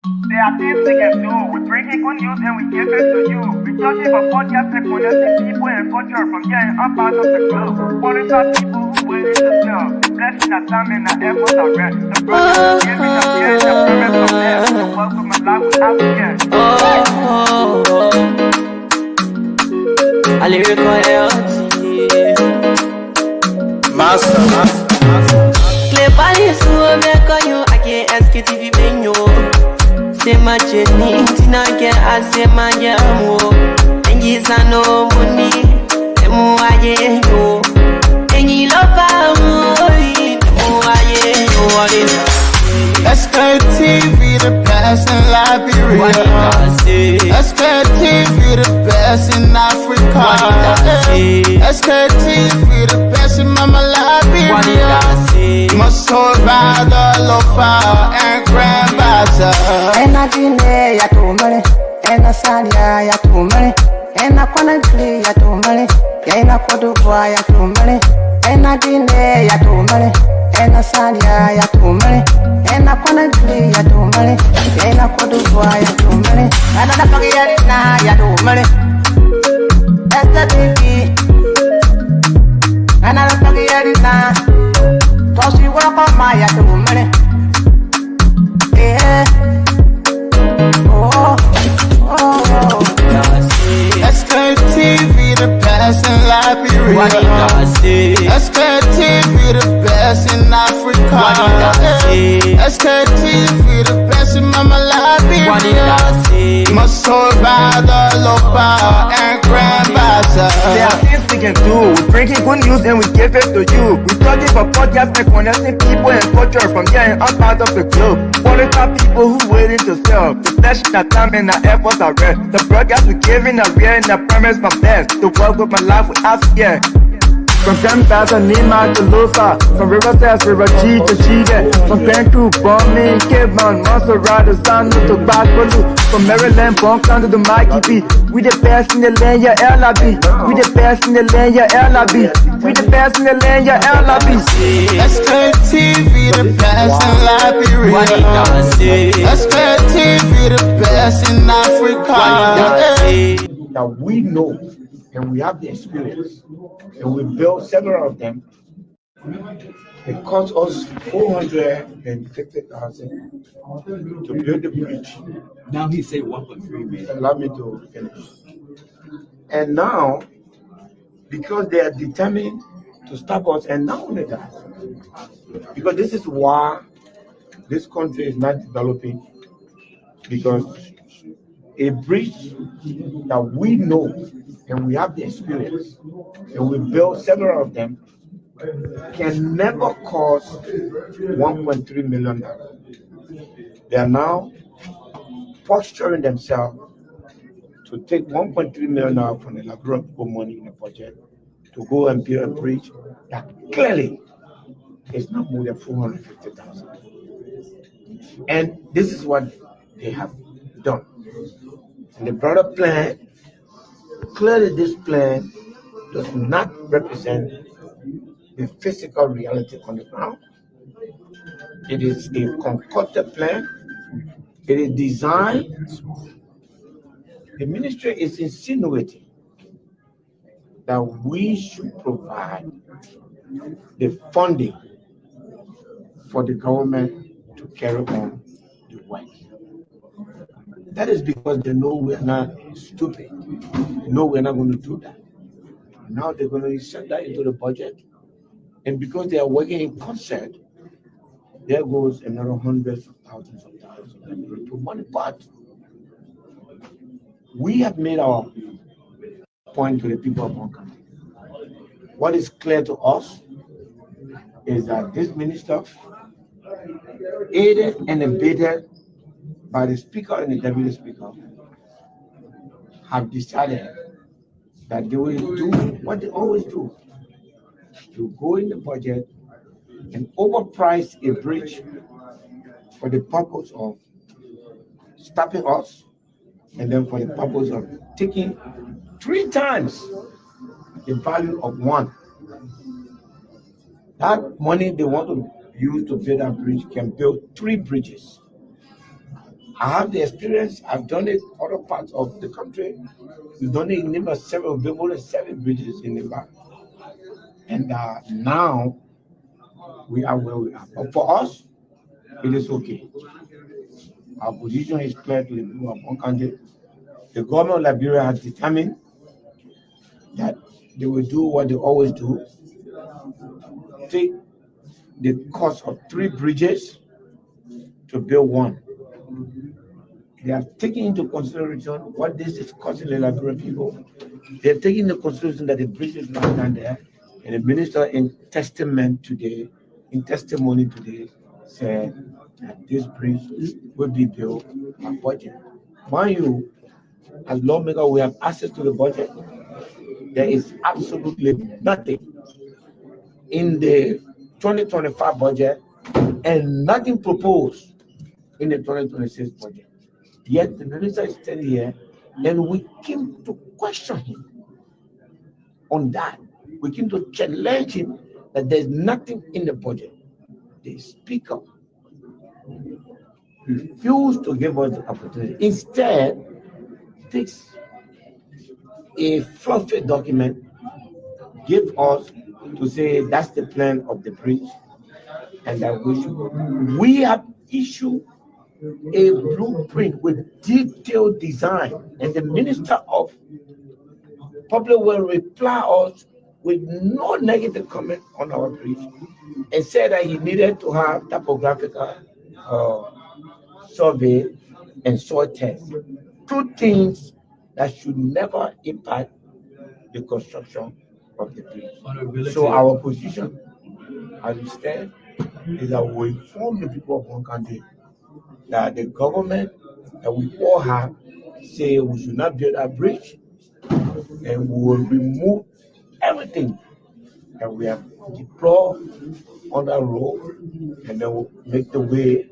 There are things we can do. We bring in good news and we give it to you. We searching for podcasts and connecting people and culture from here and up out of the globe. Qualified people who willing to serve. The blessing that time and the efforts are rare. The brothers giving us here and the promise from there. The welcome my life without fear. I lyrical Master. Play Paris who make you I can't Sktv-Lib. Say my journey, Tina get I say my jamo. And he's no money, and more I know. And you love Sktv, the best in Liberia. Sktv, the best in Africa. Sktv, the best in Mama Liberia. Must hold by the lofa and grandbaza. And I didn't ya to money, and I said ya to money, and I couldn't play ya to money, and I could do ya to money, and I didn't ya to money, and I said ya to money, and I couldn't play ya to money, and I could do ya to money, and I forget now ya to money. That's the TV, and I don't forget it now. So she work on my ya to money. Yeah. Sktv, the best in Liberia. Sktv, the best in Africa. Sktv, the best in Mama Liberia. Must hold by the lofa and grandbaza. There are things we can do. We bring in good news and we give it to you. We searching for podcasts and connecting people and culture from here and up out of the globe. Qualified people who willing to serve. The blessing that time and the efforts are rare. The broadcast we giving are real and the promise from there. The world with my life without fear. From Grandfather, Nima to Lufa. From Riverside, River G to Shide. From Banku, Bombay, Cape Mount, Montserrat, Sanu to Bakwalu. From Maryland, Bonk to the Mikey B. We the best in the land, yeah, LIB. We the best in the land, yeah, LIB. We the best in the land, yeah, LIB. Sktv, the best in Liberia. Sktv, the best in Africa. That we know and we have the experience and we built several of them. It cost us 450,000 to build the bridge. Now he said 1.3 million. Allow me to finish. And now, because they are determined to stop us, and not only that, because this is why this country is not developing, because a bridge that we know and we have the experience and we built several of them can never cost $1.3 million. They are now posturing themselves to take $1.3 million from the Liberia people money in the budget to go and build a bridge that clearly is not more than 450,000. And this is what they have done. And the broader plan, clearly this plan does not represent the physical reality on the ground. It is a concocted plan. It is designed. The ministry is insinuating that we should provide the funding for the government to carry on the work. That is because they know we're not stupid. They know we're not going to do that. Now they're going to insert that into the budget. And because they are working in concert, there goes another hundreds of thousands of dollars into money. But we have made our point to the people of our country. What is clear to us is that this minister, aided and abetted by the speaker and the deputy speaker, have decided that they will do what they always do, to go in the budget and overprice a bridge for the purpose of stopping us, and then for the purpose of taking 3 times the value of one. That money they want to use to build that bridge can build 3 bridges. I have the experience. I've done it other parts of the country. We've done it in Nimba several, we've more than 7 bridges in Nimba. And now we are where we are. But for us, it is okay. Our position is clear to the people of one country. The government of Liberia has determined that they will do what they always do, take the cost of 3 bridges to build one. They have taken into consideration what this is costing the Liberian people. They have taken into consideration that the bridge is not down there. And the minister in testimony today said that this bridge will be built by budget. Mind you, as lawmaker, we have access to the budget. There is absolutely nothing in the 2025 budget and nothing proposed in the 2026 budget. Yet the minister is still here, and we came to question him on that. We came to challenge him that there's nothing in the budget. The speaker refused to give us the opportunity. Instead, takes a fluffy document, give us to say that's the plan of the bridge, and that we have issued a blueprint with detailed design, and the Minister of Public will reply us with no negative comment on our bridge, and said that he needed to have topographical survey and soil test. 2 things that should never impact the construction of the bridge. So our position, as we stand, is that we inform the people of one country that the government that we all have say we should not build a bridge, and we will remove everything that we have deployed on that road, and then we'll make the way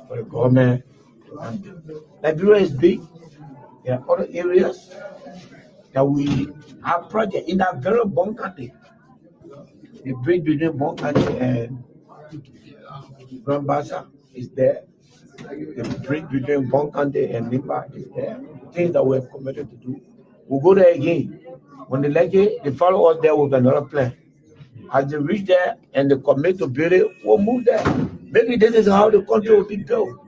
for the government to handle. Liberia is big. There are other areas that we have projects in that very Bon country. The bridge between Bon country and Grand Bassa is there. The bridge between Bon country and Nimba is there. Things that we have committed to do. We'll go there again. When they like it, they follow us there with another plan. As they reach there and they commit to build it, we'll move there. Maybe this is how the country will be built.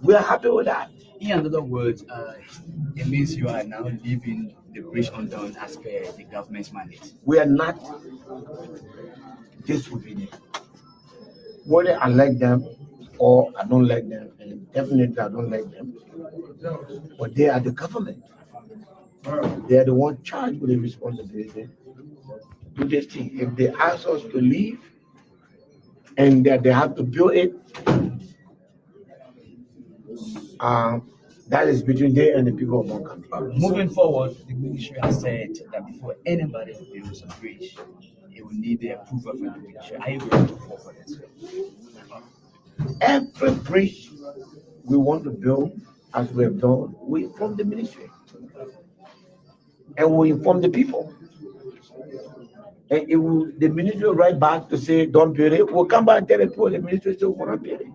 We are happy with that. In other words, it means you are now leaving the bridge undone as per the government's mandate. We are not disobedient. Whether I like them or I don't like them, and definitely I don't like them, but they are the government. They are the one charged with the responsibility to do this thing. If they ask us to leave and that they have to build it, that is between them and the people of one country. Moving forward, the ministry has said that before anybody builds a bridge, it will need the approval from the ministry. Are you going to fall for this? Every bridge we want to build, as we have done, we inform the ministry. And we inform the people. And it will, the ministry will write back to say, don't build it. We'll come back and tell the people, the ministry says, we want to build it.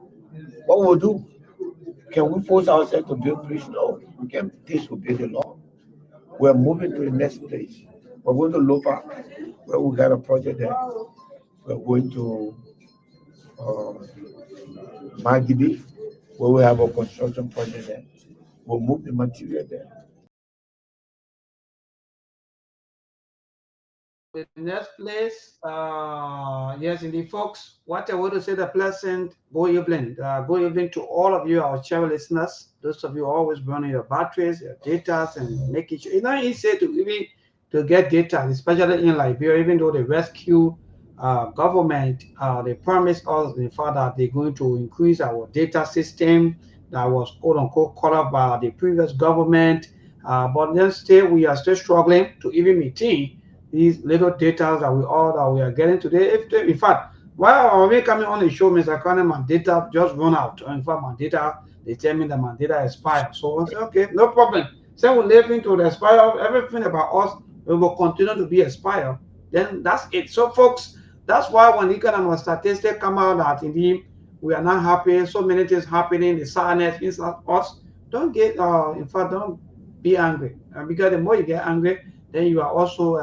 What we'll do? Can we force ourselves to build bridge? No. We can disobey the law. We're moving to the next place. We're going to Lopa, where we got a project there. We're going to Magibi, where we have a construction project there. We'll move the material there. The next place, yes, indeed, folks. What I want to say, the pleasant good evening to all of you, our channel listeners. Those of you always burning your batteries, your data, and making sure it's not easy to get data, especially in Liberia. Even though the rescue government, they promised us the fact that they're going to increase our data system that was quote unquote cut up by the previous government, but then still we are still struggling to even maintain these little data that we are getting today. In fact, while we coming on the show, Mr. Kane, my data just run out. In fact, my data, they tell me that my data expired. So I say, okay, no problem. So we live into the expire. Everything about us, we will continue to be expired. Then that's it. So folks, that's why when economic statistics come out that indeed we are not happy, so many things happening, the sadness inside us, don't get in fact, don't be angry, because the more you get angry, then you are also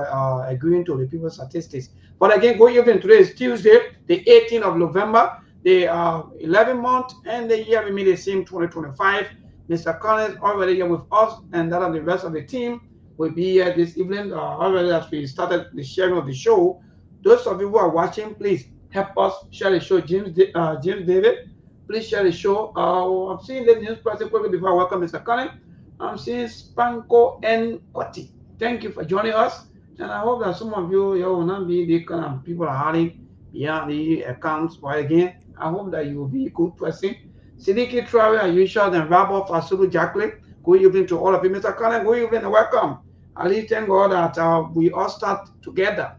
agreeing to the people's statistics. But again, good evening. Today is Tuesday, the 18th of November, the 11th month, and the year remain the same, 2025. Mr. Collins already here with us, and that of the rest of the team will be here this evening. Already as we started the sharing of the show, those of you who are watching, please help us share the show. James David, please share the show. I'm seeing the news person quickly before I welcome Mr. Collins. I'm seeing Spanko and Kwati. Thank you for joining us. And I hope that some of you will not be the kind of people are hiding behind the accounts. But again, I hope that you will be a good person. Sidiki Travel, as usual, then Rabbi Fasulu Jacqueline. Good evening to all of you. Mr. Collins, good evening and welcome. Ali, thank God that we all start together.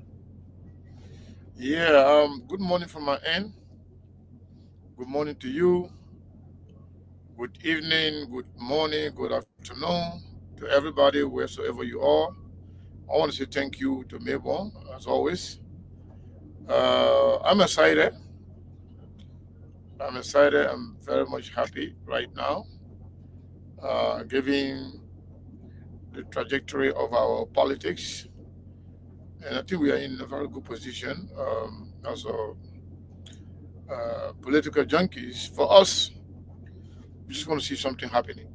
Yeah, good morning from my end. Good morning to you. Good evening, good morning, good afternoon to everybody, wheresoever you are. I want to say thank you to Melbourne, as always. I'm excited. I'm very much happy right now, given the trajectory of our politics. And I think we are in a very good position as political junkies. For us, we just want to see something happening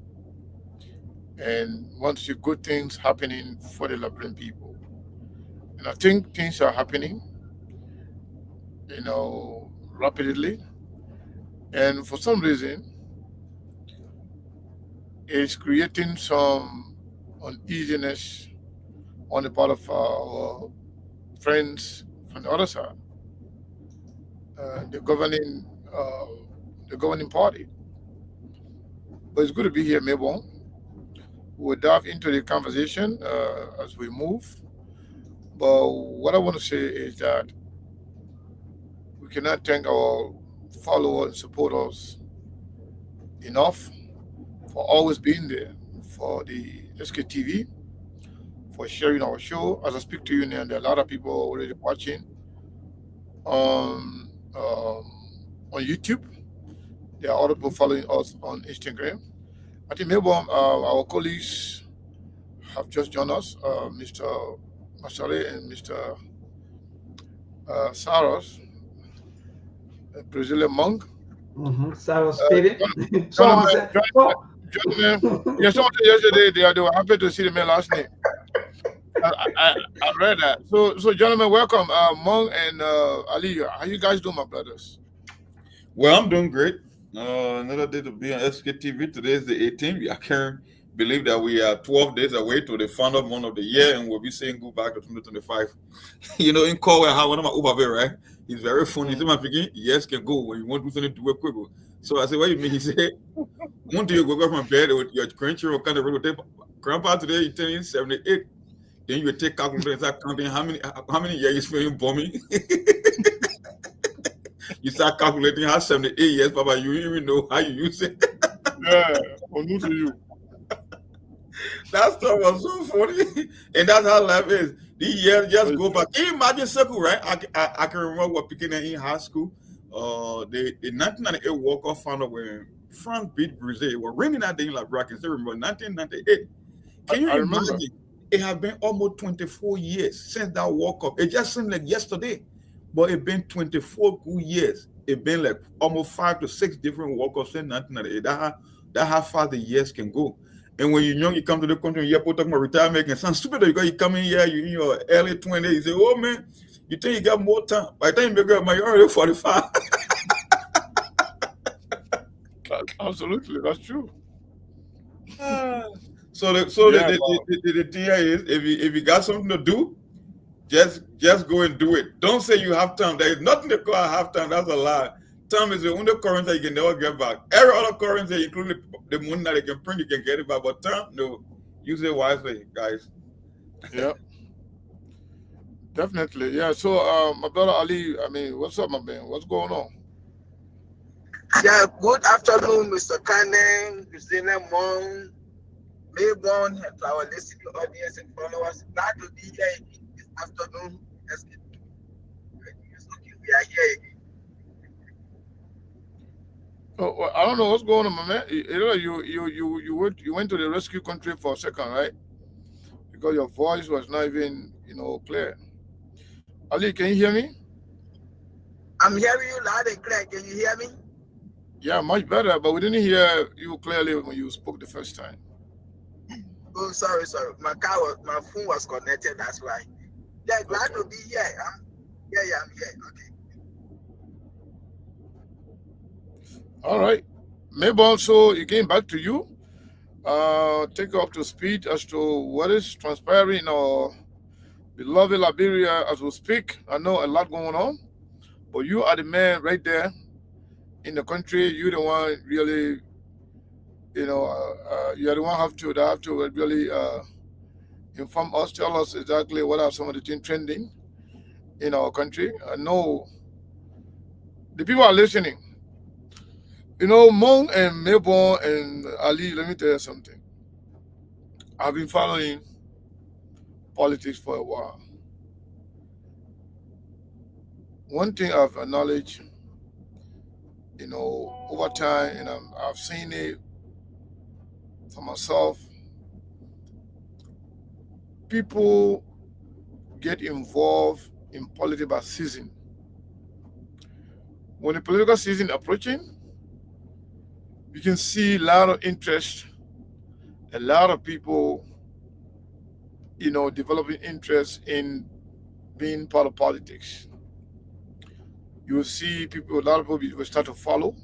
and want to see good things happening for the Liberian people. And I think things are happening, rapidly. And for some reason, it's creating some uneasiness on the part of our friends from the other side, the governing party. But it's good to be here, Melbourne. We'll dive into the conversation as we move. But what I want to say is that we cannot thank our followers and supporters enough for always being there, for the Sktv, for sharing our show. As I speak to you now, there are a lot of people already watching on YouTube. There are other people following us on Instagram. I think maybe our colleagues have just joined us, Mr. Mashale and Mr. Saros, a Brazilian monk. Saros Spirit. Gentlemen, someone said yesterday they were happy to see the man last name. I read that. So gentlemen, welcome, Mong and Ali. How you guys doing, my brothers? Well, I'm doing great. Another day to be on Sktv. Today is the 18th. I can't believe that we are 12 days away to the final month of the year, and we'll be saying goodbye to 2025. In Kowe, I have one of my Uber, right? He's very funny. He said, "My thinking, yes, can go when you want to do something to work quick." So I said, "What do you mean?" He said, "Want to go from bed with your grandchildren kind of rotate? Grandpa today, you're turning 78. Then you take calculator and start counting how many years you spend bombing." You start calculating how 78 years, Papa, you even know how you use it. Yeah, I'm new to you. That stuff was so funny. And that's how life is. These years just go back. Can you imagine circle, right? I can remember what picking in high school. The 1998 Walker final when France beat Brazil. It was raining that day in La Braque. I still remember 1998. Can you imagine? It has been almost 24 years since that World Cup. It just seemed like yesterday. But it's been 24 good years. It's been like almost 5 to 6 different World Cups since 1998. That's how far the years can go. And when you're young, you come to the country, you're talking about retirement, and sounds stupid. You come in here, you're in your early 20s, you say, "Oh man, you think you got more time?" By the time you make up, you're already 45. Absolutely, that's true. So the thing is, if you got something to do, just go and do it. Don't say you have time. There is nothing to call have time. That's a lie. Time is the only currency you can never get back. Every other currency, including the money that they can print, you can get it back. But time, no. Use it wisely, guys. Yeah. Definitely. Yeah. So my brother Ali, what's up, my man? What's going on? Yeah, good afternoon, Mr. Cannon, Christina Mong, Melbourne, and to our listening audience and followers. Glad to be here this afternoon. Okay, we are here again. Oh, well, I don't know what's going on, my man. You went to the rescue country for a second, right? Because your voice was not even clear. Ali, can you hear me? I'm hearing you loud and clear. Can you hear me? Yeah, much better, but we didn't hear you clearly when you spoke the first time. Oh, sorry. My phone was connected. That's why. Yeah, glad Okay. to be here. I'm here. Okay. All right. Maybe also again back to you. Take you up to speed as to what is transpiring in our beloved Liberia as we speak. I know a lot going on, but you are the man right there in the country. You're the one really, you're the one that have to really inform us, tell us exactly what are some of the things trending in our country. I know the people are listening. Mong and Melbourne and Ali, let me tell you something. I've been following politics for a while. One thing I've acknowledged, over time, and I've seen it for myself, people get involved in politics by season. When the political season approaching, you can see a lot of interest, a lot of people, developing interest in being part of politics. You will see people, a lot of people will start to follow.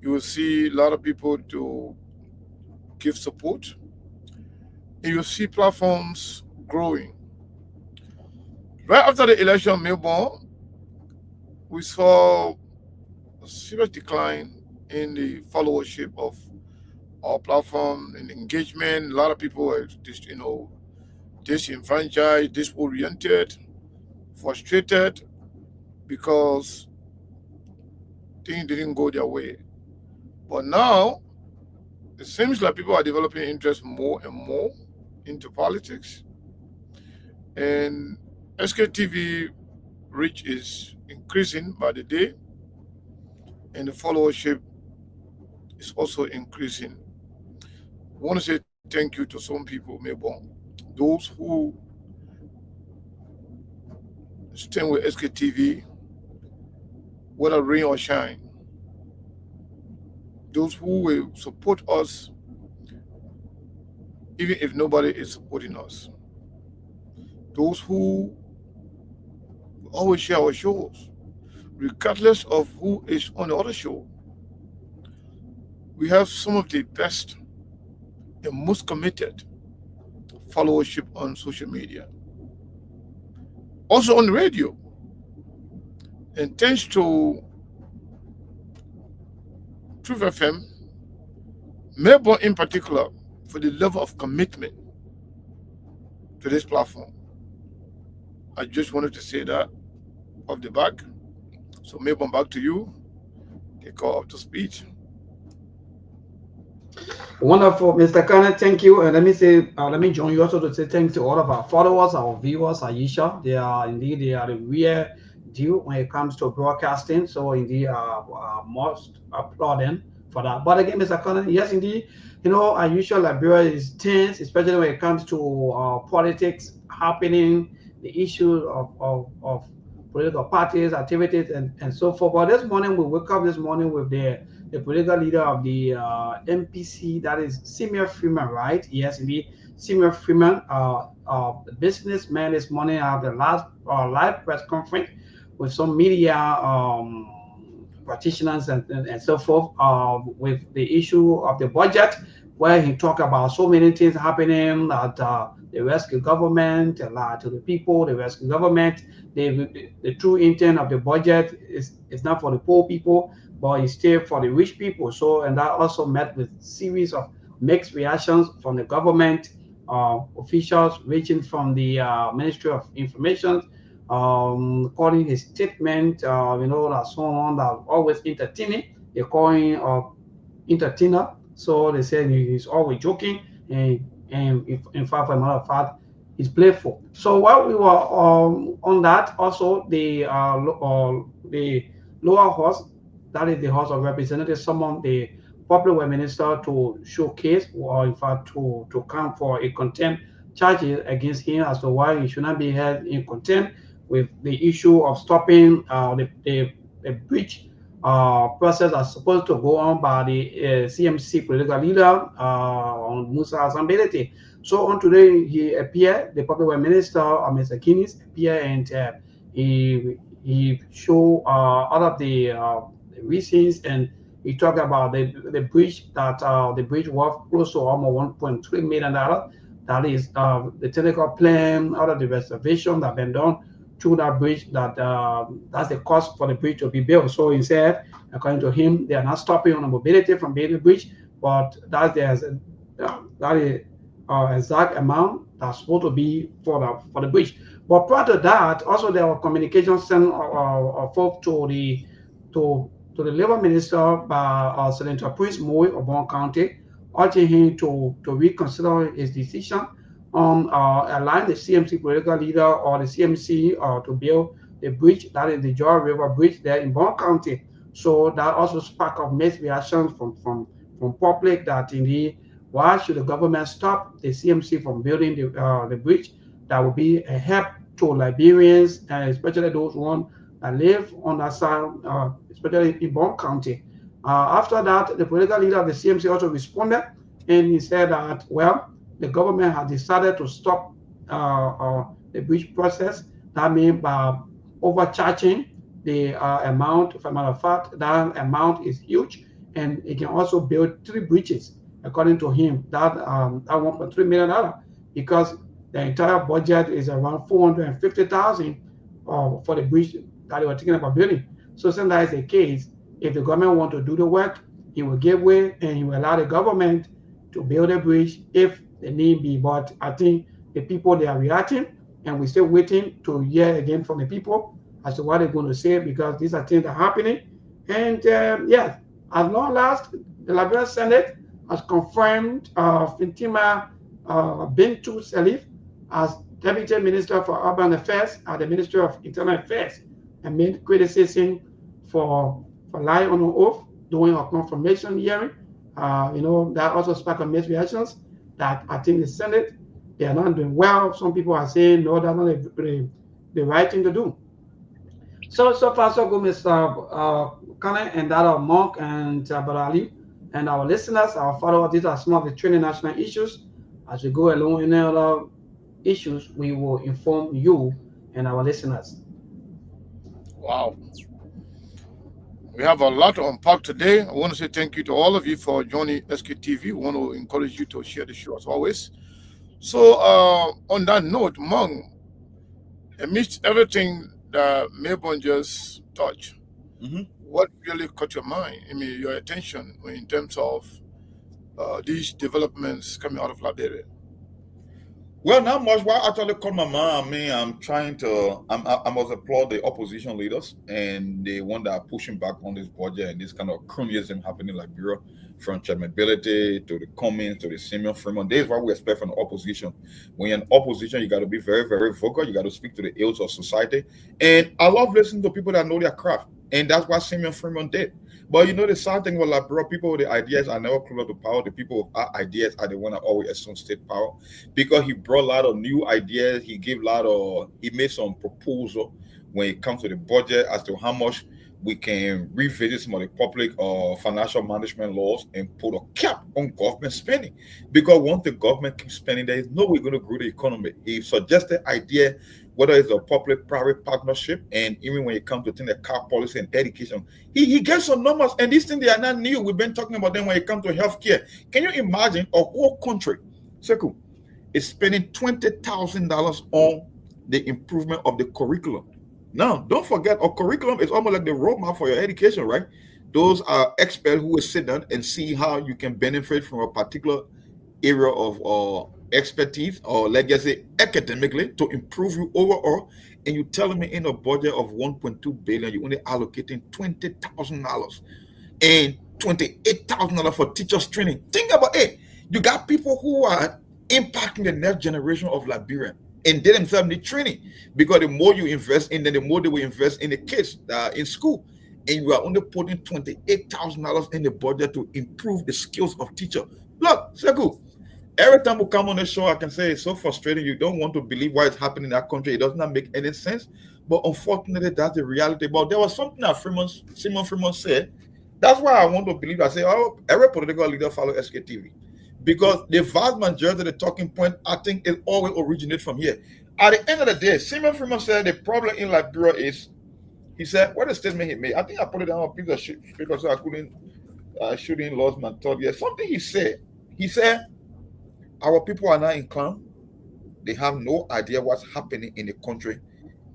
You will see a lot of people to give support. And you'll see platforms growing. Right after the election, Melbourne, we saw a serious decline in the followership of our platform and engagement. A lot of people were disenfranchised, disoriented, frustrated because things didn't go their way. But now it seems like people are developing interest more and more into politics. And SKTV reach is increasing by the day, and the followership is also increasing. I want to say thank you to some people, Melbourne, those who stand with SKTV, whether rain or shine, those who will support us even if nobody is supporting us, those who always share our shows, regardless of who is on the other show. We have some of the best and most committed followership on social media, also on the radio. And thanks to Truth FM, Melbourne in particular, for the level of commitment to this platform. I just wanted to say that off the back. So Melbourne, back to you. Take all up to speed. Wonderful, Mr. Kane. Thank you. And let me join you also to say thanks to all of our followers, our viewers, Aisha. They are the real deal when it comes to broadcasting. So indeed, must applaud them for that. But again, Mr. Kane, yes, indeed, Aisha, Liberia is tense, especially when it comes to politics happening, the issues of political parties, activities, and so forth. But this morning, we woke up this morning with the political leader of the MPC, that is Senior Freeman, right? Yes, indeed, Senior Freeman, the businessman this morning have the last live press conference with some media practitioners and so forth with the issue of the budget, where he talked about so many things happening that the rescue government lie to the people, the rescue government, the true intent of the budget is not for the poor people, but it's still for the rich people. So, and that also met with series of mixed reactions from the government officials, ranging from the Ministry of Information, calling his statement, that someone that always entertaining. They call him entertainer. So they said he's always joking, and if, in fact, for a matter of fact, he's playful. So while we were on that, also the lower house, that is the House of Representatives, summoned the public minister to showcase, or in fact to come for a contempt charges against him as to why he should not be held in contempt with the issue of stopping the breach process that's supposed to go on by the CMC political leader on Musa Asambelete. So on today, he appeared, the public minister, Mr. Kinis, appeared and he showed all of the reasons, and he talked about the bridge that the bridge worth close to almost $1.3 million. That is the technical plan, out of the reservation that been done through that bridge, that that's the cost for the bridge to be built. So he said, according to him, they are not stopping on the mobility from building the bridge, but that there's that is exact amount that's supposed to be for the bridge. But prior to that, also there were communications sent folk to the labor minister by Senator Prince Moy of Bon County, urging him to reconsider his decision on allowing the CMC political leader or the CMC to build the bridge, that is the Joy River Bridge there in Bon County. So that also sparked up mixed reactions from public, that indeed, why should the government stop the CMC from building the bridge? That would be a help to Liberians, and especially those ones that live on that side, especially in Bon County. After that, the political leader of the CMC also responded, and he said that, well, the government has decided to stop the bridge process. That means by overcharging the amount. As a matter of fact, that amount is huge, and it can also build 3 bridges, according to him. That $1.3 million, because the entire budget is around $450,000 for the bridge that they were thinking about building. So since that is the case, if the government want to do the work, he will give way and he will allow the government to build a bridge if the need be. But I think the people, they are reacting, and we're still waiting to hear again from the people as to what they're going to say, because these are things that are happening. And yes, at long last, the Liberian Senate has confirmed Fintima Bintu Salif as Deputy Minister for Urban Affairs at the Ministry of Internal Affairs, and made criticism for lying on an oath during a confirmation hearing. That also sparked a mixed reactions, that I think the Senate, they are not doing well. Some people are saying, no, that's not the right thing to do. So far, so good, Mr. Kane, and that of Monk and Barali, and our listeners, our followers. These are some of the training national issues. As we go along in other issues, we will inform you and our listeners. Wow. We have a lot to unpack today. I want to say thank you to all of you for joining Sktv. We want to encourage you to share the show as always. So on that note, Mong, amidst everything that Melbourne just touched, what really caught your mind, your attention in terms of these developments coming out of Liberia? Well, not much. What actually caught my mind, I must applaud the opposition leaders and the one that are pushing back on this budget and this kind of cronyism happening in Liberia, from chairmanability to the Cummins to the Simeon Freeman. This is what we expect from the opposition. When you're in opposition, you got to be very, very vocal. You got to speak to the ills of society. And I love listening to people that know their craft. And that's what Simeon Freeman did. But the sad thing about Liberia, people with the ideas are never closer to power. The people with ideas are the one that always assume state power, because he brought a lot of new ideas. He made some proposal when it comes to the budget as to how much we can revisit some of the public financial management laws and put a cap on government spending. Because once the government keeps spending, there is no way going to grow the economy. He suggested idea, whether it's a public-private partnership, and even when it comes to things like car policy and education, he gets some numbers, and these things, they are not new. We've been talking about them when it comes to healthcare. Can you imagine a whole country, Sekou, is spending $20,000 on the improvement of the curriculum? Now, don't forget, a curriculum is almost like the roadmap for your education, right? Those are experts who will sit down and see how you can benefit from a particular area of expertise, or let's just say academically, to improve you overall. And you telling me in a budget of $1.2 billion, you're only allocating $20,000 and $28,000 for teachers training. Think about it. You got people who are impacting the next generation of Liberian, and they themselves need training, because the more you invest in them, the more they will invest in the kids in school. and you are only putting $28,000 in the budget to improve the skills of teachers. Look, Sekou, every time we come on the show, I can say it's so frustrating. You don't want to believe what is happening in that country. It does not make any sense. But unfortunately, that's the reality. But there was something that Simon Freeman said. That's why I want to believe. I say, oh, every political leader follow SKTV. Because the vast majority of the talking point, I think, it always originates from here. At the end of the day, Simon Freeman said the problem in Liberia is, he said, what a statement he made. I think I put it down on a piece of paper so I shouldn't lost my thought yet. Something he said. He said, our people are not in clown. They have no idea what's happening in the country,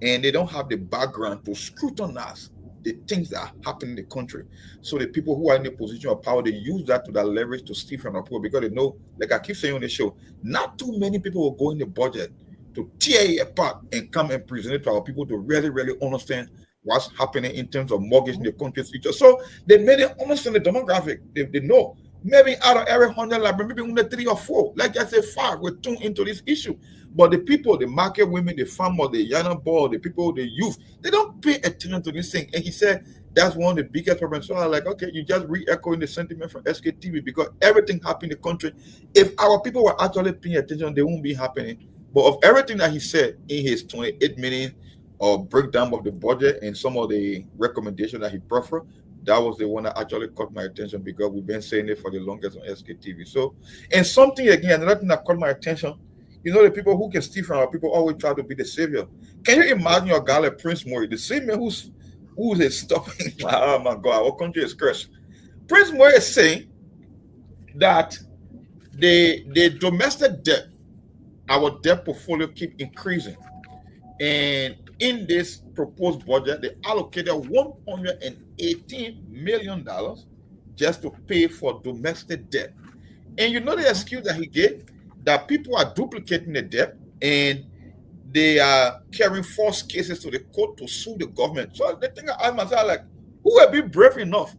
and they don't have the background to scrutinize the things that are happening in the country. So the people who are in the position of power, they use that to their leverage to steal from the poor, because they know, like I keep saying on the show, not too many people will go in the budget to tear it apart and come and present it to our people to really, really understand what's happening in terms of mortgaging the country's future. So they made it understand the demographic. They know. Maybe out of every 100, like maybe only 3 or 4, like I said, 5 were tuned into this issue. But the people, the market women, the farmer, the young boy, the people, the youth, they don't pay attention to this thing. And he said that's one of the biggest problems. So I'm like, okay, you just re-echoing the sentiment from SKTV, because everything happened in the country. If our people were actually paying attention, they won't be happening. But of everything that he said in his 28 minute breakdown of the budget and some of the recommendations that he preferred, that was the one that actually caught my attention, because we've been saying it for the longest on SKTV. So, and something again, another thing that caught my attention, you know, the people who can steal from our people always try to be the savior. Can you imagine your guy like Prince Moore, the same man who's stopping? Oh my God, our country is cursed. Prince Moore is saying that the domestic debt, our debt portfolio keep increasing, and in this proposed budget, they allocated $118 million just to pay for domestic debt. And you know the excuse that he gave? That people are duplicating the debt and they are carrying false cases to the court to sue the government. So the thing I ask myself, like, who will be brave enough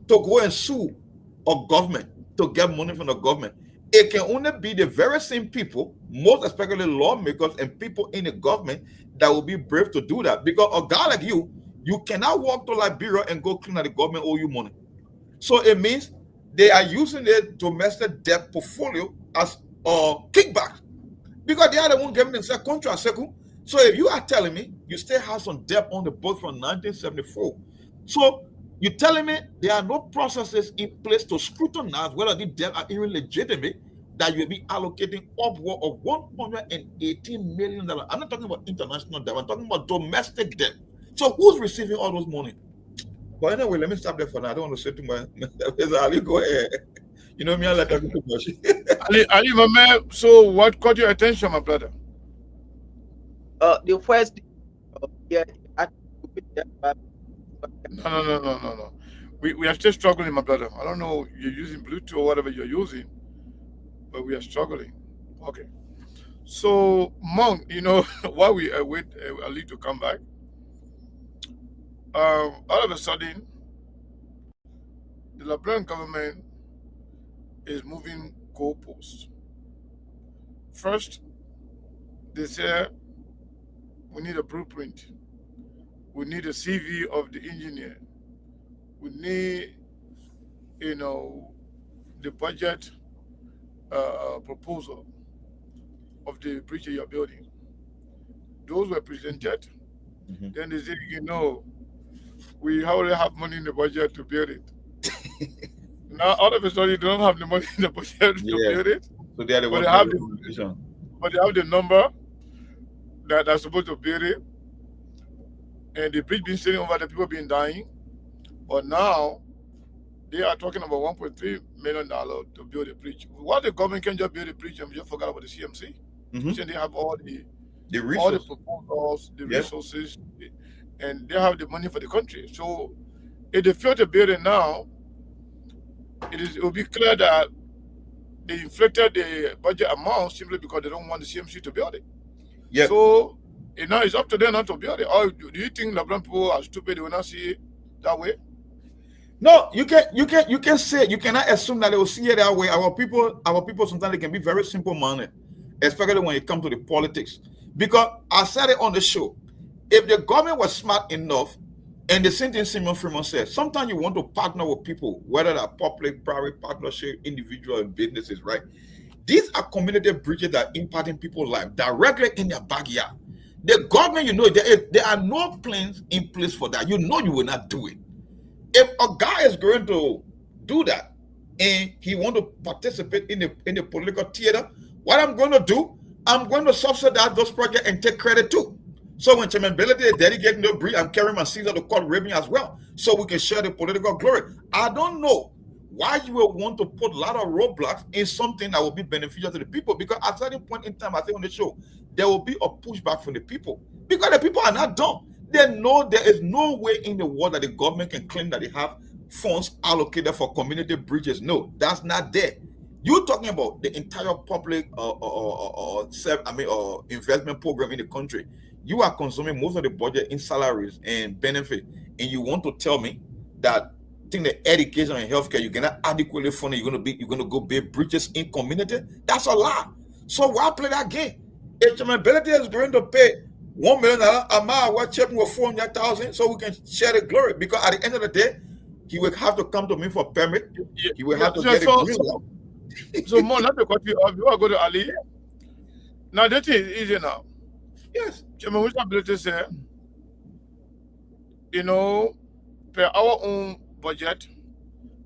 to go and sue a government to get money from the government? It can only be the very same people, most especially lawmakers and people in the government, that will be brave to do that. Because a guy like you cannot walk to Liberia and go clean that the government owe you money. So it means they are using their domestic debt portfolio as a kickback, because they are the one giving themselves contract. So if you are telling me you still have some debt on the book from 1974, so you're telling me there are no processes in place to scrutinize whether the debt are even legitimate, that you'll be allocating upward of $118 million. I'm not talking about international debt, I'm talking about domestic debt. So who's receiving all those money? But anyway, let me stop there for now. I don't want to say too much. Ali, go ahead. You know me, I like talking too much. Ali, my man, so what caught your attention, my brother? The first No. We are still struggling, my brother. I don't know, you're using Bluetooth or whatever you're using, but we are struggling. Okay. So, Monk, you know, while we wait Ali to come back, all of a sudden, the Liberian government is moving goalposts. First, they say we need a blueprint. We need a CV of the engineer. We need, you know, the budget proposal of the bridge you're building. Those were presented. Mm-hmm. Then they said, you know, we already have money in the budget to build it. Now, all of a sudden, you don't have the money in the budget to build it. So they are the but they have the number that are supposed to build it. And the bridge being sitting over, the people being dying. But now, they are talking about $1.3 million to build a bridge. Why the government can't just build a bridge and we just forgot about the CMC? Mm-hmm. So they have all the proposals, the resources, and they have the money for the country. So if they fail to build it now, it will be clear that they inflated the budget amount simply because they don't want the CMC to build it. Yep. So now it's up to them not to build it. Or do you think Liberian people are stupid? They will not see it that way? No, you can say, you cannot assume that they will see it that way. Our people sometimes they can be very simple-minded, especially when it comes to the politics. Because I said it on the show, if the government was smart enough And the same thing Simon Freeman said. Sometimes you want to partner with people, whether they're public, private partnership, individual, and businesses, right? These are community bridges that are impacting people's life directly in their backyard. The government, there are no plans in place for that. You will not do it. If a guy is going to do that and he want to participate in the political theater, what I'm going to do, I'm going to subsidize those projects and take credit too. So when Chairman Belity is dedicating the bridge, I'm carrying my seats of the court ribbon as well, so we can share the political glory. I don't know why you will want to put a lot of roadblocks in something that will be beneficial to the people, because at a certain point in time, I think on the show, there will be a pushback from the people, because the people are not dumb. They know there is no way in the world that the government can claim that they have funds allocated for community bridges. No, that's not there. You're talking about the entire public investment program in the country. You are consuming most of the budget in salaries and benefit, and you want to tell me that the education and healthcare you cannot adequately fund it, you're gonna go build bridges in community? That's a lie. So why play that game? If Chairman Belity is going to pay $1 million, we're checking with 400,000 so we can share the glory, because at the end of the day, he will have to come to me for permit. He will have to get it. So more not to cut you off, you are going to Ali. Now that is easy now. Yes. Chairman, which ability say, per our own budget,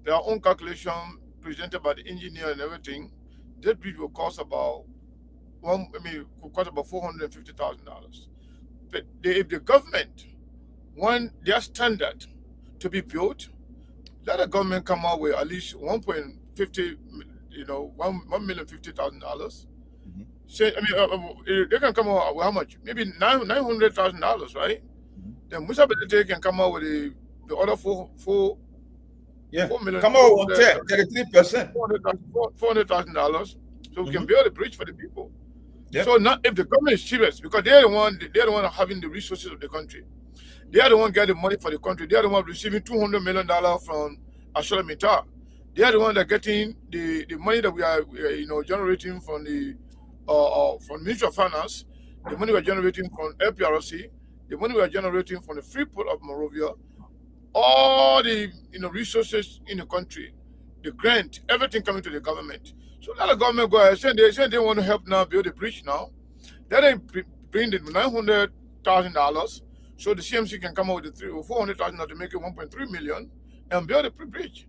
their own calculation presented by the engineer and everything, that bridge will cost about $450,000. But if the government want their standard to be built, let the government come out with at least $1,050,000. Say, they can come out with how much? Maybe $900,000, right? Then Musa Belity can come out with the other $4 million. Come out with 33%. $400,000, so we can build a bridge for the people. Yep. So now, if the government is serious, because they're the one having the resources of the country, they are the one getting money for the country. They are the one receiving $200 million from Ashola Mitar. They are the one that getting the money that we are generating from the from Ministry of Finance, the money we are generating from LPRC, the money we are generating from the free port of Monrovia, all the resources in the country, the grant, everything coming to the government. So let the government go ahead. Say they want to help now build the bridge now. Then they bring the $900,000, so the CMC can come out with the $400,000 to make it $1.3 million and build a bridge.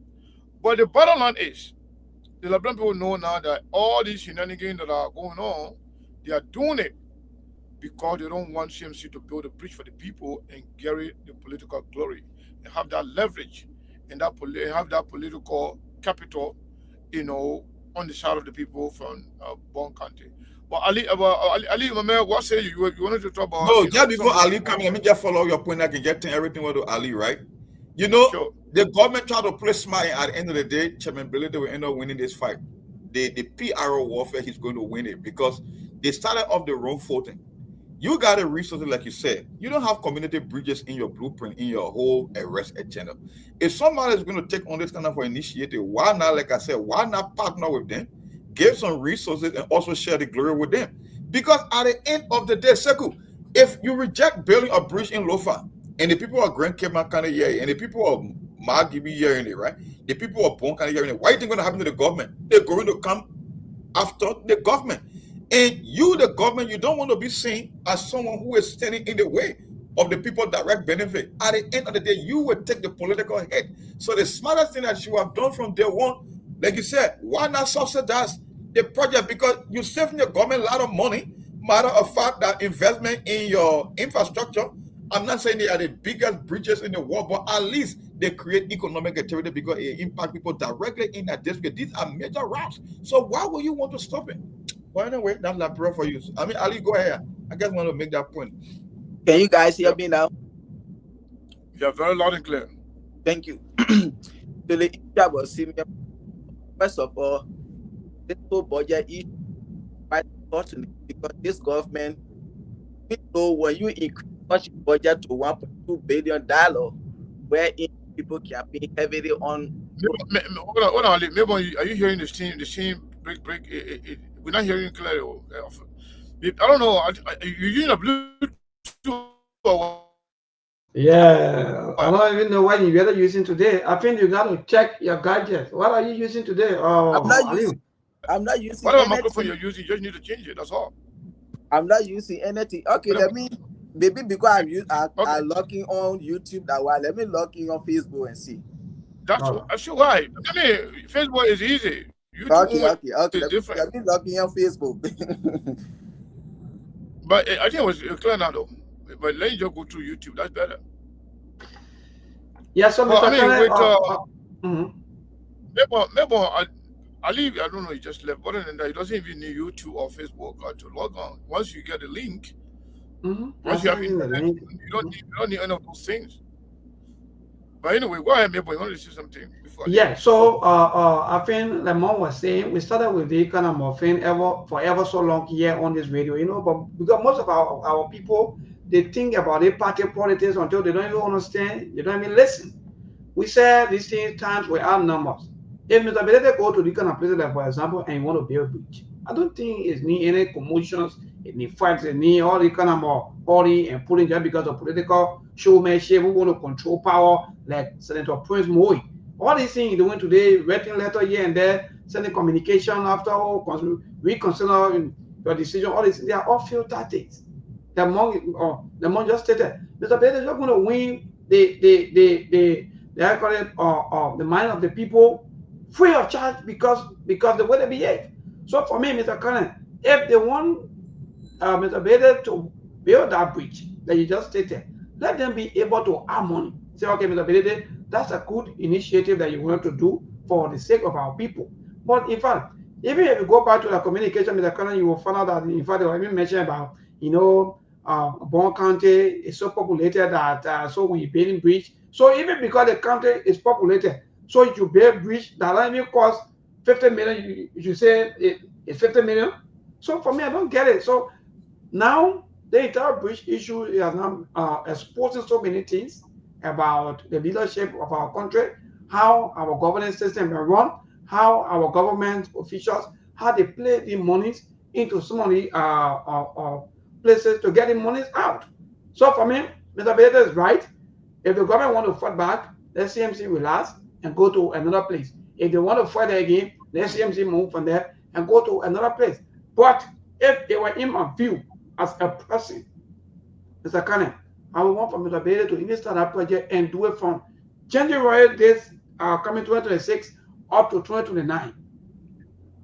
But the bottom line is, the Liberian people know now that all these shenanigans that are going on, they are doing it because they don't want CMC to build a bridge for the people and carry the political glory and have that leverage and have that political capital, on the side of the people from Bon County. But Ali, what say you wanted to talk about? No, just before Ali comes, let me just follow your point. I can get to everything with Ali, right? Sure. The government tried to play smart. At the end of the day, Chairman Belity will end up winning this fight. The PRO warfare, he's going to win it because they started off the wrong footing. You got a resources, like you said. You don't have community bridges in your blueprint, in your whole arrest agenda. If somebody is going to take on this kind of initiative, why not, like I said, why not partner with them, give some resources, and also share the glory with them? Because at the end of the day, Sekou, if you reject building a bridge in Lofa, and the people of Grand Cape kind of hearing, and the people of Margibi hearing it, right? The people of Bon kind of hearing it, what do you think going to happen to the government? They're going to come after the government. And you, the government, you don't want to be seen as someone who is standing in the way of the people direct benefit. At the end of the day, you will take the political hit. So the smartest thing that you have done from day one, like you said, why not subsidize the project? Because you're saving the government a lot of money. Matter of fact, that investment in your infrastructure, I'm not saying they are the biggest bridges in the world, but at least they create economic activity because it impacts people directly in that district. These are major routes. So why would you want to stop it? Well, anyway, that's not prayer for you. I mean, Ali, go ahead. I just want to make that point. Can you guys hear me now? You're very loud and clear. Thank you. First of all, this whole budget is quite important because this government, when you increase such budget to $1.2 billion, wherein people can pay heavily on. Hold on, Ali. Maybe are you hearing the steam break? We're not hearing clearly. I don't know. You're using a Bluetooth or Yeah, I But don't even know what you're using today. I think you got to check your gadgets. What are you using today? I'm not Ali? using. I'm not using whatever microphone you're anything. using, you just need to change it. That's all. I'm not using anything. Okay, Whatever. let me. Maybe because Okay. I'm logging on YouTube that while let me log in on Facebook and see. That's sure why. I mean, Facebook is easy. YouTube Okay, almost okay, okay. is different. Let me log in on Facebook. But I think it was clear now though. But let you just go through YouTube. That's better. Yeah, so Well, Mr. I mean, with mhm. maybe I leave. I don't know. He just left. But other than that, he doesn't even need YouTube or Facebook to log on. Once you get the link, once you have internet, you don't need any of those things. But anyway, go ahead, maybe you want to say something before. Yeah, so I think like Mom was saying, we started with the kind of morphine for ever so long here on this radio, you know, but because most of our people, they think about the party politics until they don't even understand, they don't even listen. We said these things times we have numbers. If Mr. Belete go to the kind of places like, for example, and you want to build a bridge, I don't think it's need any commotions, it need fights, it need all the kind of more hurry and pulling just because of political showmanship, we want to control power, like Senator Prince Moy. All these things you're doing today, writing letter here and there, sending communication after all, reconsider your decision, all these, they are all failed tactics. The monk just stated, Mr. Belete is not going to win they call it the mind of the people free of charge because the way they behave. So for me, Mr. Cannon, if they want Mr. Bader to build that bridge that you just stated, let them be able to have money. Say, okay, Mr. Bader, that's a good initiative that you want to do for the sake of our people. But in fact, even if you go back to the communication, Mr. Cannon, you will find out that in fact they were even mentioned about, you know, Bon County is so populated that so when you building bridge, so even because the country is populated, so if you build bridge that even cost 50 million, you say it's 50 million. So for me, I don't get it. So now the entire bridge issue is now exposing so many things about the leadership of our country, how our governance system is run, how our government officials, how they play the monies into some of the places to get the monies out. So for me, Mr. Bader is right. If the government want to fight back, let CMC relax and go to another place. If they want to fight again, let CMC move from there and go to another place. But if they were in my view as a person, Mr. Cannon, I would want for Mr. Bader to even start that project and do it from January this coming 2026 up to 2029.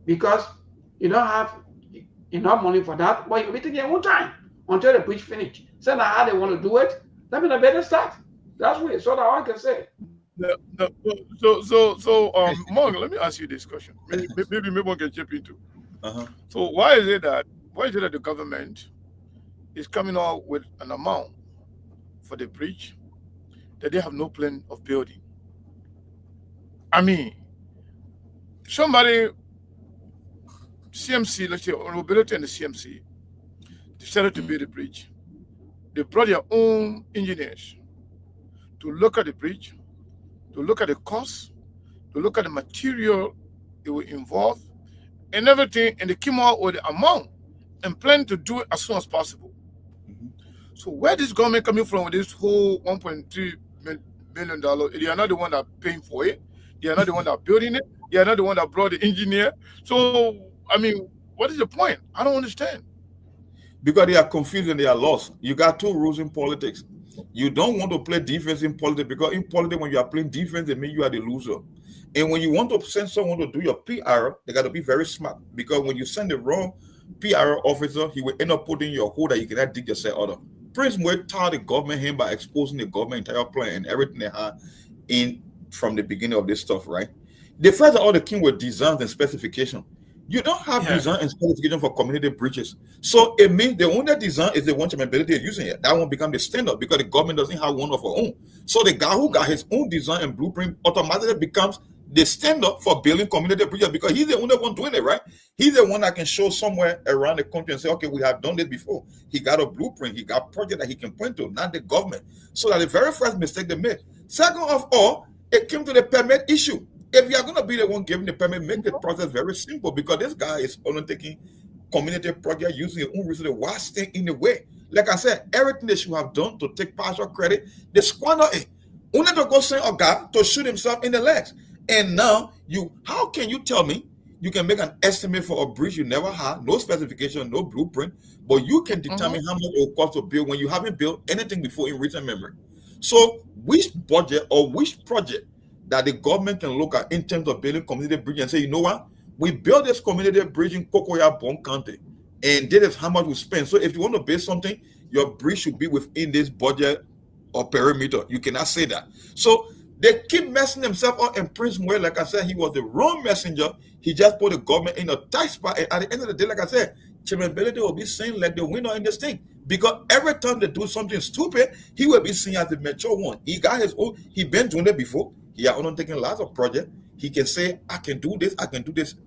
Because you don't have enough money for that, but you'll be taking your own time until the bridge finish. So now how they want to do it, let Mr. Bader start. That's what it's all I can say. Morgan, let me ask you this question. Maybe one can chip into. So why is it that the government is coming out with an amount for the bridge that they have no plan of building? I mean, somebody, CMC, let's say Mobility and the CMC, decided to build a bridge. They brought their own engineers to look at the bridge, to look at the cost, to look at the material it will involve, and everything, and they came out with the amount and plan to do it as soon as possible. So where this government coming from with this whole $1.3 billion? They are not the one that paying for it. They are not the one that building it. They are not the one that brought the engineer. So I mean, what is the point? I don't understand. Because they are confused and they are lost. You got two rules in politics. You don't want to play defense in politics, because in politics, when you are playing defense, it means you are the loser. And when you want to send someone to do your PR, they got to be very smart, because when you send the wrong PR officer, he will end up putting your hole that you cannot dig yourself out of. Prince Moy taught the government him by exposing the government entire plan and everything they had in from the beginning of this stuff, right? The first of all, the king with designs and specification. You don't have design and specification for community bridges. So it means the only design is the one Ability is using it. That won't become the standard because the government doesn't have one of her own. So the guy who got his own design and blueprint automatically becomes the standard for building community bridges, because he's the only one doing it, right? He's the one that can show somewhere around the country and say, okay, we have done this before. He got a blueprint, he got a project that he can point to, not the government. So that the very first mistake they made. Second of all, it came to the permit issue. If you are going to be the one giving the permit, make the process very simple, because this guy is only taking community project using his own resources while staying in the way. Like I said, everything they should have done to take partial credit, they squander it. Only to go send a guy to shoot himself in the legs. And now how can you tell me you can make an estimate for a bridge you never had, no specification, no blueprint, but you can determine how much it will cost to build when you haven't built anything before in recent memory? So which budget or which project that the government can look at in terms of building community bridge and say, you know what, we built this community bridge in Cocoya Bon County, and this is how much we spend. So if you want to build something, your bridge should be within this budget or perimeter. You cannot say that. So they keep messing themselves up. And Prince Moore, like I said, he was the wrong messenger. He just put the government in a tight spot. And at the end of the day, like I said, Chairman Belete will be seen like the winner in this thing. Because every time they do something stupid, he will be seen as the mature one. He got his own, he been doing it before. He has undertaken lots of projects. He can say, I can do this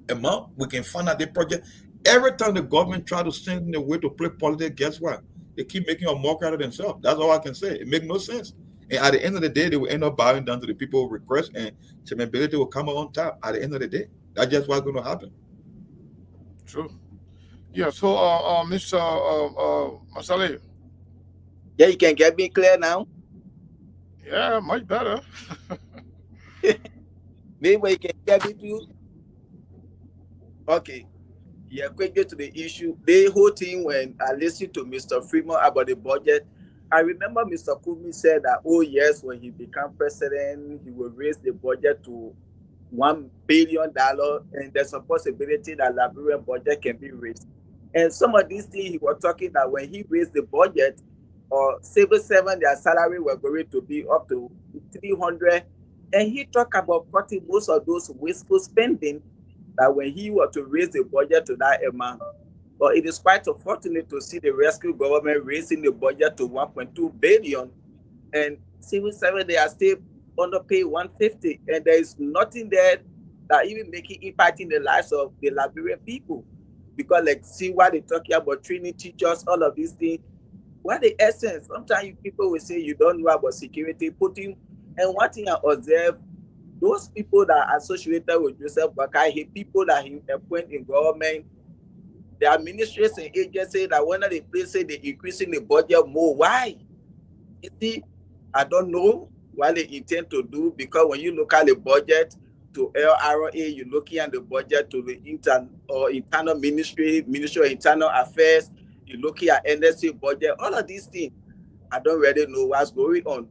amount. We can fund out the project. Every time the government try to send in a way to play politics, guess what? They keep making a mock out of themselves. That's all I can say. It makes no sense. And at the end of the day, they will end up bowing down to the people's request, and Chairman Belete will come out on top at the end of the day. That's just what's going to happen. True. Yeah. So, Mr. Masale. Yeah, you can get me clear now. Yeah, much better. Maybe you can get me to. Okay. Yeah, quickly to the issue. The whole thing, when I listened to Mr. Freeman about the budget, I remember Mr. Kumi said that, oh yes, when he became president, he will raise the budget to $1 billion, and there's a possibility that Liberian budget can be raised. And some of these things he was talking that when he raised the budget, or civil servant, their salary were going to be up to 300, and he talked about cutting most of those wasteful spending. That when he were to raise the budget to that amount, but it is quite unfortunate to see the rescue government raising the budget to 1.2 billion, and civil servants, they are still underpaid 150, and there is nothing there that even making impact in the lives of the Liberian people. Because like, see what they're talking about, training teachers, all of these things. What the essence? Sometimes people will say you don't know about security, putting, and one thing I observe, those people that are associated with Joseph Bakai, people that he appoint in government, the administration agency that when they place say they're increasing the budget more. Why? You see, I don't know what they intend to do, because when you look at the budget to LRA, you're looking at the budget to the internal ministry of internal affairs, you're looking at NSC budget, all of these things. I don't really know what's going on.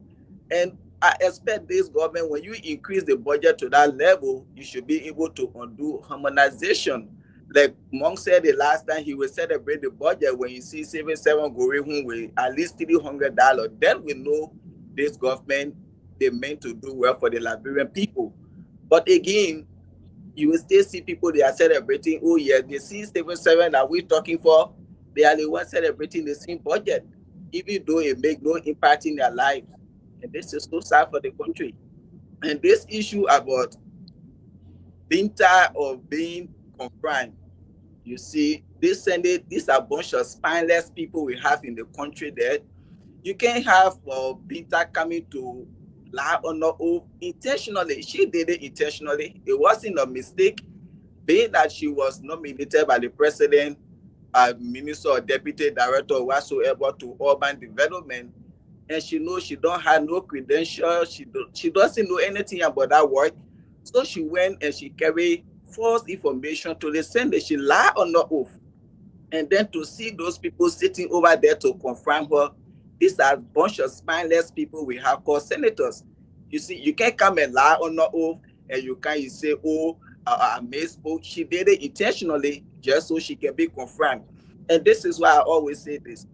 And I expect this government, when you increase the budget to that level, you should be able to undo harmonization. Like Monk said the last time, he will celebrate the budget when you see 77 going home with at least $300. Then we know this government, they meant to do well for the Liberian people. But again, you will still see people, they are celebrating, oh yeah, the C77 that we're talking for, they are the ones celebrating the same budget, even though it makes no impact in their lives. And this is so sad for the country. And this issue about being tired of being confined, you see, these are a bunch of spineless people we have in the country there. You can't have Binta coming to lie on her oath intentionally. She did it intentionally. It wasn't a mistake. Being that she was nominated by the president, minister or deputy director or whatsoever to urban development, and she knows she don't have no credentials, she doesn't know anything about that work. So she went and she carried false information to the Senate. She lied on her oath. And then to see those people sitting over there to confirm her, these are a bunch of spineless people we have called senators. You see, you can't come and lie on her oath, and you say, oh, I misspoke. She did it intentionally just so she can be confirmed. And this is why I always say this.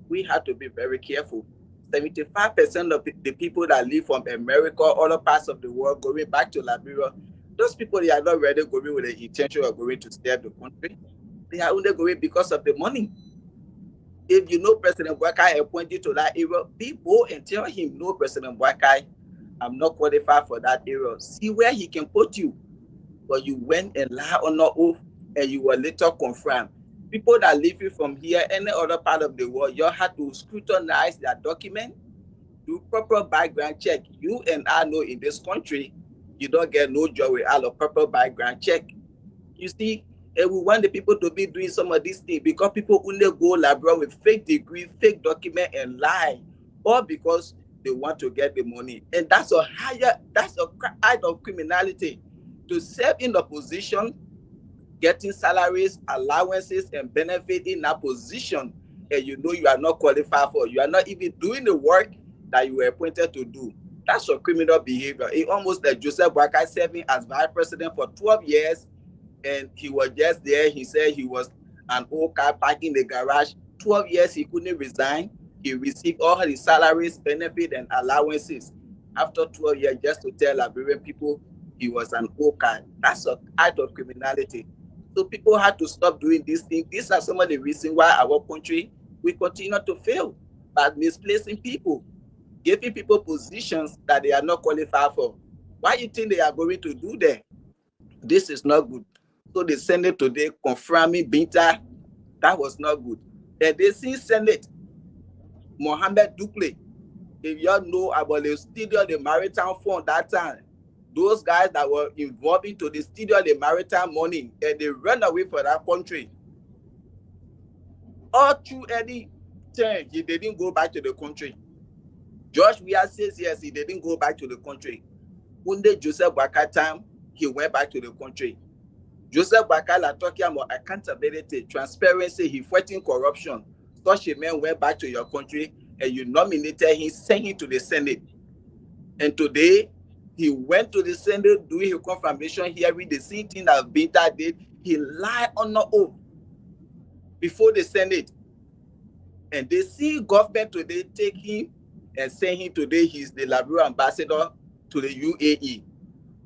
We have to be very careful. 75% of the people that live from America, other parts of the world, going back to Liberia, those people, they are not really going with the intention of going to serve the country. They are only going because of the money. If you know President Boakai appointed to that area, be bold and tell him, no, President Boakai, I'm not qualified for that area. See where he can put you. But you went and lied on your oath, and you were later confirmed. People that live from here, any other part of the world, you have to scrutinize their document, do proper background check. You and I know in this country, you don't get no job without a proper background check. You see, And we want the people to be doing some of these things because people only go labor with fake degree, fake document, and lie, all because they want to get the money. And that's a act of criminality. To serve in the position, getting salaries, allowances, and benefit in that position, and you know you are not qualified for, you are not even doing the work that you were appointed to do. That's your criminal behavior. It almost like Joseph Boakai serving as vice president for 12 years, and he was just there. He said he was an old car parked in the garage. 12 years, he couldn't resign. He received all his salaries, benefit, and allowances. After 12 years, just to tell Liberian people he was an old car. That's an act of criminality. So people had to stop doing these things. These are some of the reasons why our country will continue to fail by misplacing people, giving people positions that they are not qualified for. Why you think they are going to do that? This is not good. So the Senate today confirming Binta, that was not good. And they see Senate Mohammed Dukle. If you all know about the Studio the Maritime Fund that time, those guys that were involved into the Studio the Maritime money, and they ran away from that country. All through any time, he didn't go back to the country. George Weah says yes, he didn't go back to the country. When the Joseph Boakai time, he went back to the country. Joseph Boakai talking about accountability, transparency, he fighting corruption. Such a man went back to your country and you nominated him, sent him to the Senate. And today, he went to the Senate doing his confirmation hearing, the same thing that Binta did. He lied on the oath before the Senate. And they see government today take him and send him today, he's the Liberia ambassador to the UAE.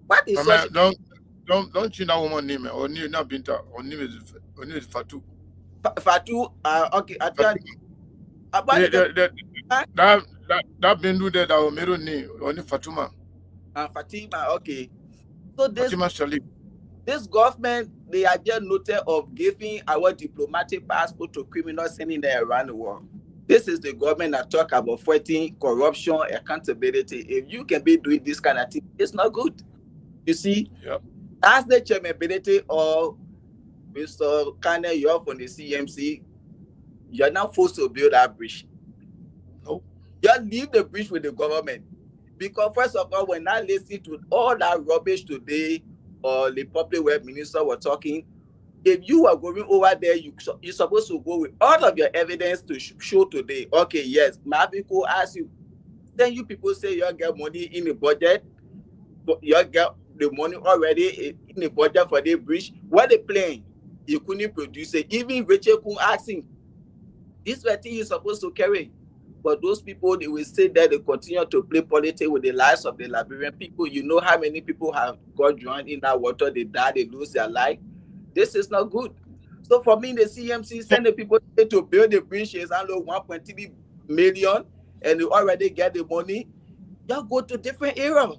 What is such? Don't change that woman's name. Her name is not Binta. Her name is Fatu. Fatu, okay. That Bindu there, that was middle name, only Fatuma. Fatima, okay. So Fatima Shalib. This government, they are just noted of giving our diplomatic passport to criminals sending them around the world. This is the government that talk about fighting corruption, accountability. If you can be doing this kind of thing, it's not good. You see, as the chairmanability of Mr. Kane, you're from the CMC, you're not forced to build that bridge. No. You leave the bridge with the government. Because first of all, when I listen to all that rubbish today, or the public work minister were talking, if you are going over there, you're supposed to go with all of your evidence to show today. Okay, yes, my people ask you, then you people say you get money in the budget, but you get the money already in the budget for the bridge. What they playing? You couldn't produce it. Even Rachel Kun asking, this is what you're supposed to carry. But those people, they will say that they continue to play politics with the lives of the Liberian people. You know how many people have got drowned in that water, they die, they lose their life. This is not good. So for me, the CMC send the people to build the bridge is under 1.3 million, and they already get the money. Y'all go to different era.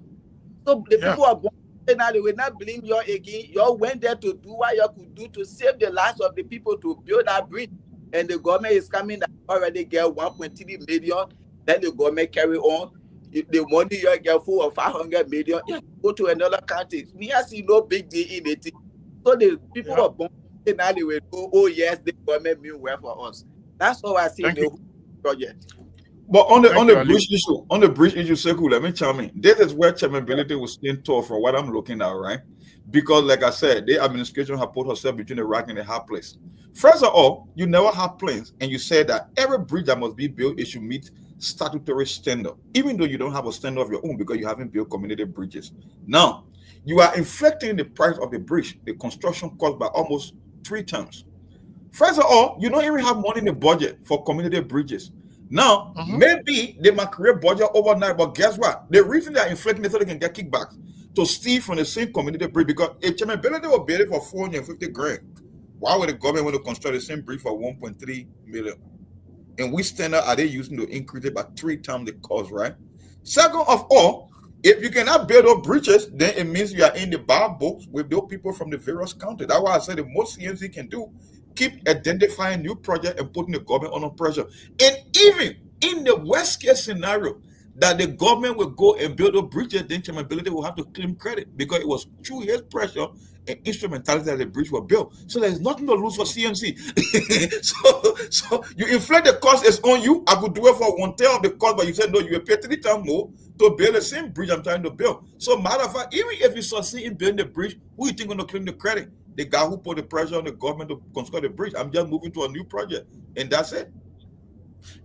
So the people are born now, they will not blame you again. Y'all went there to do what you could do to save the lives of the people to build that bridge. And the government is coming that already get 1.3 million. Then the government carry on. If the money you get full of 500 million, you go to another country. Me, I see no big deal in it. So the people are born now they will go, oh yes, the government mean well for us. That's all I see in the project. But on the bridge issue, Sekou, let me chime in. This is where chairmanability will stand tall from what I'm looking at, right? Because, like I said, the administration have put herself between a rock and a hard place. First of all, you never have plans, and you said that every bridge that must be built, it should meet statutory standard, even though you don't have a standard of your own because you haven't built community bridges. Now, you are inflating the price of the bridge, the construction cost by almost 3 times. First of all, you don't even have money in the budget for community bridges. Now, maybe they might create budget overnight, but guess what? The reason they are inflating it so they can get kickbacks to steal from the same community bridge, because if chairmanability will build it for 450 grand, why would the government want to construct the same bridge for 1.3 million? And which standard are they using to increase it by 3 times the cost, right? Second of all, if you cannot build up bridges, then it means you are in the bad books with those people from the various counties. That's why I said the most CNC can do, keep identifying new projects and putting the government under pressure. And even in the worst case scenario, that the government will go and build a bridge, then Chairman Ability will have to claim credit because it was through his pressure and instrumentality that the bridge was built. So there's nothing to lose for CMC. so you inflate the cost, it's on you. I could do it for 1/3 of the cost, but you said no, you will pay 3 times more to build the same bridge I'm trying to build. So matter of fact, even if you succeed in building the bridge, who you think going to claim the credit? The guy who put the pressure on the government to construct the bridge. I'm just moving to a new project, and that's it.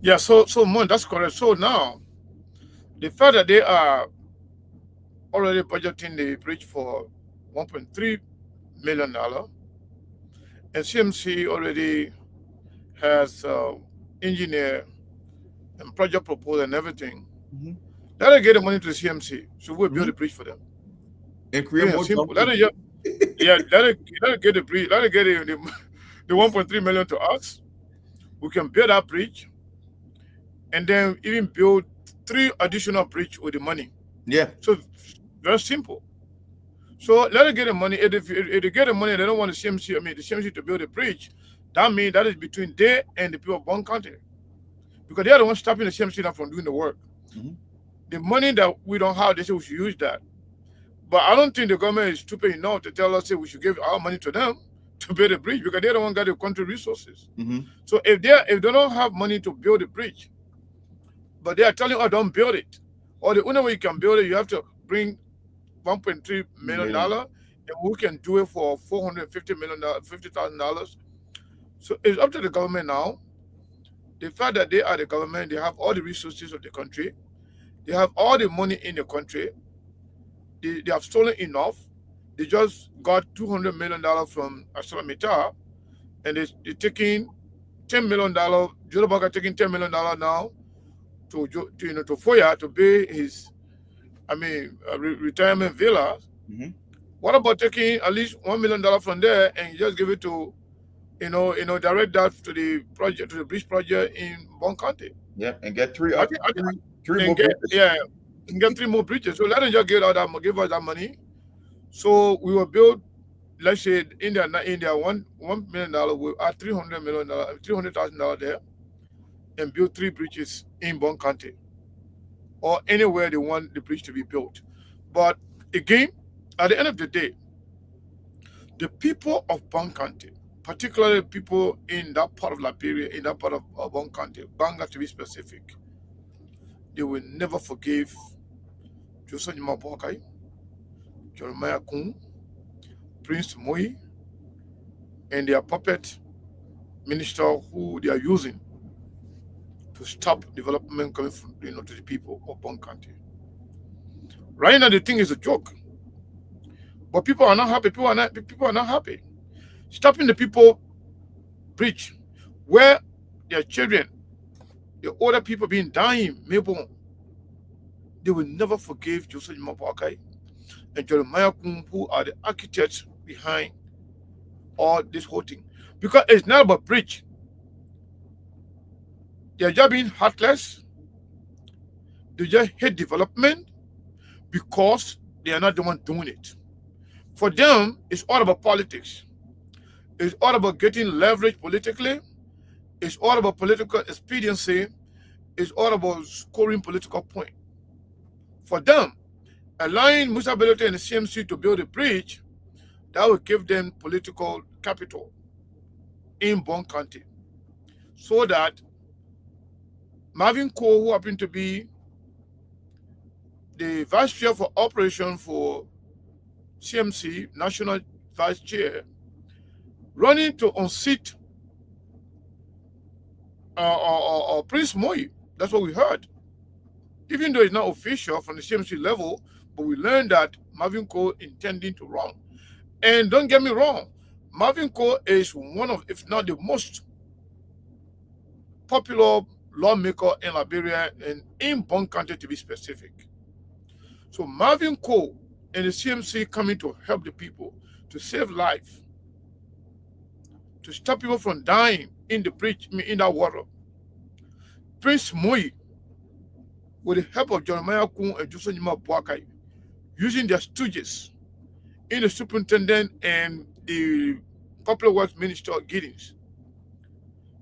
Yeah, so Mon, that's correct. So now, the fact that they are already budgeting the bridge for $1.3 million, and CMC already has engineer and project proposal and everything. Let them get the money to the CMC, so we'll build the bridge for them. And create more simple. Let it get the bridge. Let it get the 1.3 million to us. We can build that bridge, and then even build 3 additional bridges with the money. Yeah. So very simple. So let them get the money. If they get the money, they don't want the CMC to build a bridge. That means that is between they and the people of Bond County, because they are the ones stopping the CMC from doing the work. The money that we don't have, they say we should use that. But I don't think the government is stupid enough to tell us that we should give our money to them to build a bridge, because they're the one got the country resources. So if they don't have money to build a bridge, but they are telling us don't build it, or the only way you can build it, you have to bring $1.3 million, and we can do it for $450,000. So it's up to the government now. The fact that they are the government, they have all the resources of the country, they have all the money in the country. They have stolen enough. They just got $200 million from ArcelorMittal, and they're taking $10 million. Joe Biden taking $10 million now to Foya to pay his, retirement villa. What about taking at least $1 million from there and just give it to, direct that to the project, to the bridge project in Bond County? Yeah, and get three more bridges. Yeah. And get 3 more bridges. So let them just give us that money. So we will build, let's say India $1 million, we'll add $300,000 there, and build 3 bridges in Bond County, or anywhere they want the bridge to be built. But again, at the end of the day, the people of Bond County, particularly people in that part of Liberia, in that part of Bond County, Banga to be specific, they will never forgive Joseph Nyimapokai, Jeremiah Kun, Prince Moi, and their puppet minister who they are using to stop development coming from to the people of Bond County. Right now, the thing is a joke, but people are not happy. People are not happy. Stopping the people bridge where their children, the older people being dying, maybe they will never forgive Joseph Nyimapokai and Jeremiah Kun, who are the architects behind all this whole thing. Because it's not about bridge. They are just being heartless. They just hate development because they are not the one doing it. For them, it's all about politics. It's all about getting leverage politically. It's all about political expediency. It's all about scoring political points. For them, allowing Musa Bellotte and the CMC to build a bridge, that will give them political capital in Bond County, so that Marvin Cole, who happened to be the vice chair for operation for CMC, national vice chair, running to unseat Prince Moi. That's what we heard. Even though it's not official from the CMC level, but we learned that Marvin Cole intending to run. And don't get me wrong, Marvin Cole is one of, if not the most popular lawmaker in Liberia and in Bond County to be specific. So Marvin Cole and the CMC coming to help the people, to save life, to stop people from dying in the bridge, in that water. Prince Moi, with the help of Jeremiah Kun and Joseph Nyimapokai, using their stooges in the superintendent and the Public Works Minister Giddings,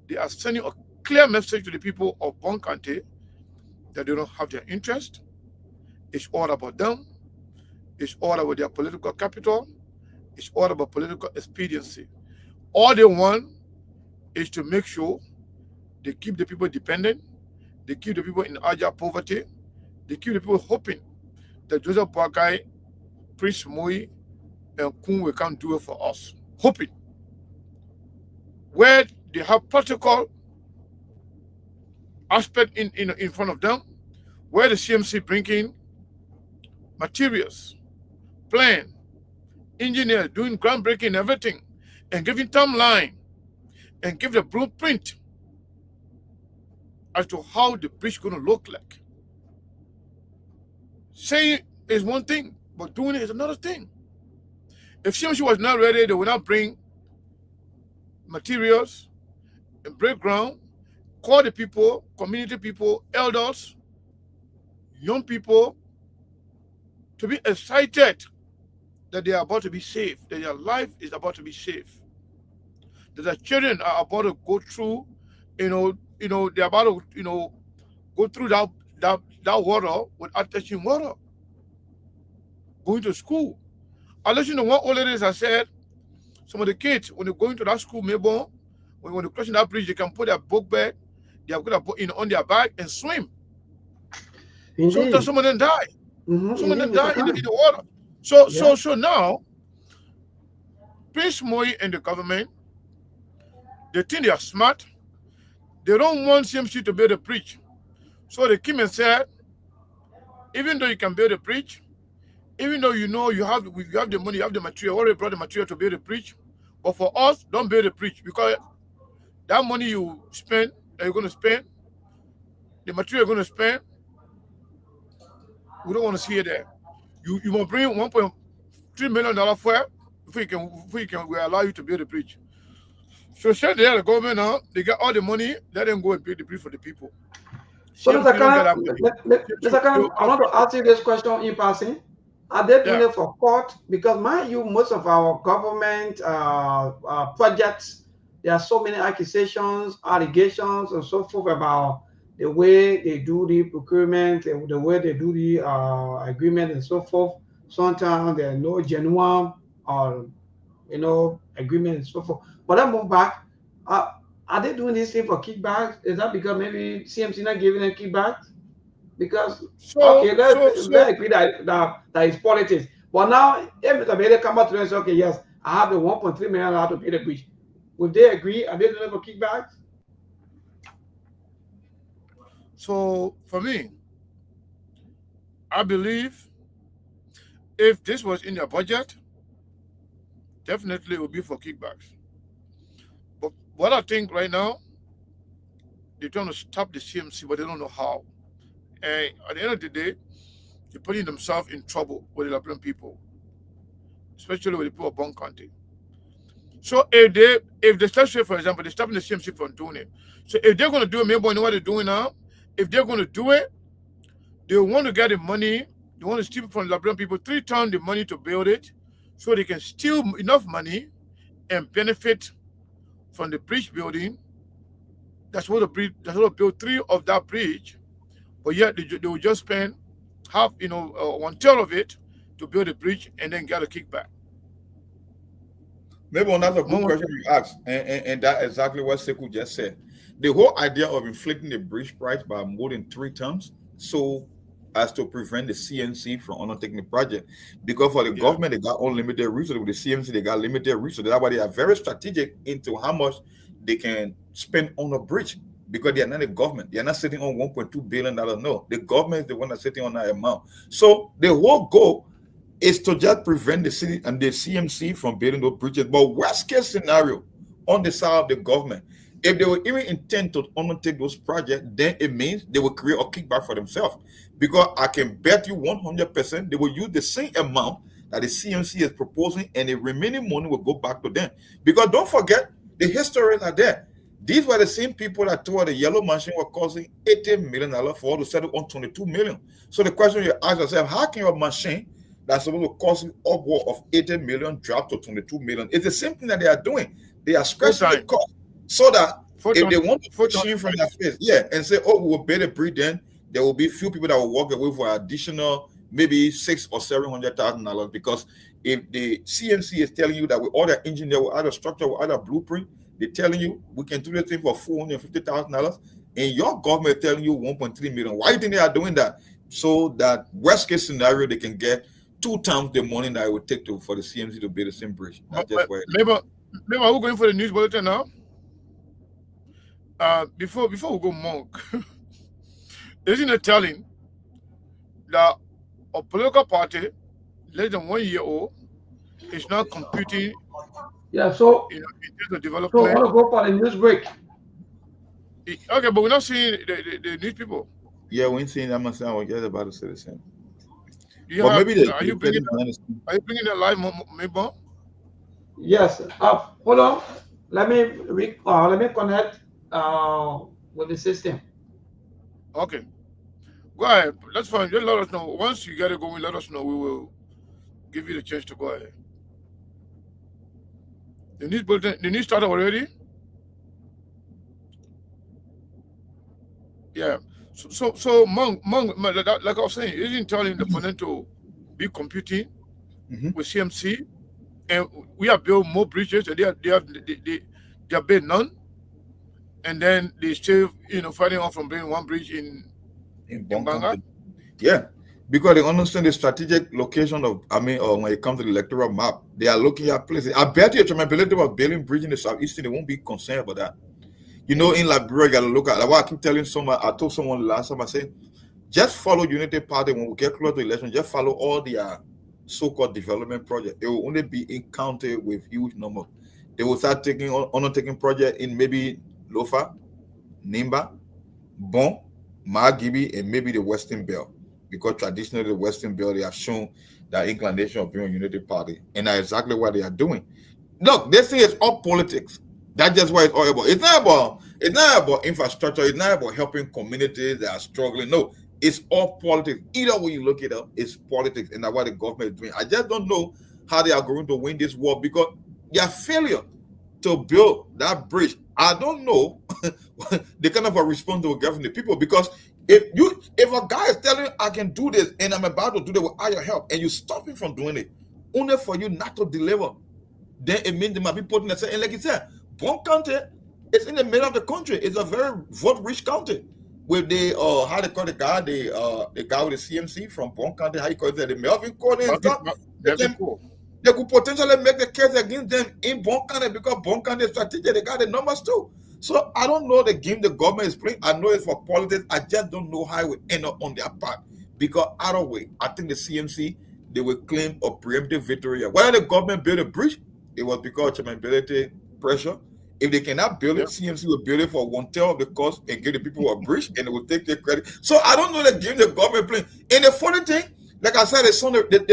they are sending a clear message to the people of Bond County that they don't have their interest. It's all about them. It's all about their political capital. It's all about political expediency. All they want is to make sure they keep the people dependent. They keep the people in agile poverty. They keep the people hoping that Joseph Boakai, Prince Moi, and Kunwe can do it for us. Hoping. Where they have practical aspect in front of them, where the CMC bringing materials, plan, engineers doing groundbreaking everything, and giving timeline, and give the blueprint as to how the bridge going to look like. Saying is one thing, but doing it is another thing. If CMC was not ready, they would not bring materials and break ground, call the people, community people, elders, young people, to be excited that they are about to be saved, that their life is about to be saved, that their children are about to go through, they're about to, go through that water without touching water, going to school. I listen to one old lady that said, some of the kids, when they go into that school, maybe when they cross that bridge, they can put their book bag, they have got a book on their back and swim. Sometimes some of them die. Some of them die in the water. So now, Prince Moi and the government, they think they are smart. They don't want CMC to build a bridge. So they came and said, even though you can build a bridge, even though you have the money, you have the material, already brought the material to build a bridge, but for us, don't build a bridge, because that money you spend, that you're going to spend, the material you're going to spend, we don't want to see it there. You must bring $1.3 million for it before we allow you to build a bridge. So said they are the government now, they get all the money, let them go and build the bridge for the people. So Mr. Khan, I want to ask you this question in passing. Are they doing it for court? Because mind you, most of our government projects, there are so many accusations, allegations, and so forth about the way they do the procurement, the way they do the agreement, and so forth. Sometimes there are no genuine agreement and so forth. But I move back. Are they doing this thing for kickbacks? Is that because maybe CMC not giving them kickbacks? Because let's agree that it's politics. But now, if Mr. Bailey come out to them and say, okay, yes, I have the $1.3 million to pay the bridge, would they agree? Are they doing it for kickbacks? So for me, I believe if this was in their budget, definitely it would be for kickbacks. But what I think right now, they're trying to stop the CMC, but they don't know how. And at the end of the day, they're putting themselves in trouble with the Liberian people, especially with the people of Bon County. So if the let's say, for example, they're stopping the CMC from doing it. So if they're going to do it, maybe you know what they're doing now. If they're going to do it, they want to get the money. They want to steal from the Liberian people 3 times the money to build it, so they can steal enough money and benefit from the bridge building. That's what to build 3 of that bridge. But yet they will just spend half, 1/3 of it to build a bridge and then get a kickback. Maybe that's a good question you asked, and that's exactly what Sekou just said. The whole idea of inflating the bridge price by more than 3 times, so as to prevent the CNC from undertaking the project, because for the government they got unlimited resources. With the CNC they got limited resources. That's why they are very strategic into how much they can spend on a bridge. Because they are not the government. They are not sitting on $1.2 billion. No, the government is the one that's sitting on that amount. So the whole goal is to just prevent the city and the CMC from building those bridges. But worst case scenario, on the side of the government, if they were even intend to undertake those projects, then it means they will create a kickback for themselves. Because I can bet you 100% they will use the same amount that the CMC is proposing, and the remaining money will go back to them. Because don't forget, the historians are there. These were the same people that told the yellow machine were costing $80 million for all to settle on $22 million. So the question you ask yourself, how can your machine that's supposed to cost you upward of $80 million drop to $22 million? It's the same thing that they are doing. They are scratching the cost so that if they want to push you from their face, and say, oh, we will pay the bridge, then there will be few people that will walk away for additional maybe $600,000 or $700,000, because if the CMC is telling you that with all the engineer, with other structure, with other blueprint, they're telling you we can do this thing for $450,000, and your government is telling you 1.3 million. Why do you think they are doing that? So that worst case scenario, they can get 2 times the money that it would take for the CMC to build the same bridge. That's just where maybe we're going for the news bulletin now. Before we go, Monk, isn't it telling that a political party less than 1 year old is not computing? Yeah, so in terms of development. So I want to go for the news break. Okay, but we're not seeing the news people. Yeah, we ain't seeing that much. I was just about to say the same. Are you bringing that live, maybe? Yes. Hold on. Let me connect with the system. Okay. Go ahead. That's fine. Just let us know. Once you get it going, let us know. We will give you the chance to go ahead. The news bulletin, the news started already? Yeah. So Monk, like I was saying, isn't telling the opponent to be computing with CMC, and we have built more bridges, and they have built none, and then they still fighting off from building one bridge in Banga. Yeah, because they understand the strategic location of when it comes to the electoral map, they are looking at places. I bet you the ability of building bridge in the southeast, they won't be concerned about that. In Liberia, you gotta look at what I keep telling someone. I told someone last time, I said, just follow Unity Party when we get close to election. Just follow all their so-called development projects. They will only be encountered with huge numbers. They will start undertaking projects in maybe Lofa, Nimba, Bon, Margibi, and maybe the Western Belt. Because traditionally, the Western Belt, they have shown that inclination of being a Unity Party, and that's exactly what they are doing. Look, this thing is all politics. That's just what it's all about. It's not about infrastructure. It's not about helping communities that are struggling. No, it's all politics. Either way you look it up, it's politics, and that's what the government is doing. I just don't know how they are going to win this war, because their failure to build that bridge, I don't know the kind of a response they will get from the people. Because if a guy is telling you I can do this and I'm about to do it without your help, and you stop him from doing it, only for you not to deliver, then it means they might be putting themselves. And like you said, Bon County is in the middle of the country. It's a very vote-rich county. With the how they call the guy with the CMC from Bon County, how you call it, the Melvin County and stuff. They could potentially make the case against them in Bon County, because Bon County is strategic. They got the numbers too. So I don't know the game the government is playing. I know it's for politics. I just don't know how it will end up on their part. Because either way, I think the CMC, they will claim a preemptive victory. Whether the government built a bridge, it was because of chairmanability pressure. If they cannot build it, CMC will build it for 1/3 of the cost and give the people a bridge, and they will take their credit. So I don't know the game the government playing. And the funny thing, like I said, they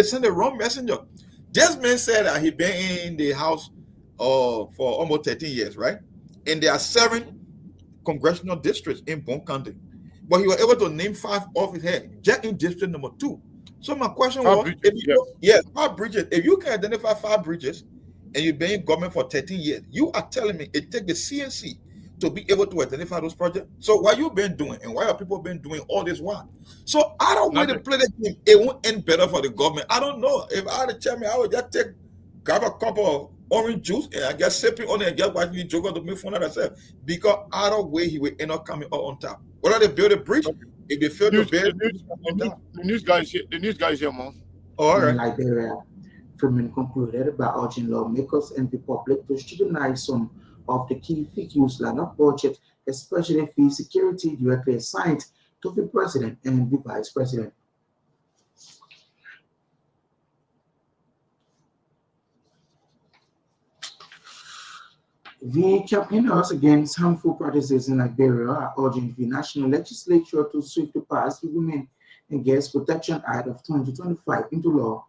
sent the wrong messenger. This man said that he been in the house for almost 13 years, right? And there are 7 congressional districts in Bon County, but he was able to name 5 off his head, just in district number 2. So my question was, 5 bridges. If you can identify 5 bridges, and you've been in government for 13 years, you are telling me it takes the CNC to be able to identify those projects? So what you been doing, and why are people been doing all this while? So I don't want to play the game. It won't end better for the government. I don't know. If I had a chairman, I would just grab a cup of orange juice and I just sip it on it and just watch me joke to make fun of myself. Because either way, he will end up coming out on top. Whether they build a bridge, if they fail to build the news guys here, man. Oh, all right. In Liberia, Freeman concluded by urging lawmakers and the public to scrutinize some of the key figures like not budget, especially fee security directly assigned to the president and the vice president. The campaigners against harmful practices in Liberia are urging the national legislature to swiftly pass the Women and Girls Protection Act of 2025 into law.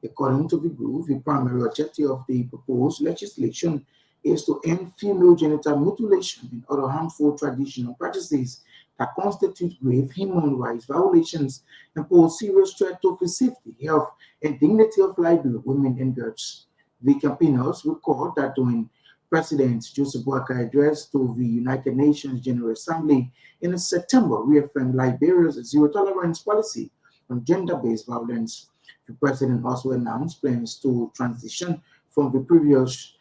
According to the group, the primary objective of the proposed legislation is to end female genital mutilation and other harmful traditional practices that constitute grave human rights violations and pose serious threat to the safety, health, and dignity of Liberian women and girls. The campaigners recall that during President Joseph Boakai addressed to the United Nations General Assembly in September reaffirmed Liberia's zero tolerance policy on gender-based violence. The president also announced plans to transition from the previous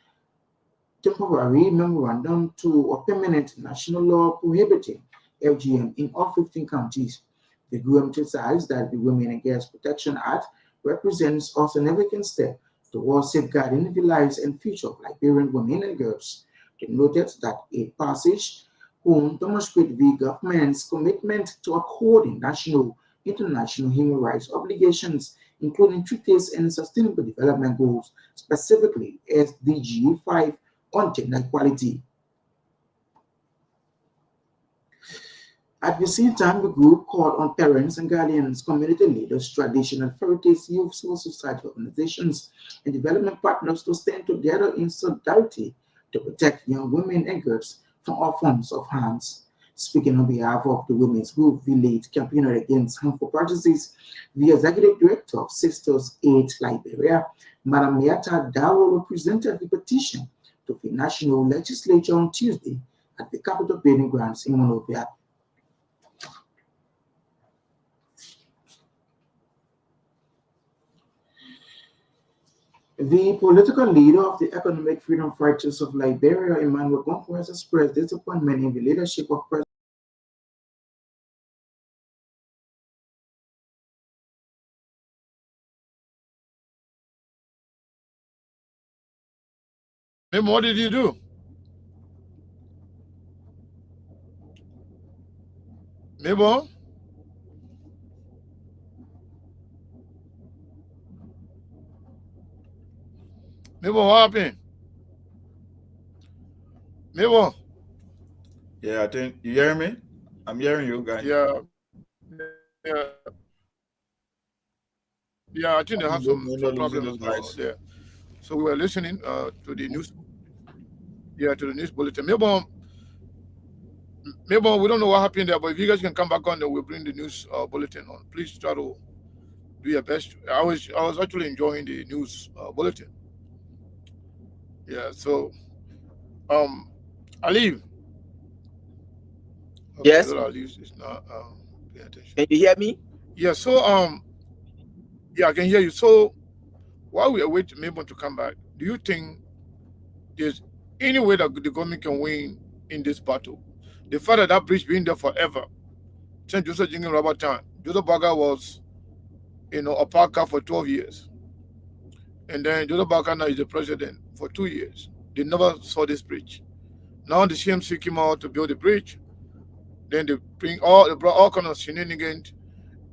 temporary memorandum to a permanent national law prohibiting FGM in all 15 counties. The group emphasized that the Women and Girls Protection Act represents a significant step towards safeguarding the lives and future of Liberian women and girls. They noted that a passage would demonstrate the government's commitment to upholding national, international human rights obligations, including treaties and sustainable development goals, specifically SDG 5 on gender equality. At the same time, the group called on parents and guardians, community leaders, traditional authorities, youth, civil society organizations, and development partners to stand together in solidarity to protect young women and girls from all forms of harms. Speaking on behalf of the women's group, the late campaigner against harmful practices, the executive director of Sisters Aid Liberia, Madam Yata Dawo, presented the petition to the national legislature on Tuesday at the Capitol Building grounds in Monrovia. The political leader of the Economic Freedom Fighters of Liberia, Emmanuel Gonko, has expressed disappointment in the leadership of President. What did you do? Mabel? Mabel, what happened? Mabel? Yeah, I think you hear me? I'm hearing you guys. Yeah. I think they have some problems there. So we were listening to the news. Yeah, to the news bulletin. Maybe we don't know what happened there, but if you guys can come back on, then we'll bring the news bulletin on. Please try to do your best. I was actually enjoying the news bulletin. Yeah, so Ali. Okay, Yes. Ali is not paying attention. Can you hear me? Yeah, so yeah, I can hear you. So while we await Mabel to come back, do you think there's any way that the government can win in this battle? The fact that bridge been there forever, since Joseph Jingin Robert time, Joseph Baga was, a parker for 12 years. And then Joseph Baga now is the president for 2 years. They never saw this bridge. Now the CMC came out to build the bridge. Then they brought all kinds of shenanigans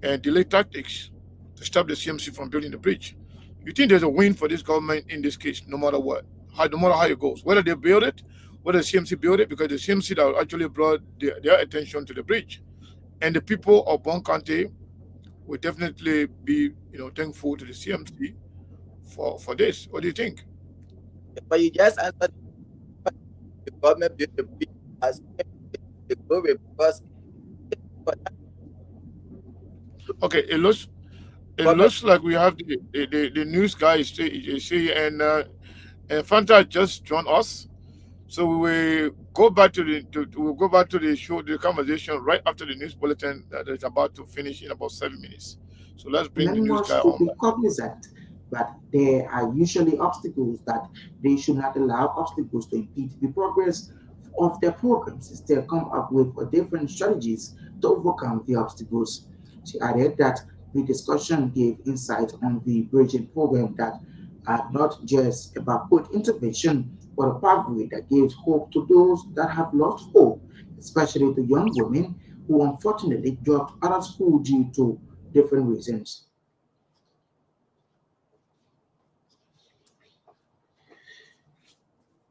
and delay tactics to stop the CMC from building the bridge. You think there's a win for this government in this case, no matter what, no matter how it goes, whether they build it, whether the CMC build it, because the CMC that actually brought their attention to the bridge, and the people of Bon County will definitely be, thankful to the CMC for this. What do you think? But you just answered the government built the bridge as the glory because. Okay, it looks like we have the news guys say and Fanta just joined us, so we will go back to the show, the conversation right after the news bulletin that is about to finish in about 7 minutes. So let's bring the news guy on. Be cognizant that there are usually obstacles that they should not allow obstacles to impede the progress of their programs. Instead, come up with different strategies to overcome the obstacles. She added that the discussion gave insight on the bridging program that are not just about quick intervention, but a pathway that gives hope to those that have lost hope, especially to young women who unfortunately dropped out of school due to different reasons.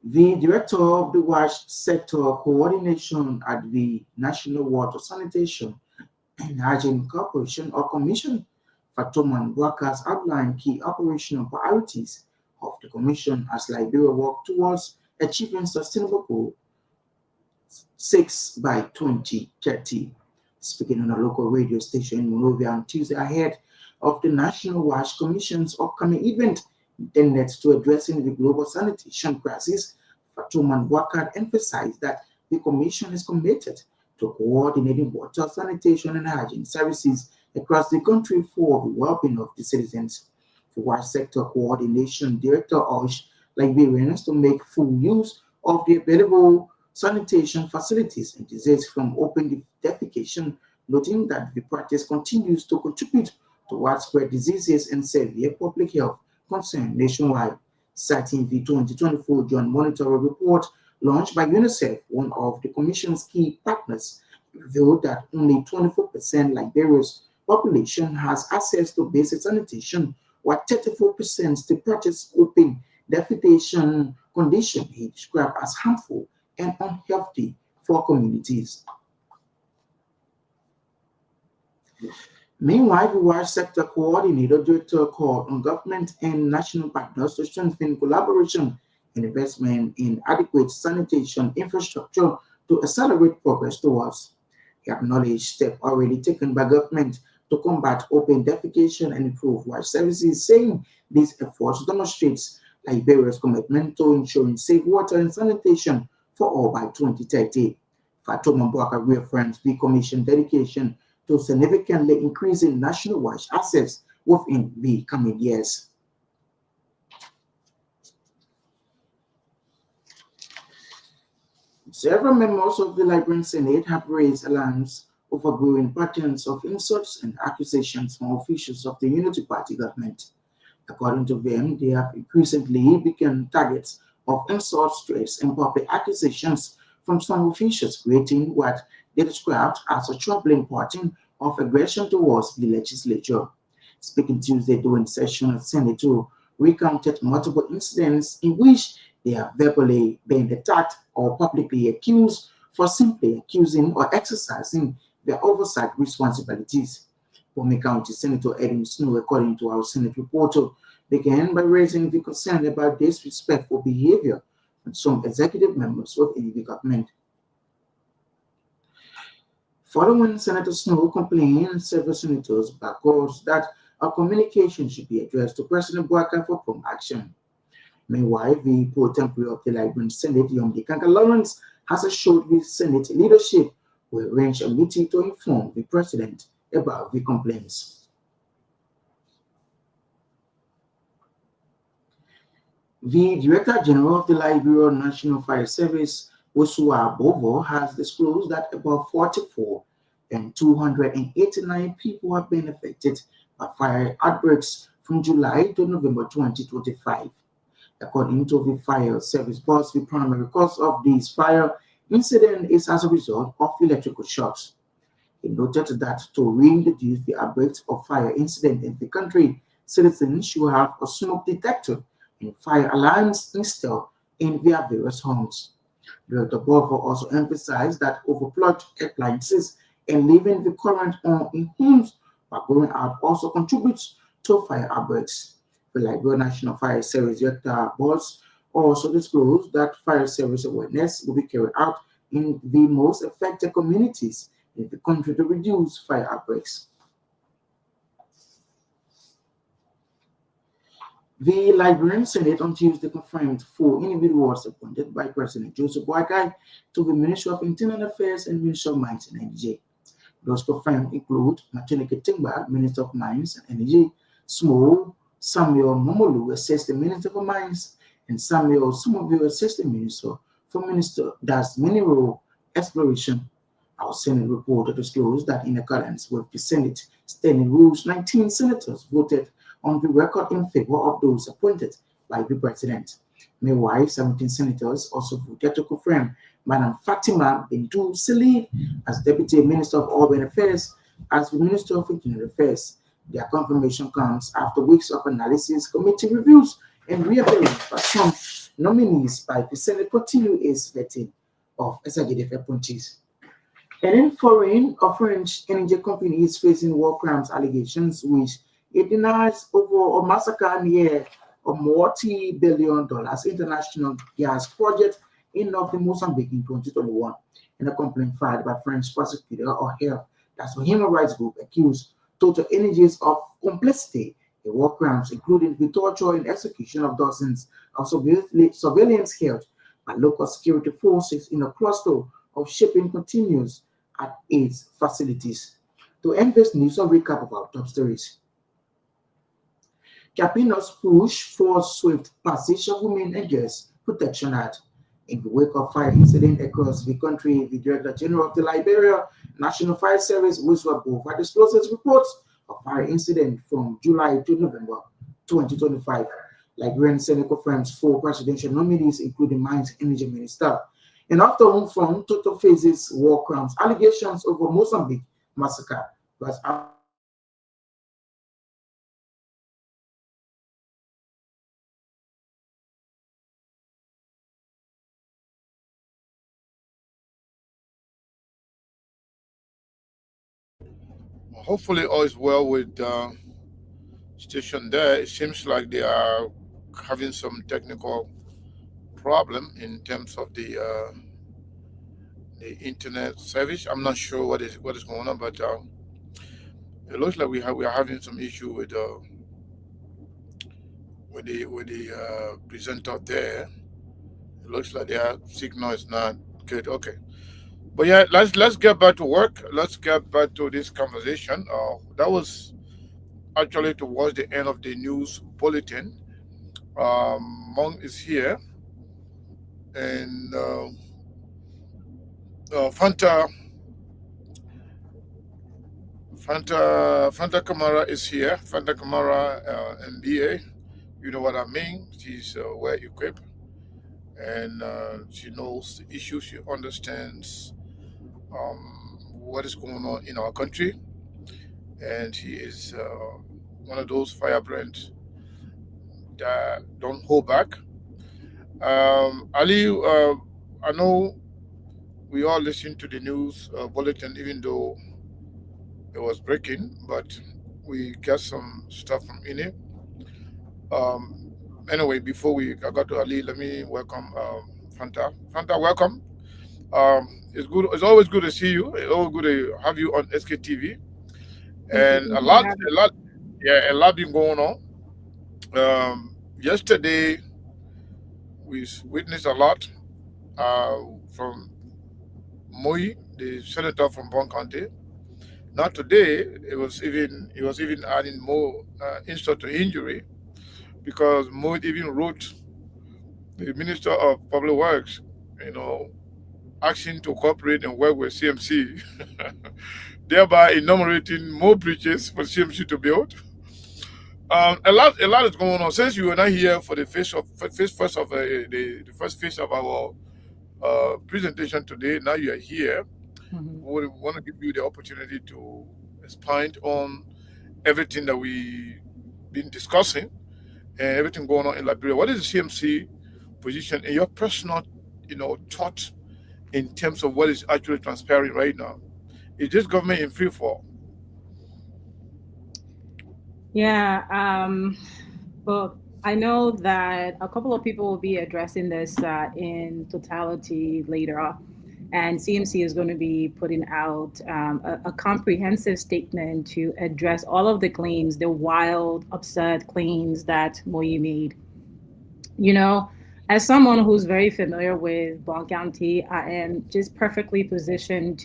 The director of the wash sector coordination at the National Water Sanitation and Hygiene Corporation or Commission, Fatoman Wakas, outlined key operational priorities of the Commission as Liberia works towards achieving sustainable goal 6 by 2030. Speaking on a local radio station in Monrovia on Tuesday ahead of the National Wash Commission's upcoming event intended to addressing the global sanitation crisis Fatoman Wakad emphasized that the Commission is committed to coordinating water, sanitation, and hygiene services across the country for the well-being of the citizens. The Water Sector Coordination Director urged Liberians to make full use of the available sanitation facilities and desist from open defecation, noting that the practice continues to contribute to widespread diseases and severe public health concerns nationwide. Citing the 2024 Joint Monitoring Report launched by UNICEF, one of the Commission's key partners, revealed that only 24% Liberia's population has access to basic sanitation, while 34% still practice open defecation condition he described as harmful and unhealthy for communities. Meanwhile, the Water Sector Coordinator Director called on government and national partners to strengthen collaboration and investment in adequate sanitation infrastructure to accelerate progress towards. He acknowledged steps already taken by government to combat open defecation and improve water services, saying these efforts demonstrates Liberia's commitment to ensuring safe water and sanitation for all by 2030. Fatoma Mbaka reaffirms the Commission's dedication to significantly increasing national water access within the coming years. Several members of the Liberian Senate have raised alarms over growing patterns of insults and accusations from officials of the Unity Party government. According to them, they have increasingly become targets of insults, threats, and public accusations from some officials, creating what they described as a troubling pattern of aggression towards the legislature. Speaking Tuesday during session of Senate 2, recounted multiple incidents in which they have verbally been attacked or publicly accused for simply accusing or exercising their oversight responsibilities. Pome County Senator Edwin Snow, according to our Senate reporter, began by raising the concern about disrespectful behavior from some executive members within the government. Following Senator Snow complained, several senators backed that a communication should be addressed to President Bouaka for prompt action. Meanwhile, the pro tempore of the Liberian Senate, Yomdi Kanka Lawrence, has assured the Senate leadership will arrange a meeting to inform the president about the complaints. The Director General of the Liberian National Fire Service, Wosua Bovo, has disclosed that about 44 and 289 people have been affected by fire outbreaks from July to November 2025. According to the fire service boss, the primary cause of this fire incident is as a result of electrical shocks. He noted that to reduce the outbreaks of fire incidents in the country, citizens should have a smoke detector and fire alarms installed in their various homes. Director Bovo also emphasized that overplugged appliances and leaving the current on in homes while going out also contributes to fire outbreaks. The Liberian National Fire Service Director Boss also disclosed that fire service awareness will be carried out in the most affected communities in the country to reduce fire outbreaks. The Liberian Senate on Tuesday confirmed 4 individuals appointed by President Joseph Boakai to the Ministry of Internal Affairs and Ministry of Mines and Energy. Those confirmed include Matunike Timba, Minister of Mines and Energy, Small Samuel Momolu, Assistant Minister for Mines, and Samuel Somerville, Assistant Minister for Mineral Exploration. Our Senate report disclosed that in accordance with the Senate standing rules, 19 senators voted on the record in favor of those appointed by the President. Meanwhile, 17 senators also voted to confirm Madam Fatima Bintou Salih as Deputy Minister of Urban Affairs as the Minister of Internal Affairs. Their confirmation comes after weeks of analysis, committee reviews, and reappearance by some nominees by the Senate continuous vetting of executive appointees. And in foreign, a French energy company is facing war crimes allegations, which it denies over a massacre near a multi-billion-dollar international gas project in northern Mozambique in 2021. In a complaint filed by French prosecutor or HELP, that's a human rights group, accused Total Energies of complicity in war crimes, including the torture and execution of dozens of civilians held and local security forces in a cluster of shipping containers at its facilities. To end this news, a recap of our top stories. Capinos push for swift passage of Women and Girls Protection Act. In the wake of fire incident across the country, the Director General of the Liberia National Fire Service, Wiswa Bova, discloses reports of fire incident from July to November 2025. Liberian Senate confirms 4 presidential nominees, including Mines Energy Minister. And after Home Front, Toto faces war crimes allegations over Mozambique massacre. Plus, Hopefully, all is well with station there. It seems like they are having some technical problem in terms of the internet service. I'm not sure what is going on, but it looks like we are having some issue with the presenter there. It looks like their signal is not good. Okay, but yeah, let's get back to work. Let's get back to this conversation. That was actually towards the end of the news bulletin. Mong is here, and Fanta Kamara is here. Fanta Kamara, MBA. You know what I mean. She's well equipped, and she knows the issues. She understands what is going on in our country, and she is one of those firebrands that don't hold back. Ali, I know we all listen to the news bulletin, even though it was breaking, but we got some stuff from in it. Anyway, before I got to Ali, let me welcome Fanta. Fanta, welcome. It's good. It's always good to see you. It's always good to have you on SKTV. And yeah, a lot been going on. Yesterday, we witnessed a lot from Moi, the senator from Bon County. Not today. It was even adding more insult to injury because Moi even wrote the Minister of Public Works, asking to cooperate and work with CMC, thereby enumerating more bridges for CMC to build. A lot is going on. Since you were not here for the first phase of our presentation today, now you are here. We want to give you the opportunity to expand on everything that we've been discussing and everything going on in Liberia. What is the CMC position in your personal, thought in terms of what is actually transpiring right now? Is this government in free fall? Yeah, well, I know that a couple of people will be addressing this in totality later on. And CMC is going to be putting out a comprehensive statement to address all of the claims, the wild, absurd claims that Moi made. As someone who's very familiar with Bong County, I am just perfectly positioned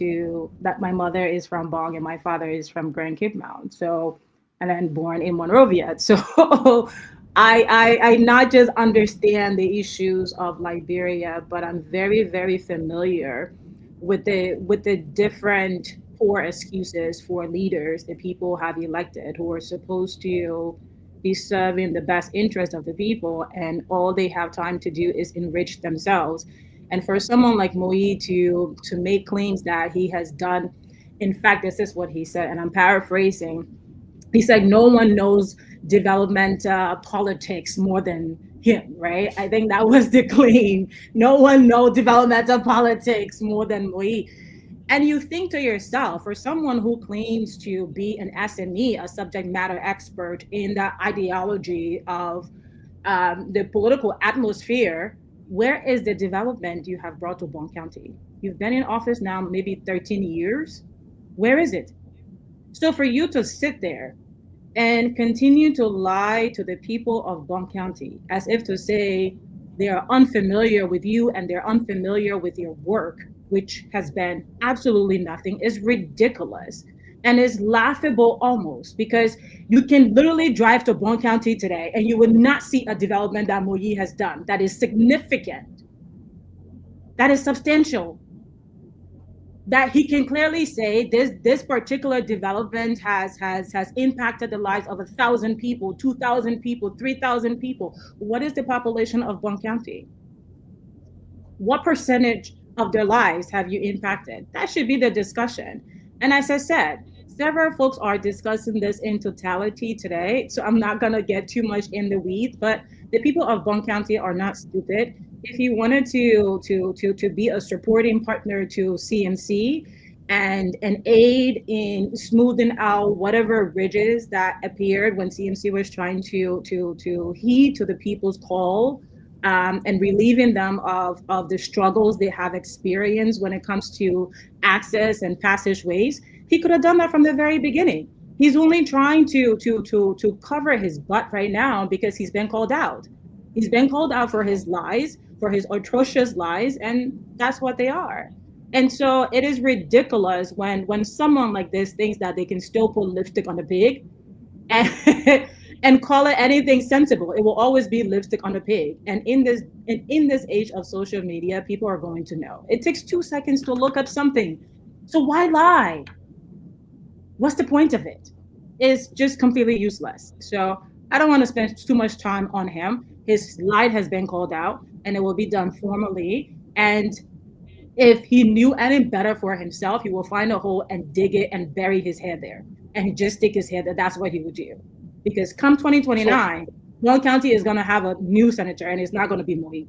that my mother is from Bong and my father is from Grand Cape Mount. So, and then born in Monrovia. So I not just understand the issues of Liberia, but I'm very, very familiar with the different poor excuses for leaders that people have elected who are supposed to be serving the best interest of the people, and all they have time to do is enrich themselves. And for someone like Moi to make claims that he has done, in fact, this is what he said, and I'm paraphrasing. He said, no one knows development politics more than him, right? I think that was the claim. No one knows developmental politics more than Moi. And you think to yourself, for someone who claims to be an SME, a subject matter expert in the ideology of the political atmosphere, where is the development you have brought to Bon County? You've been in office now maybe 13 years. Where is it? So for you to sit there and continue to lie to the people of Bon County as if to say, they are unfamiliar with you and they're unfamiliar with your work, which has been absolutely nothing, is ridiculous and is laughable almost, because you can literally drive to Bon County today and you will not see a development that Moyi has done that is significant, that is substantial, that he can clearly say this particular development has impacted the lives of 1,000 people, 2,000 people, 3,000 people. What is the population of Bon County? What percentage of their lives have you impacted? That should be the discussion. And as I said, several folks are discussing this in totality today, so I'm not gonna get too much in the weeds, but the people of Bon County are not stupid. If you wanted to be a supporting partner to CMC and an aid in smoothing out whatever ridges that appeared when CMC was trying to heed to the people's call, and relieving them of the struggles they have experienced when it comes to access and passageways, he could have done that from the very beginning. He's only trying to cover his butt right now because he's been called out. He's been called out for his lies, for his atrocious lies, and that's what they are. And so it is ridiculous when someone like this thinks that they can still put lipstick on a pig and, and call it anything sensible. It will always be lipstick on a pig. And in this age of social media, people are going to know. It takes 2 seconds to look up something. So why lie? What's the point of it? It's just completely useless. So I don't want to spend too much time on him. His lie has been called out and it will be done formally. And if he knew any better for himself, he will find a hole and dig it and bury his head there and just stick his head there. That's what he would do. Because come 2029, Bon County is going to have a new senator and it's not going to be Mohi.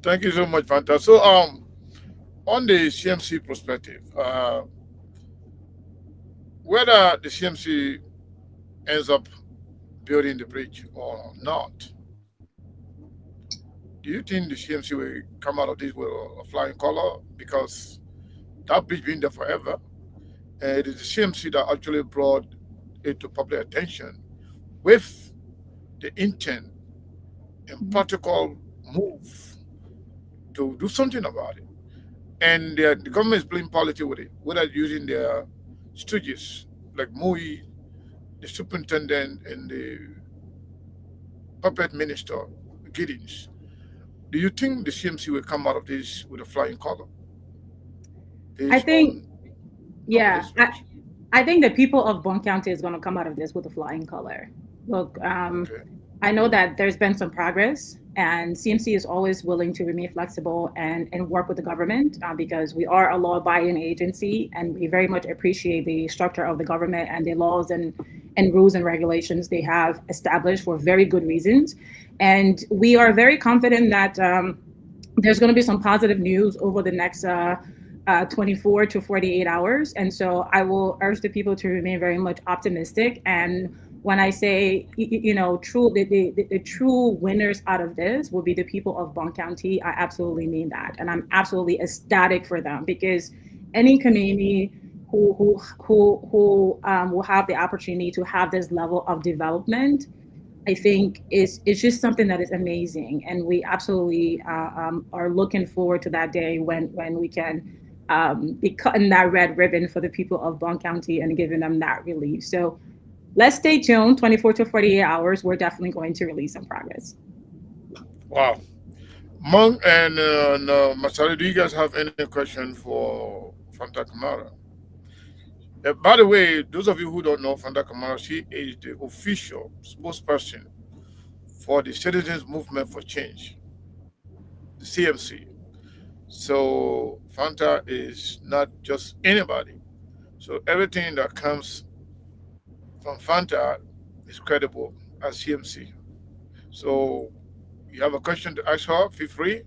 Thank you so much, Fanta. So, on the CMC perspective, whether the CMC ends up building the bridge or not, do you think the CMC will come out of this with a flying color? Because that bridge been there forever, and it is the CMC that actually brought it to public attention with the intent and practical move to do something about it. And the government is playing politics with it, whether using their stooges like Mui, the superintendent, and the puppet minister, Giddings. Do you think the CMC will come out of this with a flying color? I think, yeah, I think the people of Bon County is going to come out of this with a flying color. Look, okay. I know that there's been some progress, and CMC is always willing to remain flexible and work with the government because we are a law-abiding agency, and we very much appreciate the structure of the government and the laws and rules and regulations they have established for very good reasons. And we are very confident that there's going to be some positive news over the next 24 to 48 hours. And so I will urge the people to remain very much optimistic. And when I say, the true winners out of this will be the people of Bon County, I absolutely mean that. And I'm absolutely ecstatic for them, because any community who will have the opportunity to have this level of development, I think is just something that is amazing. And we absolutely are looking forward to that day when we can be cutting that red ribbon for the people of Bon County and giving them that relief. So let's stay tuned. 24 to 48 hours, we're definitely going to release some progress. Wow. Mong and Masari, do you guys have any question for Fanta Kamara? By the way, those of you who don't know Fanta Kamara, she is the official spokesperson for the Citizens Movement for Change, the CMC. So Fanta is not just anybody. So everything that comes from Fanta is credible as CMC. So you have a question to ask her, feel free.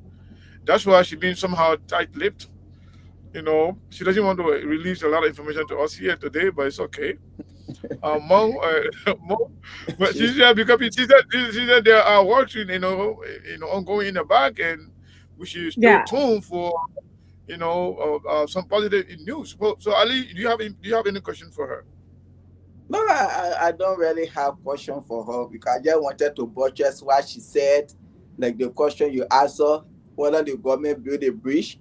That's why she's been somehow tight-lipped. She doesn't want to release a lot of information to us here today, but it's okay. Mom, but she said because she said there are works, ongoing in the back, and we should stay tuned for, some positive news. Well, so Ali, do you have any question for her? No, I don't really have question for her because I just wanted to buttress what she said. Like the question you asked her, whether the government build a bridge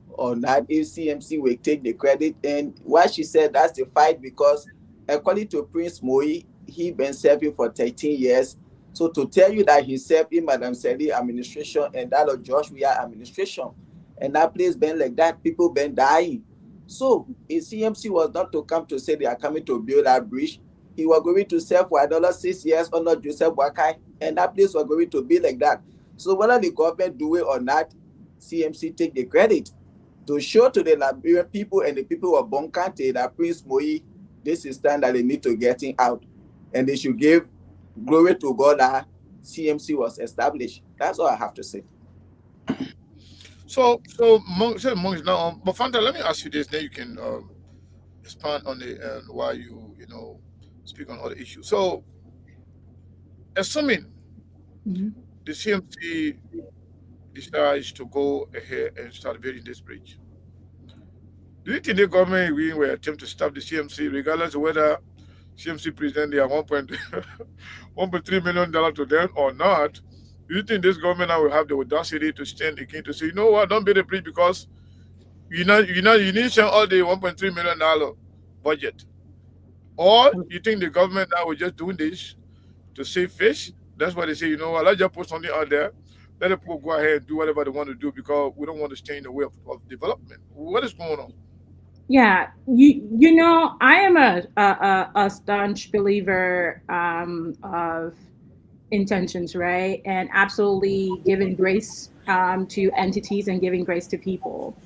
or not, if CMC will take the credit. And what she said, that's the fight because according to Prince Moi, he been serving for 13 years. So to tell you that he served in Madam Sally administration and that of Josh Weah administration, and that place been like that, people been dying. So if CMC was not to come to say they are coming to build that bridge, he was going to serve for another 6 years under Joseph Wakai, and that place was going to be like that. So whether the government do it or not, CMC take the credit to show to the Liberian people and the people of Bon County that Prince Moi, this is time that they need to get him out. And they should give glory to God that CMC was established. That's all I have to say. So Monk is now on. But Fanta, let me ask you this, then you can expand on the why you speak on other issues. So, assuming the CMC decides to go ahead and start building this bridge, do you think the government will attempt to stop the CMC, regardless of whether CMC present their $1.3 million to them or not? Do you think this government now will have the audacity to stand again to say, you know what, don't build a bridge because you need to share all the $1.3 million budget? Or you think the government now will just do this to save fish? That's why they say, you know what, let's just put something out there. Let the people go ahead and do whatever they want to do because we don't want to stay in the way of development. What is going on? Yeah, I am a staunch believer of intentions, right? And absolutely giving grace to entities and giving grace to people.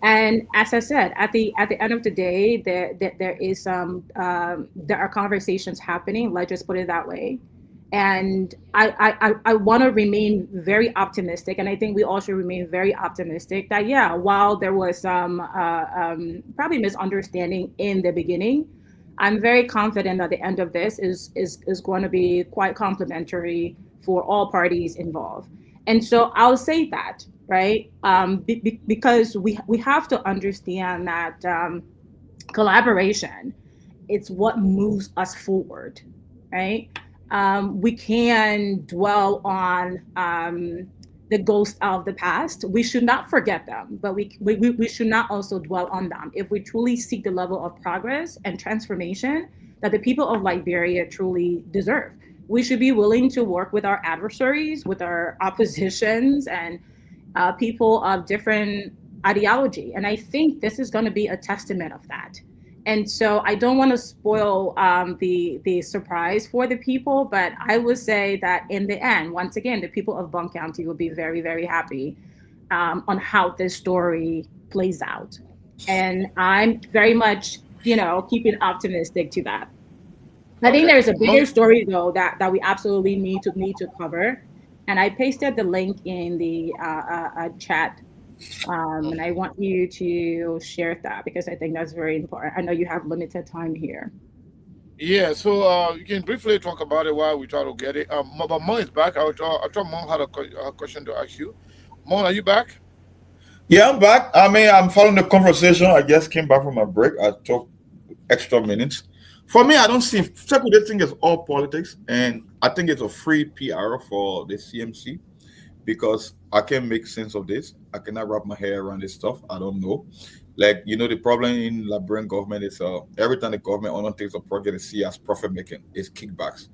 And as I said, at the end of the day, there is there are conversations happening. Let's just put it that way. And I want to remain very optimistic, and I think we all should remain very optimistic that while there was some probably misunderstanding in the beginning, I'm very confident that the end of this is going to be quite complimentary for all parties involved. And so I'll say that, right? Because we have to understand that collaboration, it's what moves us forward, right? We can dwell on the ghosts of the past. We should not forget them, but we should not also dwell on them. If we truly seek the level of progress and transformation that the people of Liberia truly deserve, we should be willing to work with our adversaries, with our oppositions, and people of different ideology. And I think this is going to be a testament of that. And so I don't want to spoil the surprise for the people, but I would say that in the end, once again, the people of Bon County will be very, very happy on how this story plays out. And I'm very much, keeping optimistic to that. I think there's a bigger story though that we absolutely need to cover. And I pasted the link in the chat. And I want you to share that because I think that's very important. I know you have limited time here. Yeah, so you can briefly talk about it while we try to get it. But Mon is back. I thought Mon had a question to ask you. Mon, are you back? Yeah, I'm back. I mean, I'm following the conversation. I just came back from my break. I took extra minutes. For me, I don't see secondary thing is all politics, and I think it's a free PR for the CMC because I can't make sense of this. I cannot wrap my head around this stuff. I don't know. Like, the problem in Liberian government is every time the government undertakes a project, they see as profit making, it's kickbacks.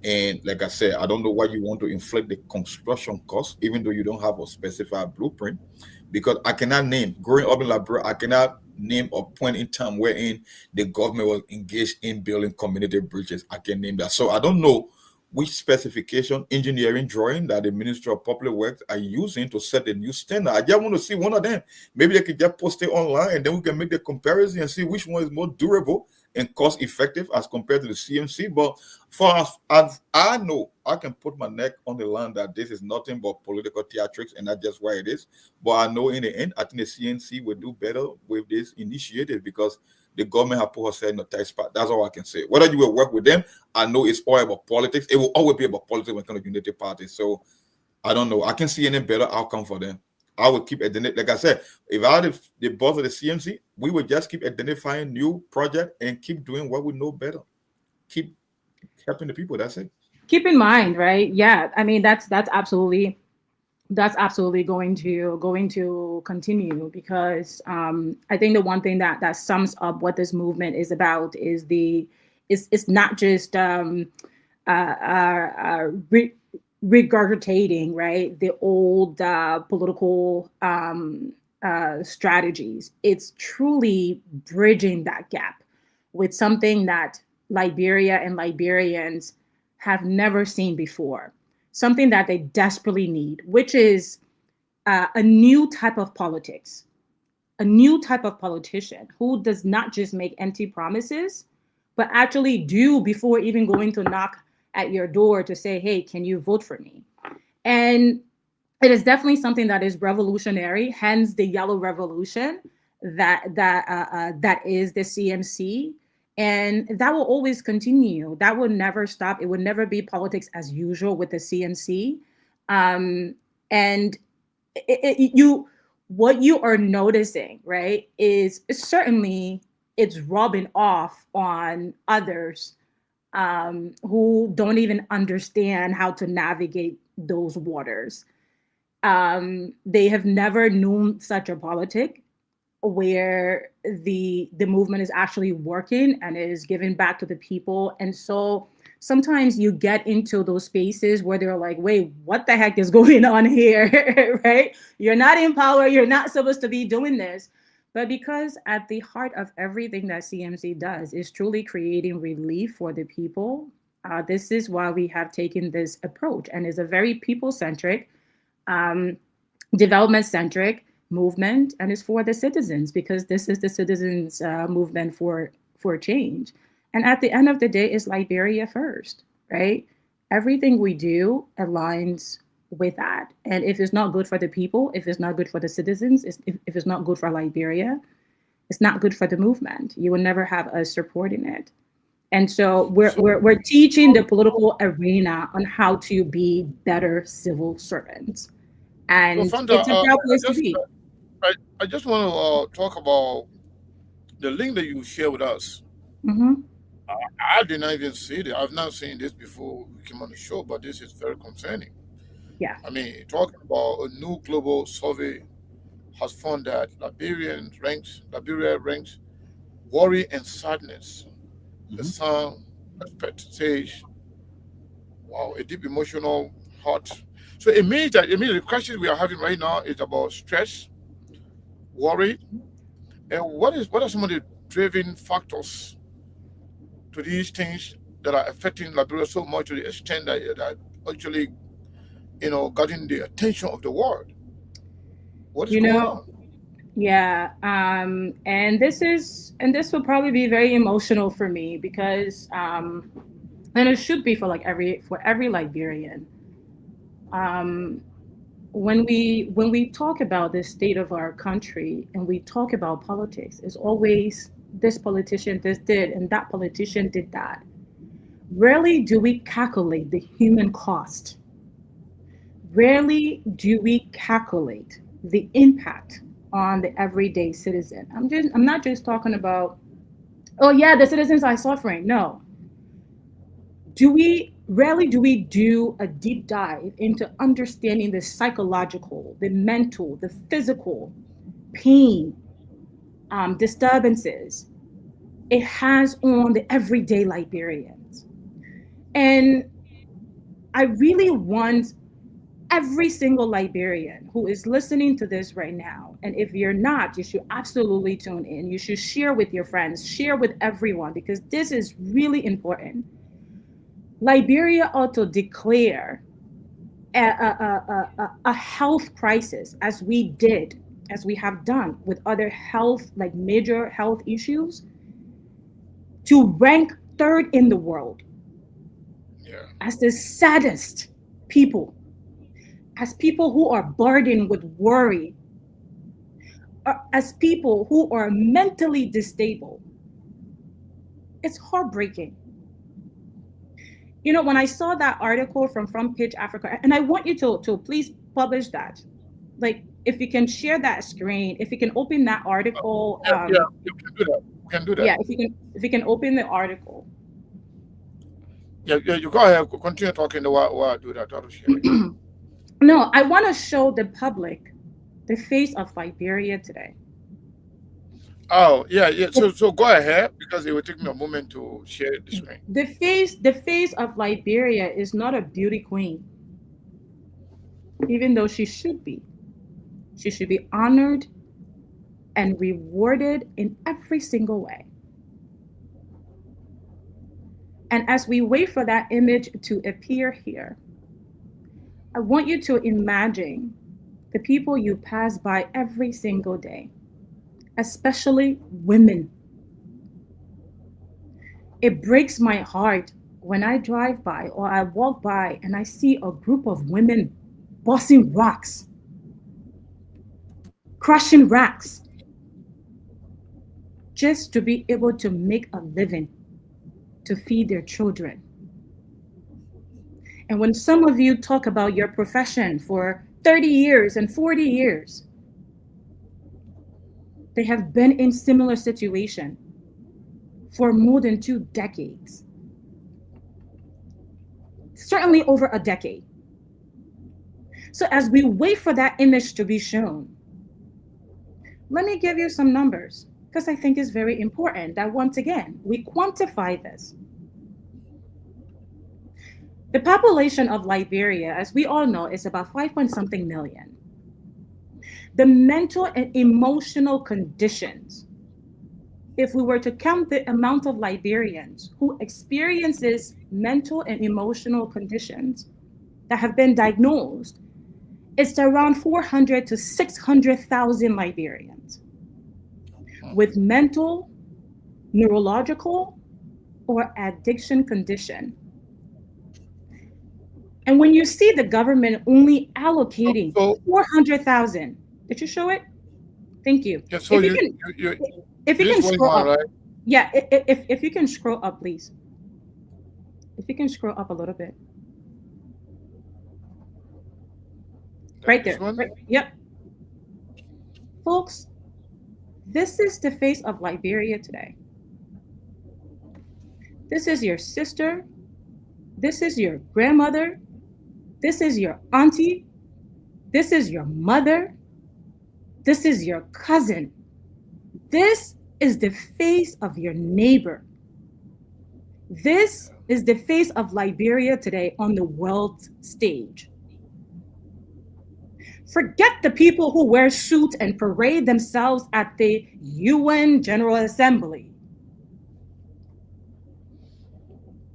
And like I said, I don't know why you want to inflate the construction cost, even though you don't have a specified blueprint. Because I cannot name, growing up in Liberia, I cannot name a point in time wherein the government was engaged in building community bridges. I can name that. So I don't know which specification engineering drawing that the Ministry of Public Works are using to set the new standard. I just want to see one of them. Maybe they could just post it online and then we can make the comparison and see which one is more durable and cost effective as compared to the CMC. But for as I know, I can put my neck on the line that this is nothing but political theatrics and that's just why it is. But I know in the end, I think the CNC will do better with this initiative because the government have put herself in a tight spot. That's all I can say. Whether you will work with them, I know it's all about politics. It will always be about politics when it comes to unity parties. So I don't know. I can see any better outcome for them. I would keep identifying. Like I said, if I had the boss of the CMC, we would just keep identifying new project and keep doing what we know better. keep helping the people. That's it. Keep in mind, right? Yeah, I mean that's absolutely going to continue, because I think the one thing that sums up what this movement is about is it's not just regurgitating, right, the old political strategies. It's truly bridging that gap with something that Liberia and Liberians have never seen before, something that they desperately need, which is a new type of politics, a new type of politician who does not just make empty promises, but actually do before even going to knock at your door to say, hey, can you vote for me? And it is definitely something that is revolutionary, hence the yellow revolution that is the CMC. And that will always continue. That will never stop. It would never be politics as usual with the CMC. And what you are noticing, right, is certainly it's rubbing off on others who don't even understand how to navigate those waters. They have never known such a politic where the movement is actually working and is giving back to the people. And so sometimes you get into those spaces where they're like, wait, what the heck is going on here? Right? You're not in power. You're not supposed to be doing this. But because at the heart of everything that CMC does is truly creating relief for the people, this is why we have taken this approach, and is a very people-centric, development-centric movement, and is for the citizens, because this is the citizens' movement for change. And at the end of the day, it's Liberia first, right? Everything we do aligns with that. And if it's not good for the people, if it's not good for the citizens, if it's not good for Liberia, it's not good for the movement. You will never have us supporting it. And so we're teaching the political arena on how to be better civil servants. And it's a proud place to be. I just want to talk about the link that you share with us. Mm-hmm. I did not even see it. I've not seen this before we came on the show, but this is very concerning. Yeah. I mean, talking about a new global survey has found that Liberia ranks worry and sadness. The song stage, wow, a deep emotional heart. So it means the crisis we are having right now is about stress, worry, and what are some of the driving factors to these things that are affecting Liberia so much to the extent that actually, getting the attention of the world. What is going on? Yeah, and this will probably be very emotional for me, because and it should be for every Liberian. When we talk about the state of our country and we talk about politics, it's always this politician this did and that politician did that. Rarely do we calculate the human cost. Rarely do we calculate the impact on the everyday citizen. I'm not just talking about, oh yeah, the citizens are suffering. No. Rarely do we do a deep dive into understanding the psychological, the mental, the physical pain, disturbances it has on the everyday Liberians. And I really want every single Liberian who is listening to this right now, and if you're not, you should absolutely tune in. You should share with your friends, share with everyone, because this is really important. Liberia ought to declare a health crisis, as we have done with other health, like major health issues, to rank third in the world as the saddest people, as people who are burdened with worry, as people who are mentally disabled. It's heartbreaking. When I saw that article from Front Page Africa, and I want you to please publish that. Like, if you can share that screen, if you can open that article. You can do that. We can do that. Yeah, if you can open the article. Yeah, you go ahead. Continue talking while I do that. I'll share it. No, I want to show the public the face of Liberia today. Oh, yeah. So go ahead because it will take me a moment to share the screen. The face of Liberia is not a beauty queen, even though she should be. She should be honored and rewarded in every single way. And as we wait for that image to appear here, I want you to imagine the people you pass by every single day, especially women. It breaks my heart when I drive by or I walk by and I see a group of women bossing rocks, crushing racks, just to be able to make a living, to feed their children. And when some of you talk about your profession for 30 years and 40 years, they have been in similar situation for more than 2 decades. Certainly over a decade. So as we wait for that image to be shown, let me give you some numbers, because I think it's very important that once again, we quantify this. The population of Liberia, as we all know, is about 5-point-something million. The mental and emotional conditions, if we were to count the amount of Liberians who experiences mental and emotional conditions that have been diagnosed, it's around 400 to 600,000 Liberians with mental, neurological, or addiction condition. And when you see the government only allocating 400,000, did you show it? Thank you. Yeah, so if you can scroll up, right? Yeah, if you can scroll up, please. If you can scroll up a little bit. Right there. Right, yep. Folks, this is the face of Liberia today. This is your sister. This is your grandmother. This is your auntie. This is your mother. This is your cousin. This is the face of your neighbor. This is the face of Liberia today on the world stage. Forget the people who wear suits and parade themselves at the UN General Assembly,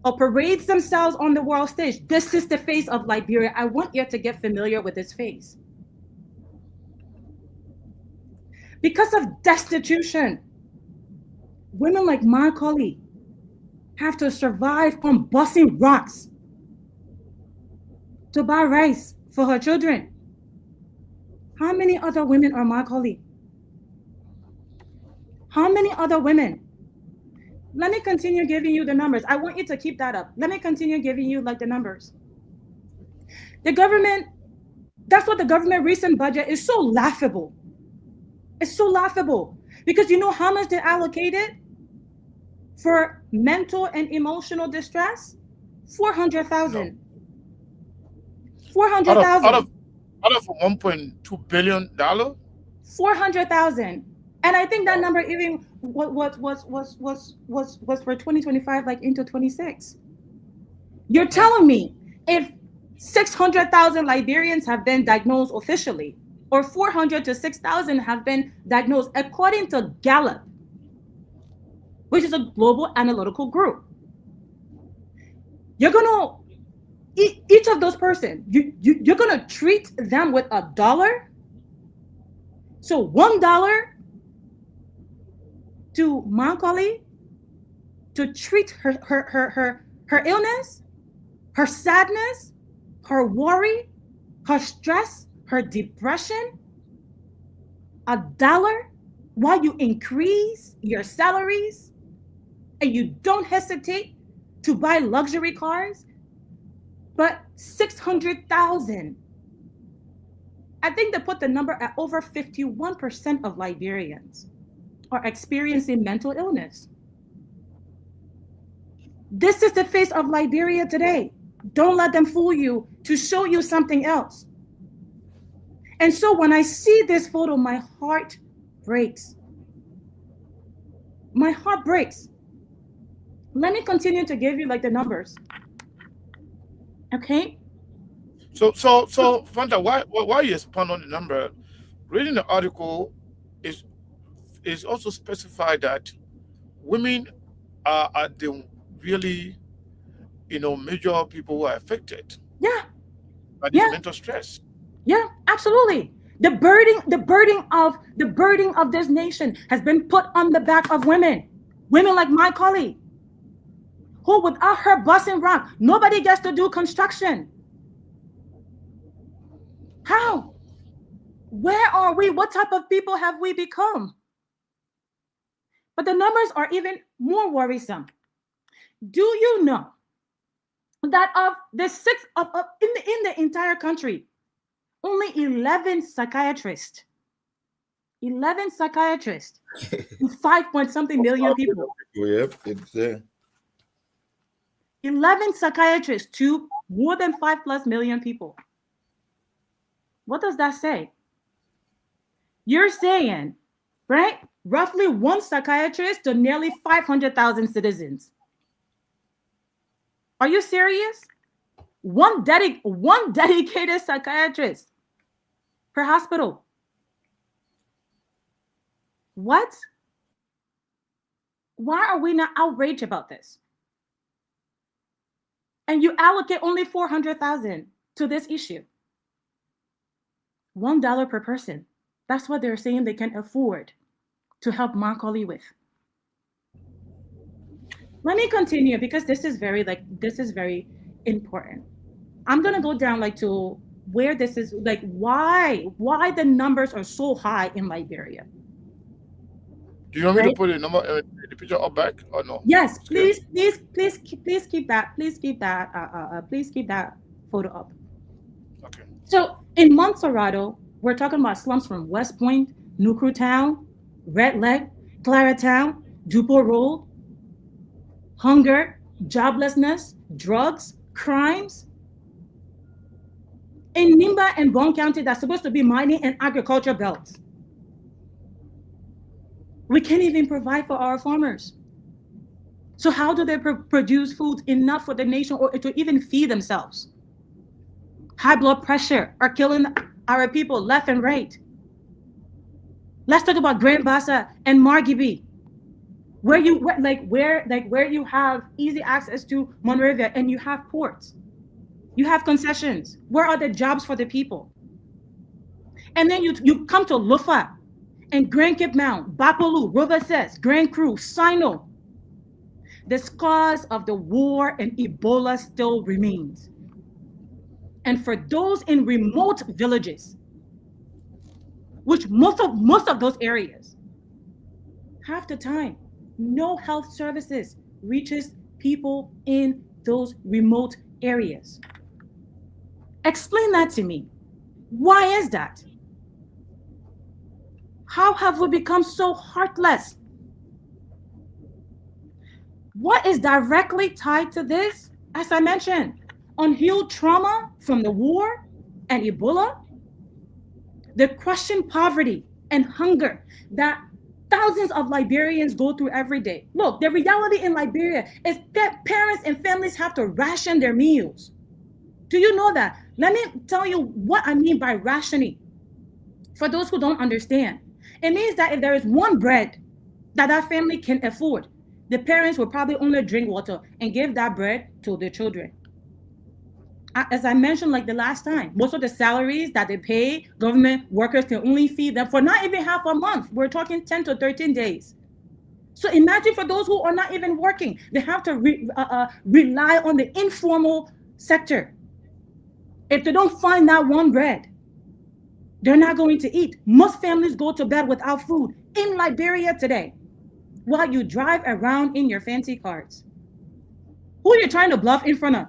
or parades themselves on the world stage. This is the face of Liberia. I want you to get familiar with this face. Because of destitution, women like Macaulay have to survive on busting rocks to buy rice for her children. How many other women are Macaulay? How many other women? Let me continue giving you the numbers. I want you to keep that up. Let me continue giving you like the numbers. The government, that's what the government recent budget is so laughable. It's so laughable because you know how much they allocated for mental and emotional distress? 400,000. 400,000. Out of $1.2 billion? 400,000. And I think that number even was for 2025, like into 26. You're telling me if 600,000 Liberians have been diagnosed officially, or 400 to 6,000 have been diagnosed according to Gallup, which is a global analytical group, you're gonna each of those persons, you're gonna treat them with $1. So $1 to Macaulay to treat her illness, her sadness, her worry, her stress, her depression. $1 while you increase your salaries and you don't hesitate to buy luxury cars, but 600,000. I think they put the number at over 51% of Liberians are experiencing mental illness. This is the face of Liberia today. Don't let them fool you to show you something else. And so when I see this photo, my heart breaks. My heart breaks. Let me continue to give you like the numbers. Okay. So, Fanta, why you expand on the number? Reading the article is also specified that women are the really, major people who are affected. Yeah. By this mental stress. Yeah, absolutely. The burden of this nation has been put on the back of women like my colleague, who without her busting rock, nobody gets to do construction. How? Where are we? What type of people have we become? But the numbers are even more worrisome. Do you know that of the in the entire country, only 11 psychiatrists, 5-point-something million people. Yep, it's there. 11 psychiatrists to more than 5+ million people. What does that say? You're saying, right? Roughly one psychiatrist to nearly 500,000 citizens. Are you serious? One dedicated psychiatrist per hospital. What? Why are we not outraged about this? And you allocate only 400,000 to this issue. $1 per person. That's what they're saying they can afford to help Macaulay with. Let me continue because this is very important. I'm gonna go down to where this is why the numbers are so high in Liberia. Do you want me to put the picture up back or no? Yes, please keep that photo up. Okay. So in Montserrado, we're talking about slums from West Point, Nukru Town, Red Leg, Clara Town, Dupo Road, hunger, joblessness, drugs, crimes. In Nimba and Bon County, that's supposed to be mining and agriculture belts. We can't even provide for our farmers. So how do they produce food enough for the nation or to even feed themselves? High blood pressure are killing our people left and right. Let's talk about Grand Bassa and Margibi, where you have easy access to Monrovia and you have ports, you have concessions. Where are the jobs for the people? And then you come to Lufa and Grand Cape Mount, Bapolu, Robases, Grand Cru, Sino. The scars of the war and Ebola still remains. And for those in remote villages, which most of those areas, half the time, no health services reaches people in those remote areas. Explain that to me. Why is that? How have we become so heartless? What is directly tied to this? As I mentioned, unhealed trauma from the war and Ebola, the crushing poverty and hunger that thousands of Liberians go through every day. Look, the reality in Liberia is that parents and families have to ration their meals. Do you know that? Let me tell you what I mean by rationing. For those who don't understand, it means that if there is one bread that family can afford, the parents will probably only drink water and give that bread to their children. As I mentioned the last time, most of the salaries that they pay government workers can only feed them for not even half a month. We're talking 10 to 13 days. So imagine for those who are not even working, they have to rely on the informal sector. If they don't find that one bread, they're not going to eat. Most families go to bed without food in Liberia today while you drive around in your fancy cars. Who are you trying to bluff in front of?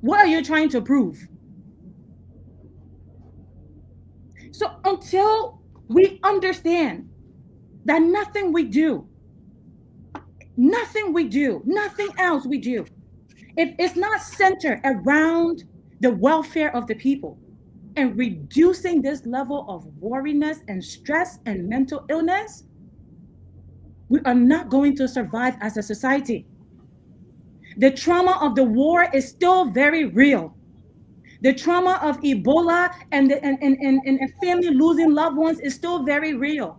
What are you trying to prove? So until we understand that nothing we do Nothing we do, nothing else we do, if it's not centered around the welfare of the people and reducing this level of worriness and stress and mental illness, we are not going to survive as a society. The trauma of the war is still very real. The trauma of Ebola and family losing loved ones is still very real.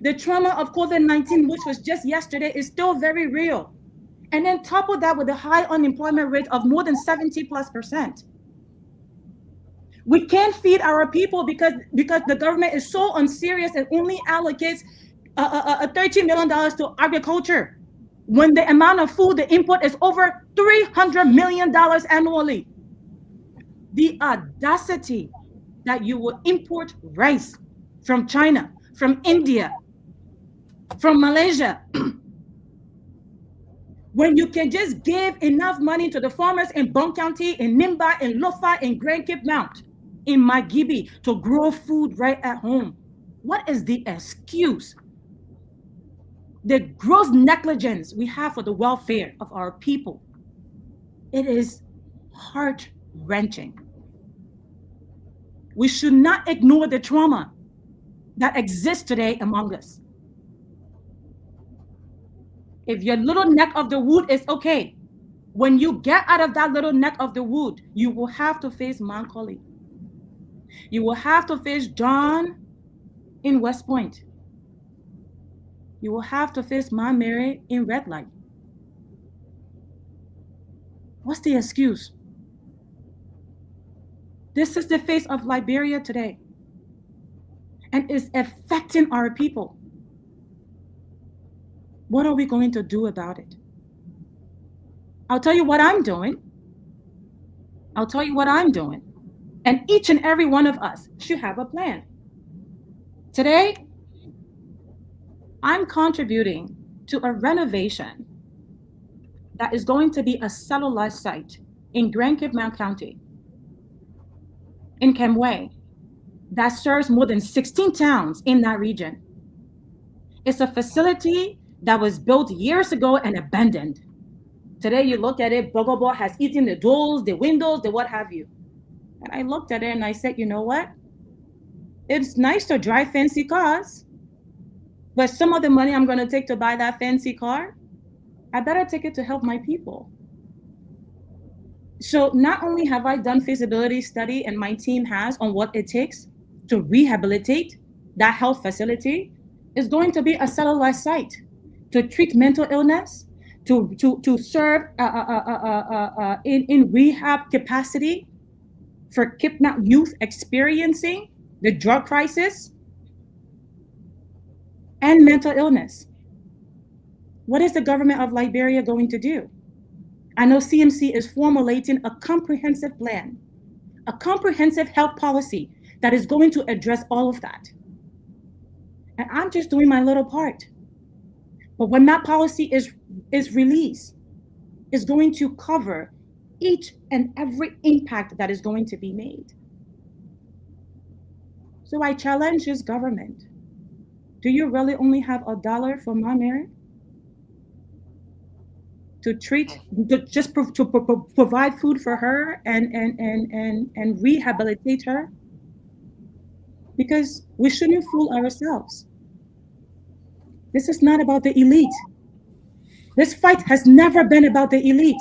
The trauma of COVID-19, which was just yesterday, is still very real. And then couple that with the high unemployment rate of more than 70+%. We can't feed our people because the government is so unserious and only allocates $13 million to agriculture when the amount of food they import is over $300 million annually. The audacity that you will import rice from China, from India, from Malaysia, when you can just give enough money to the farmers in Bong County, in Nimba, in Lofa, in Grand Cape Mount, in Magibi to grow food right at home. What is the excuse? The gross negligence we have for the welfare of our people. It is heart-wrenching. We should not ignore the trauma that exists today among us. If your little neck of the wood is okay, when you get out of that little neck of the wood, you will have to face Macaulay. You will have to face John in West Point. You will have to face Ma Mary in Red Light. What's the excuse? This is the face of Liberia today, and it's affecting our people. What are we going to do about it? I'll tell you what I'm doing. I'll tell you what I'm doing. And each and every one of us should have a plan. Today, I'm contributing to a renovation that is going to be a satellite site in Grand Cape Mount County, in Kemway, that serves more than 16 towns in that region. It's a facility that was built years ago and abandoned. Today you look at it, Bogobo has eaten the doors, the windows, the what have you. And I looked at it and I said, you know what? It's nice to drive fancy cars, but some of the money I'm going to take to buy that fancy car, I better take it to help my people. So not only have I done feasibility study and my team has on what it takes to rehabilitate that health facility, it's going to be a satellite site to treat mental illness, to serve in rehab capacity for kidnapped youth experiencing the drug crisis and mental illness. What is the government of Liberia going to do? I know CMC is formulating a comprehensive plan, a comprehensive health policy that is going to address all of that. And I'm just doing my little part. But when that policy is released, it's going to cover each and every impact that is going to be made. So I challenge this government. Do you really only have $1 for Ma Mary? To treat, to provide food for her and rehabilitate her? Because we shouldn't fool ourselves. This is not about the elite. This fight has never been about the elite.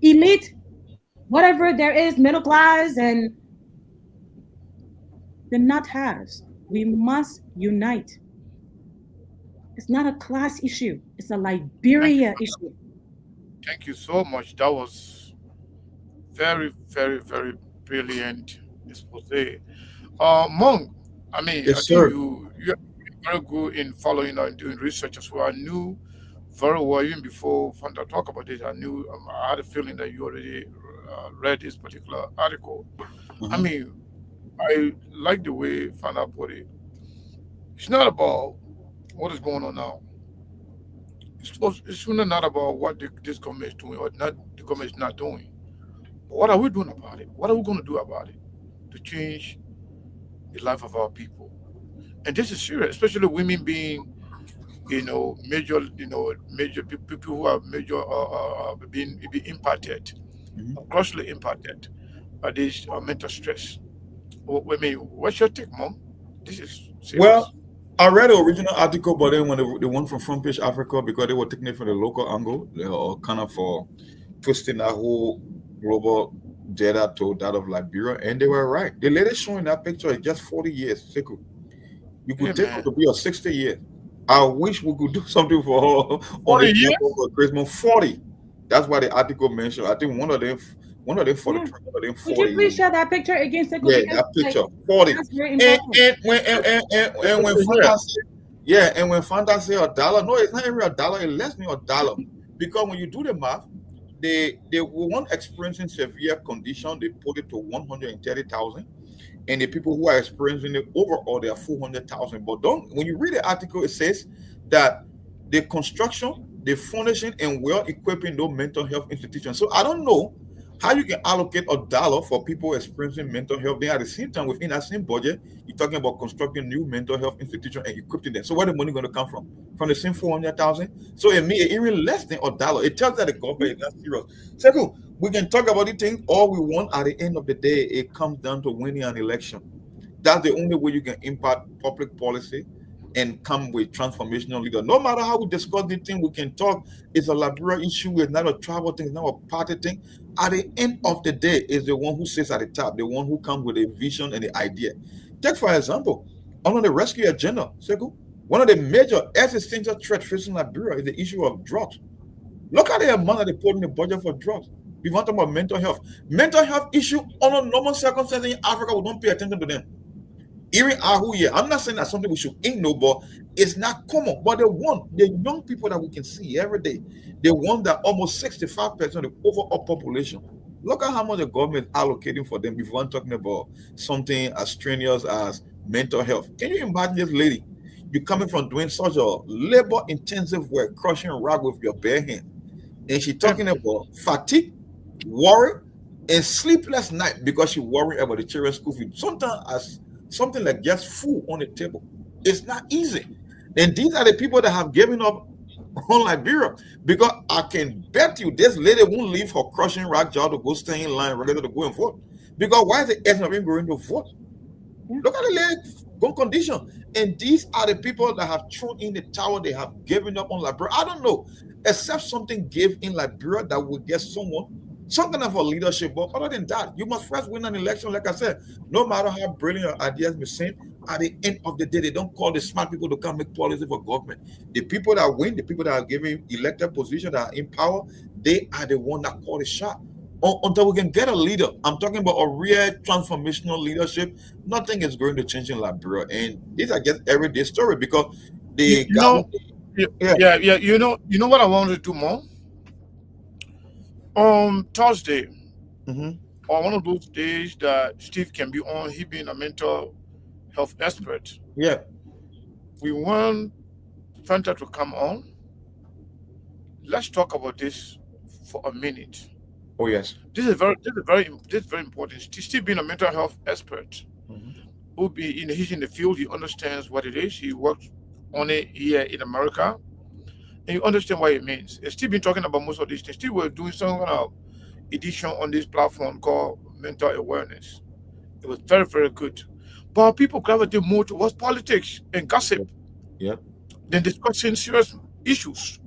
Elite, whatever there is, middle class, and the not haves. We must unite. It's not a class issue. It's a Liberia issue. Thank you so much. That was very, very, very brilliant expose. Monk, I mean, Yes, I sir. think you're very good in following and doing research as well. I knew very well, even before Fanta talk about this, I knew, I had a feeling that you already read this particular article. I mean, I like the way Fanta put it. It's not about what is going on now. It's really not about what this government is doing or not the government is not doing. But what are we doing about it? What are we going to do about it to change the life of our people? And this is serious, especially women being major people who are major being impacted, grossly impacted by this mental stress. I mean, what's your take, Mom? This is serious. Well, I read the original article, but then when the one from Front Page Africa, because they were taking it from the local angle, kind of for twisting that whole global data to that of Liberia, and they were right. The latest showing that picture is just 40 years. Sekou. You could take it to be a 60 years. I wish we could do something for her on 40 the years? for Christmas. 40. That's why the article mentioned. I think one of them 43, one of them Would 40 you please years. share that picture against the Yeah, that picture. 40. That's very And, important. and when Fanta say, yeah, and when Fanta say $1, no, it's not even $1, it's less than $1. Because when you do the math, they weren't experiencing severe condition, they put it to 130,000. And the people who are experiencing it overall, they are 400,000. But don't when you read the article, it says that the construction, the furnishing, and well equipping those mental health institutions. So I don't know how you can allocate $1 for people experiencing mental health. Then at the same time, within that same budget, you're talking about constructing new mental health institutions and equipping them. So where the money going to come from? From the same 400,000? So it means even less than $1. It tells that the government is not serious. Second, we can talk about the things all we want. At the end of the day, it comes down to winning an election. That's the only way you can impact public policy and come with transformational leader. No matter how we discuss the thing, we can talk. It's a Liberia issue. It's not a tribal thing. It's not a party thing. At the end of the day, is the one who sits at the top, the one who comes with a vision and the idea. Take for example, on the rescue agenda, Sekou, one of the major existential threats facing Liberia is the issue of drugs. Look at the amount that they put in the budget for drugs. We want to talk about mental health. Mental health issue under normal circumstances in Africa, we don't pay attention to them. Even Ahu here, I'm not saying that's something we should ignore, but it's not common. But the young people that we can see every day, the one that almost 65% of the overall population. Look at how much the government is allocating for them if we're talking about something as strenuous as mental health. Can you imagine this lady? You're coming from doing such a labor-intensive work, crushing rock with your bare hand. And she's talking about fatigue, worry, and sleepless night because she worried about the children's school fees. Sometimes as something like just food on the table. It's not easy. And these are the people that have given up on Liberia. Because I can bet you this lady won't leave her crushing rock job to go stay in line regular to go and vote. Because why is the essence of him going to vote? Look at the lady's good condition. And these are the people that have thrown in the towel, they have given up on Liberia. I don't know, except something gave in Liberia that will get someone some kind of a leadership. But other than that, you must first win an election. Like I said, no matter how brilliant your ideas may seem, at the end of the day, they don't call the smart people to come make policy for government. The people that win, the people that are given elected positions, that are in power, they are the one that call the shot. Until we can get a leader, I'm talking about a real transformational leadership, nothing is going to change in Liberia. And these are just everyday story because the yeah. You know what I wanted to do more? On Thursday, or one of those days that Steve can be on, he being a mental health expert. Yeah. We want Fanta to come on. Let's talk about this for a minute. Oh yes. This is very important. Steve being a mental health expert, he's in the field, he understands what it is. He works on it here in America. And you understand what it means. And Steve been talking about most of these things. Steve was doing some kind of edition on this platform called Mental Awareness. It was very, very good. But people gravitate more towards politics and gossip than discussing serious issues.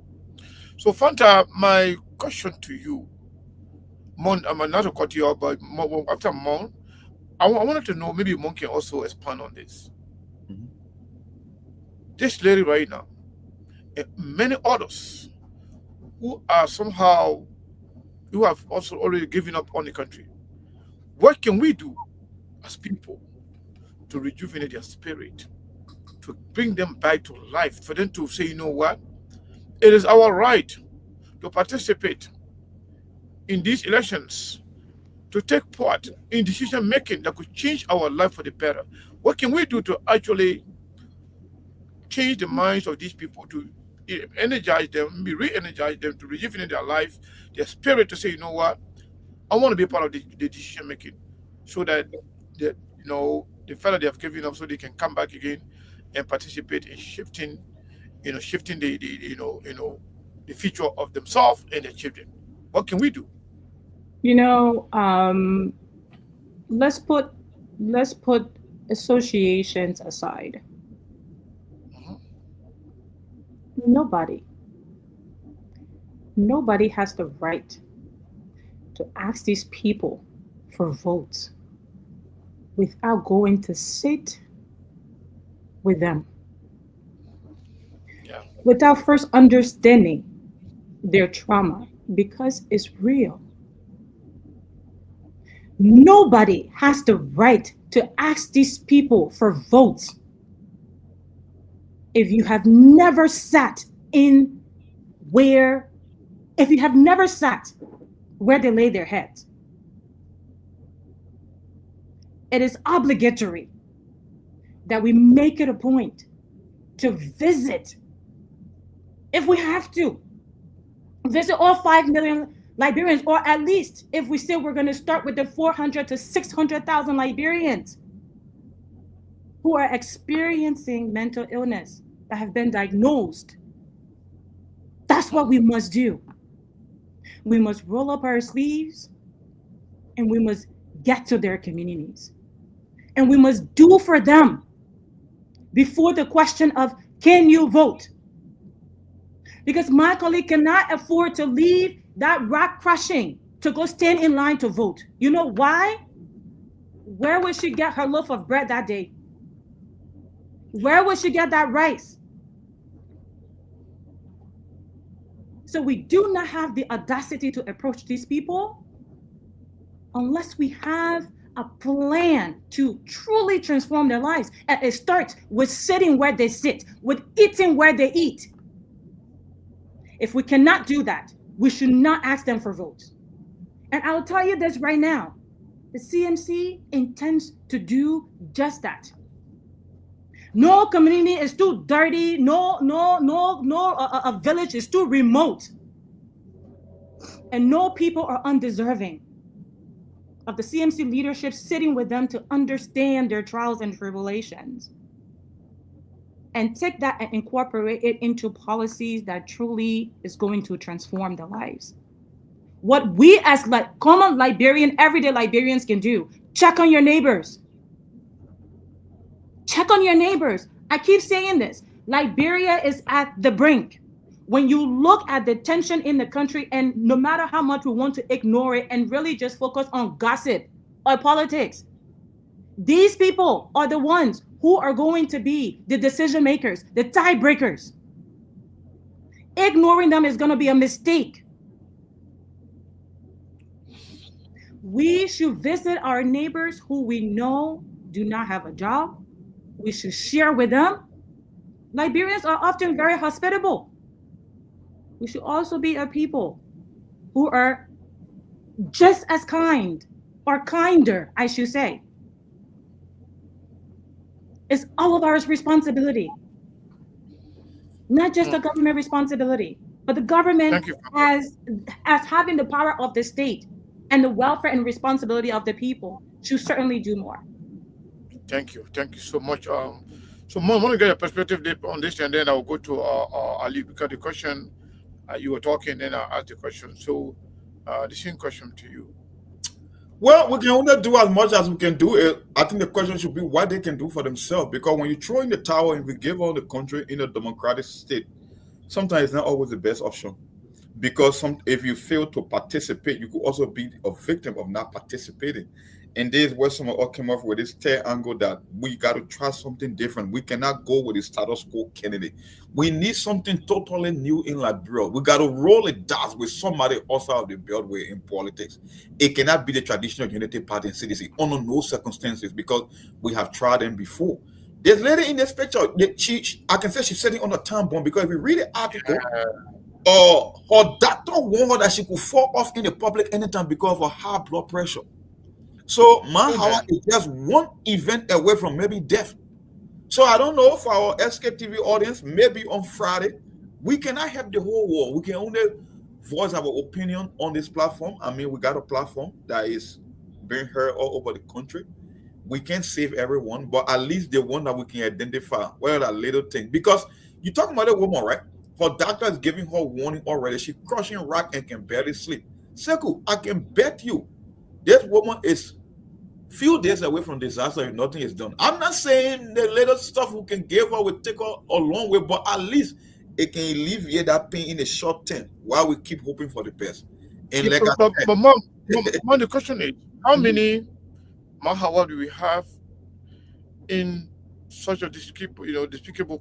So Fanta, my question to you, Mon, I'm not to cut you off, but after Mon, I wanted to know, maybe Mon can also expand on this. This lady right now, and many others who are somehow, who have also already given up on the country. What can we do as people to rejuvenate their spirit, to bring them back to life, for them to say, you know what, it is our right to participate in these elections, to take part in decision making that could change our life for the better? What can we do to actually change the minds of these people, to energize them, re-energize them, to rejuvenate their life, their spirit, to say, you know what, I want to be a part of the decision making, so that the fellow they have given up, so they can come back again and participate in shifting shifting the the future of themselves and their children. What can we do? Let's put associations aside. Nobody has the right to ask these people for votes without going to sit with them, without first understanding their trauma, because it's real. Nobody has the right to ask these people for votes if you have never sat where they lay their heads. It is obligatory that we make it a point to visit, if we have to, visit all 5 million Liberians, or at least, if we say we're going to start with the 400 to 600,000 Liberians who are experiencing mental illness, that have been diagnosed. That's what we must do. We must roll up our sleeves and we must get to their communities. And we must do for them before the question of, can you vote? Because my colleague cannot afford to leave that rock crushing to go stand in line to vote. You know why? Where would she get her loaf of bread that day? Where would she get that rice? So we do not have the audacity to approach these people unless we have a plan to truly transform their lives. And it starts with sitting where they sit, with eating where they eat. If we cannot do that, we should not ask them for votes. And I'll tell you this right now, the CMC intends to do just that. No community is too dirty. A village is too remote. And no people are undeserving of the CMC leadership sitting with them to understand their trials and tribulations. And take that and incorporate it into policies that truly is going to transform their lives. What we as common Liberian, everyday Liberians can do, check on your neighbors. Check on your neighbors. I keep saying this. Liberia is at the brink. When you look at the tension in the country, and no matter how much we want to ignore it and really just focus on gossip or politics, these people are the ones who are going to be the decision makers, the tiebreakers. Ignoring them is going to be a mistake. We should visit our neighbors who we know do not have a job. We should share with them. Liberians are often very hospitable. We should also be a people who are just as kind, or kinder, I should say. It's all of our responsibility. Not just the government responsibility, but the government as having the power of the state and the welfare and responsibility of the people should certainly do more. Thank you so much. So I want to get a perspective on this, and then I'll go to Ali, because the question you were talking, then I'll ask the question. So the same question to you. Well, we can only do as much as we can do. I think the question should be what they can do for themselves. Because when you throw in the towel and we give all the country in a democratic state, sometimes it's not always the best option. Because if you fail to participate, you could also be a victim of not participating. And this is where someone came up with this third angle that we got to try something different. We cannot go with the status quo candidate. We need something totally new in Liberia. We got to roll the dice with somebody outside of the beltway in politics. It cannot be the traditional Unity Party and CDC under no circumstances, because we have tried them before. There's lady in this picture, I can say she's sitting on a time bomb, because if you read the article, her doctor warned her that she could fall off in the public anytime because of her high blood pressure. So Manhawa is just one event away from maybe death. So I don't know, for our Sktv audience, maybe on Friday, we cannot help the whole world. We can only voice our opinion on this platform. I mean, we got a platform that is being heard all over the country. we can't save everyone, but at least the one that we can identify, what are that little thing? Because you're talking about a woman, right? Her doctor is giving her warning already. She's crushing rock and can barely sleep. Seku, I can bet you this woman is few days away from disaster if nothing is done. I'm not saying the little stuff we can give her will take her a long way, but at least it can alleviate that pain in the short term while we keep hoping for the best. And like but mom, the question is, how many Mahawa do we have in such a despicable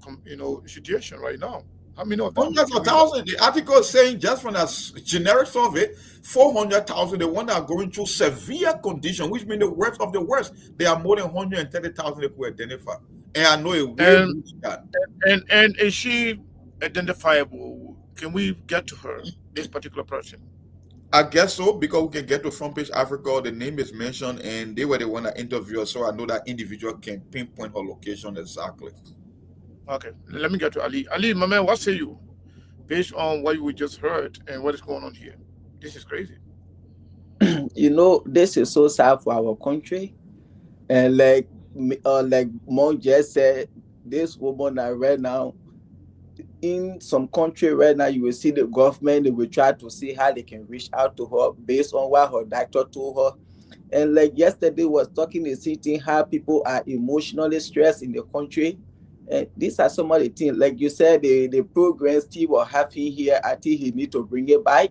situation right now? How many of them? Hundreds of thousands. The article is saying just from a generic survey, 400,000. The one that are going through severe condition, which means the worst of the worst. There are more than 130,000 that we identify. And I know it will that. And is she identifiable? Can we get to her, this particular person? I guess so, because we can get to Front Page Africa. The name is mentioned, and they were the one that interviewed us, so I know that individual can pinpoint her location exactly. Okay, let me get to Ali. Ali, my man, what say you? Based on what we just heard and what is going on here, this is crazy. This is so sad for our country, and like Mon just said, this woman right now in some country right now, you will see the government, they will try to see how they can reach out to her based on what her doctor told her. And like yesterday was talking and seeing how people are emotionally stressed in the country. And these are some of the things, like you said, the program Steve was having here, I think he need to bring it back,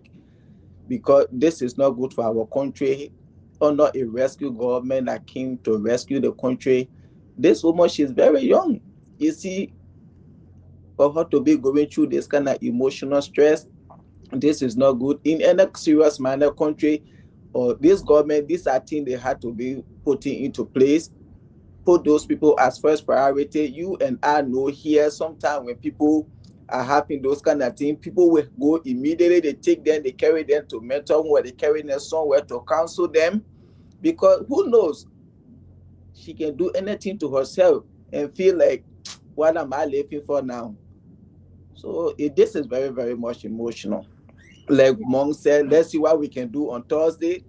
because this is not good for our country. Under a rescue government that came to rescue the country. This woman, she's very young. You see, for her to be going through this kind of emotional stress, this is not good. In any serious manner country, or this government, these are things they had to be putting into place. Put those people as first priority. You and I know here, sometimes when people are having those kind of things, people will go immediately, they take them, they carry them to mental home, where they carry them somewhere to counsel them, because who knows, she can do anything to herself and feel like, what am I living for now? So this is very, very much emotional. Like Monk said, let's see what we can do on Thursday.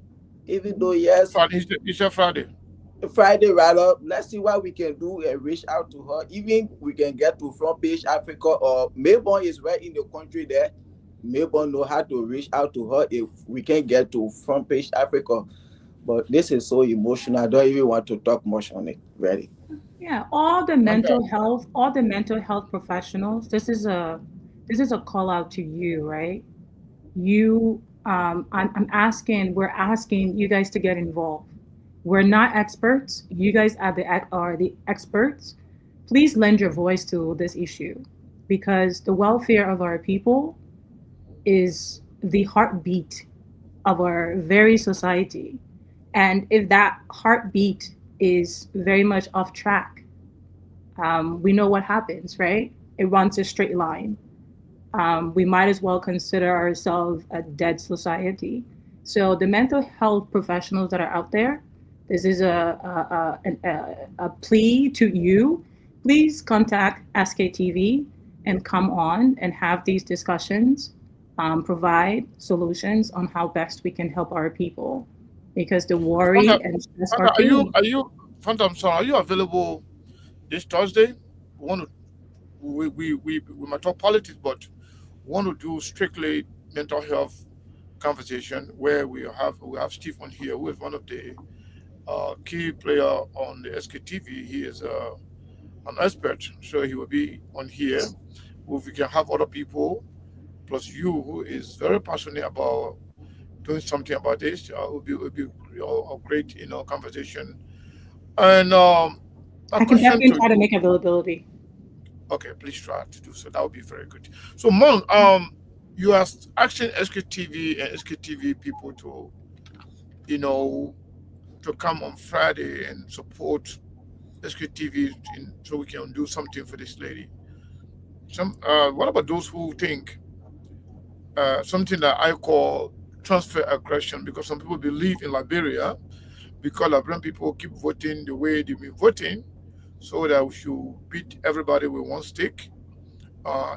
Even though, yes, it's a Friday. Friday, rather, let's see what we can do and reach out to her. Even we can get to Front Page Africa, or Melbourne is right in the country there. Melbourne know how to reach out to her if we can get to Front Page Africa. But this is so emotional. I don't even want to talk much on it, really. Yeah, all the mental health professionals, this is a call out to you, right? We're asking you guys to get involved. We're not experts. You guys are the experts. Please lend your voice to this issue, because the welfare of our people is the heartbeat of our very society. And if that heartbeat is very much off track, we know what happens, right? It runs a straight line. We might as well consider ourselves a dead society. So the mental health professionals that are out there, this is a plea to you. Please contact Sktv and come on and have these discussions, provide solutions on how best we can help our people. Because the worry and stress are you available this Thursday? We might talk politics, but we want to do strictly mental health conversation, where we have Steve on here, who is one of the key player on the Sktv. He is an expert, so he will be on here. If we can have other people plus you, who is very passionate about doing something about this, it would be a great conversation. And I can definitely try to make availability. Okay, please try to do so. That would be very good. So Mon, you are asking Sktv and Sktv people to come on Friday and support Sktv, so we can do something for this lady. What about those who think something that I call transfer aggression, because some people believe in Liberia, because Liberian people keep voting the way they've been voting, so that we should beat everybody with one stick,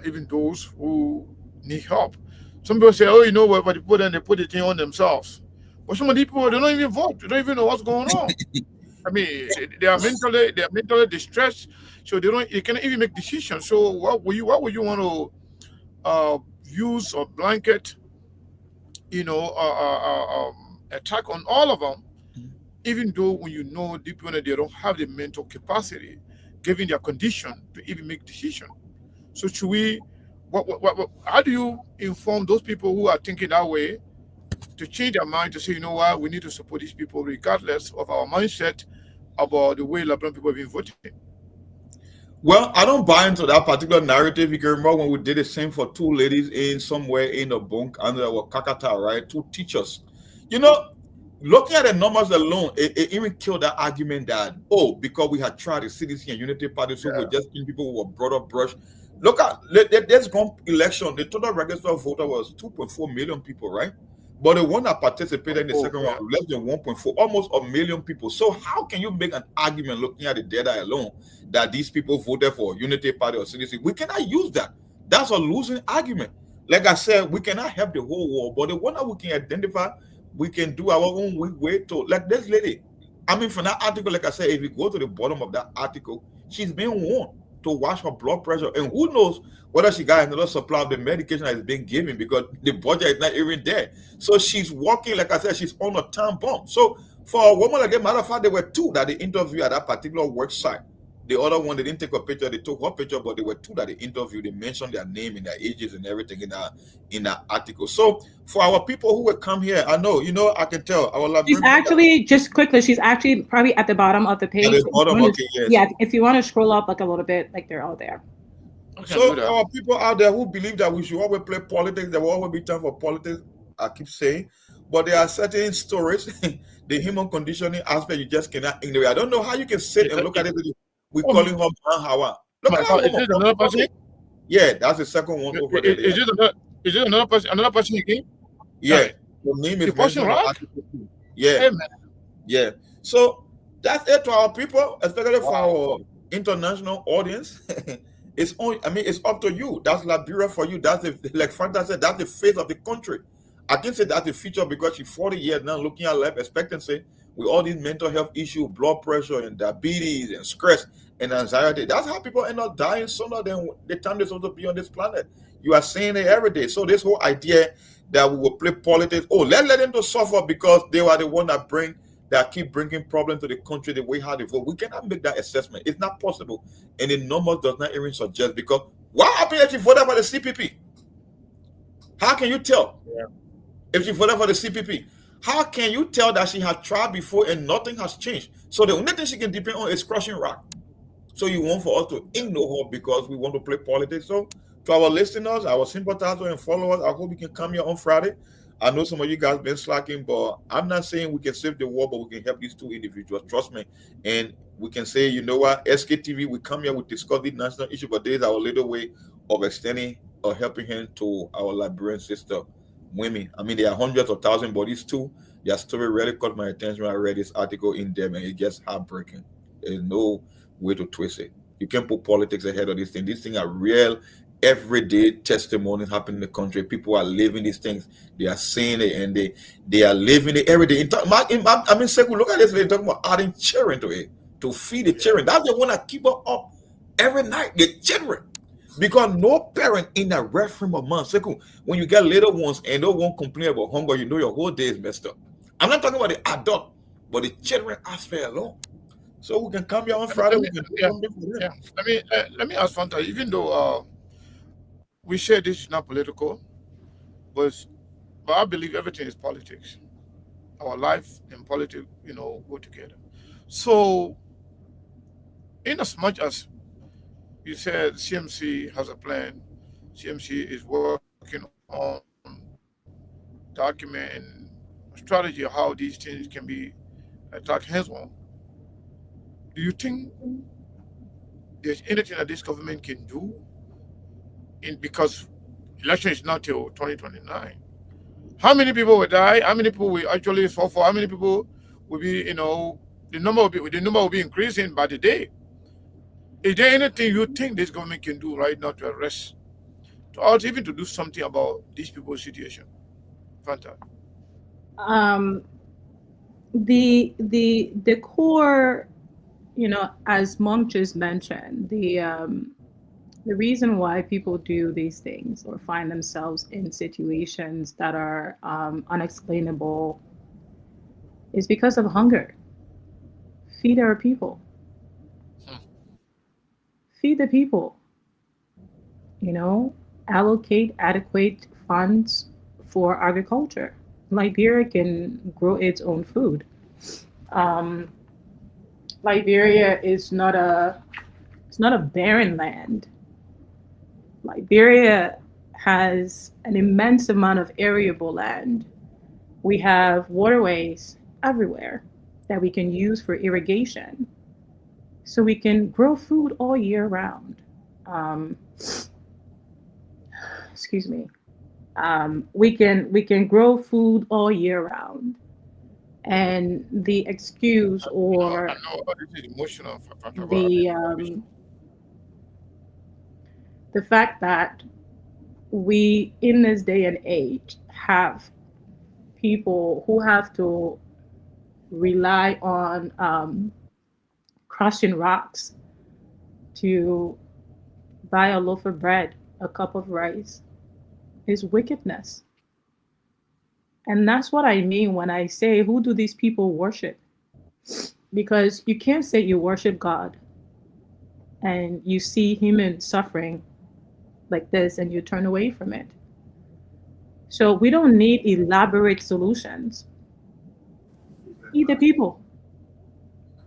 even those who need help. Some people say, oh, you know what, but they put the thing on themselves. But some of these people, they don't even vote. They don't even know what's going on. I mean, they are mentally distressed, so they cannot even make decisions. So what would you want to use a blanket, attack on all of them, even though when you know deep down that they don't have the mental capacity, given their condition, to even make decision. So should we? How do you inform those people who are thinking that way to change their mind to say, you know what, we need to support these people regardless of our mindset about the way Liberian people have been voting? Well, I don't buy into that particular narrative. You can remember when we did the same for two ladies in somewhere in a bunk under our Kakata, right? Two teachers. Looking at the numbers alone, it even killed that argument that, because we had tried the CDC and Unity Party, so we're just seeing people who were brought up brush. Look at this election, the total registered voter was 2.4 million people, right? But the one that participated in the second round, less than 1.4, almost a million people. So how can you make an argument looking at the data alone that these people voted for Unity Party or CDC? We cannot use that. That's a losing argument. Like I said, we cannot help the whole world, but the one that we can identify, we can do our own way to, like this lady. I mean, from that article, like I said, if you go to the bottom of that article, she's being warned to watch her blood pressure, and who knows whether she got another supply of the medication that is being given, because the budget is not even there. So she's walking, like I said, she's on a time bomb. So for a woman like that, matter of fact, there were two that they interviewed at that particular work site. The other one, they didn't take a picture, they took her picture, but there were two that they interviewed. They mentioned their name and their ages and everything in that article. So for our people who will come here, I know, I can tell our she's actually, just quickly, she's actually probably at the bottom of the page. At the bottom, okay, yes. Yeah, if you want to scroll up like a little bit, like they're all there. So our people out there who believe that we should always play politics, there will always be time for politics, I keep saying, but there are certain stories, the human conditioning aspect, you just cannot ignore. I don't know how you can sit and look at it. We calling her Hawa. Look at her. Is this another person? Yeah, that's the second one over there. Is it another person? Another person again? Yeah, the name is the person, right? Yeah, hey, man. Yeah. So that's it to our people, especially for our international audience. It's up to you. That's Liberia for you. That's like Fanta said, that's the face of the country. I can say that's the future because she's 40 years now, looking at life expectancy with all these mental health issues, blood pressure and diabetes and stress and anxiety. That's how people end up dying sooner than the time they're supposed to be on this planet. You are seeing it every day. So this whole idea that we will play politics, let them to suffer because they were the one that keep bringing problems to the country, the way how they vote. We cannot make that assessment. It's not possible. And the numbers does not even suggest, because what happened if you voted for the CPP? How can you tell? If she voted for the CPP, how can you tell that she had tried before and nothing has changed? So the only thing she can depend on is crushing rock. So you want for us to ignore her because we want to play politics. So to our listeners, our sympathizers and followers, I hope you can come here on Friday. I know some of you guys been slacking, but I'm not saying we can save the world, but we can help these two individuals. Trust me. And we can say, you know what, Sktv, we come here, we discuss the national issue, but this is our little way of extending or helping hand to our Liberian sister women. I mean, there are hundreds of thousands, but these two, their story really caught my attention when I read this article in them, and it's just heartbreaking. There's no way to twist it. You can't put politics ahead of this thing. These things are real, everyday testimonies happening in the country. People are living these things. They are seeing it, and they are living it every day. Sekou, look at this. They're talking about adding children to it, to feed the children. That's the one that keep her up every night, the children. Because no parent in that rough frame of mind, Sekou, when you get little ones and they won't complain about hunger, you know your whole day is messed up. I'm not talking about the adult, but the children aspect alone. So we can come here on Friday. Let me ask Fanta, even though we share this is not political, but I believe everything is politics. Our life and politics, go together. So, in as much as you said CMC has a plan, CMC is working on document and strategy of how these things can be attacked hands-on. Do you think there's anything that this government can do? Because election is not till 2029. How many people will die? How many people will actually suffer? How many people will be, the number will be increasing by the day. Is there anything you think this government can do right now to arrest, or even to do something about these people's situation? Fanta. the core, as Monk just mentioned, the reason why people do these things or find themselves in situations that are unexplainable is because of hunger. Feed our people. Feed the people. Allocate adequate funds for agriculture. Liberia can grow its own food. Um, Liberia is not a it's not a barren land. Liberia has an immense amount of arable land. We have waterways everywhere that we can use for irrigation, so we can grow food all year round. Um, excuse me. We can grow food all year round, and the excuse I or know this is emotional for about the information. the fact that we in this day and age have people who have to rely on crushing rocks to buy a loaf of bread, a cup of rice, is wickedness. And that's what I mean when I say, who do these people worship? Because you can't say you worship God and you see human suffering like this and you turn away from it. So we don't need elaborate solutions. Feed the people.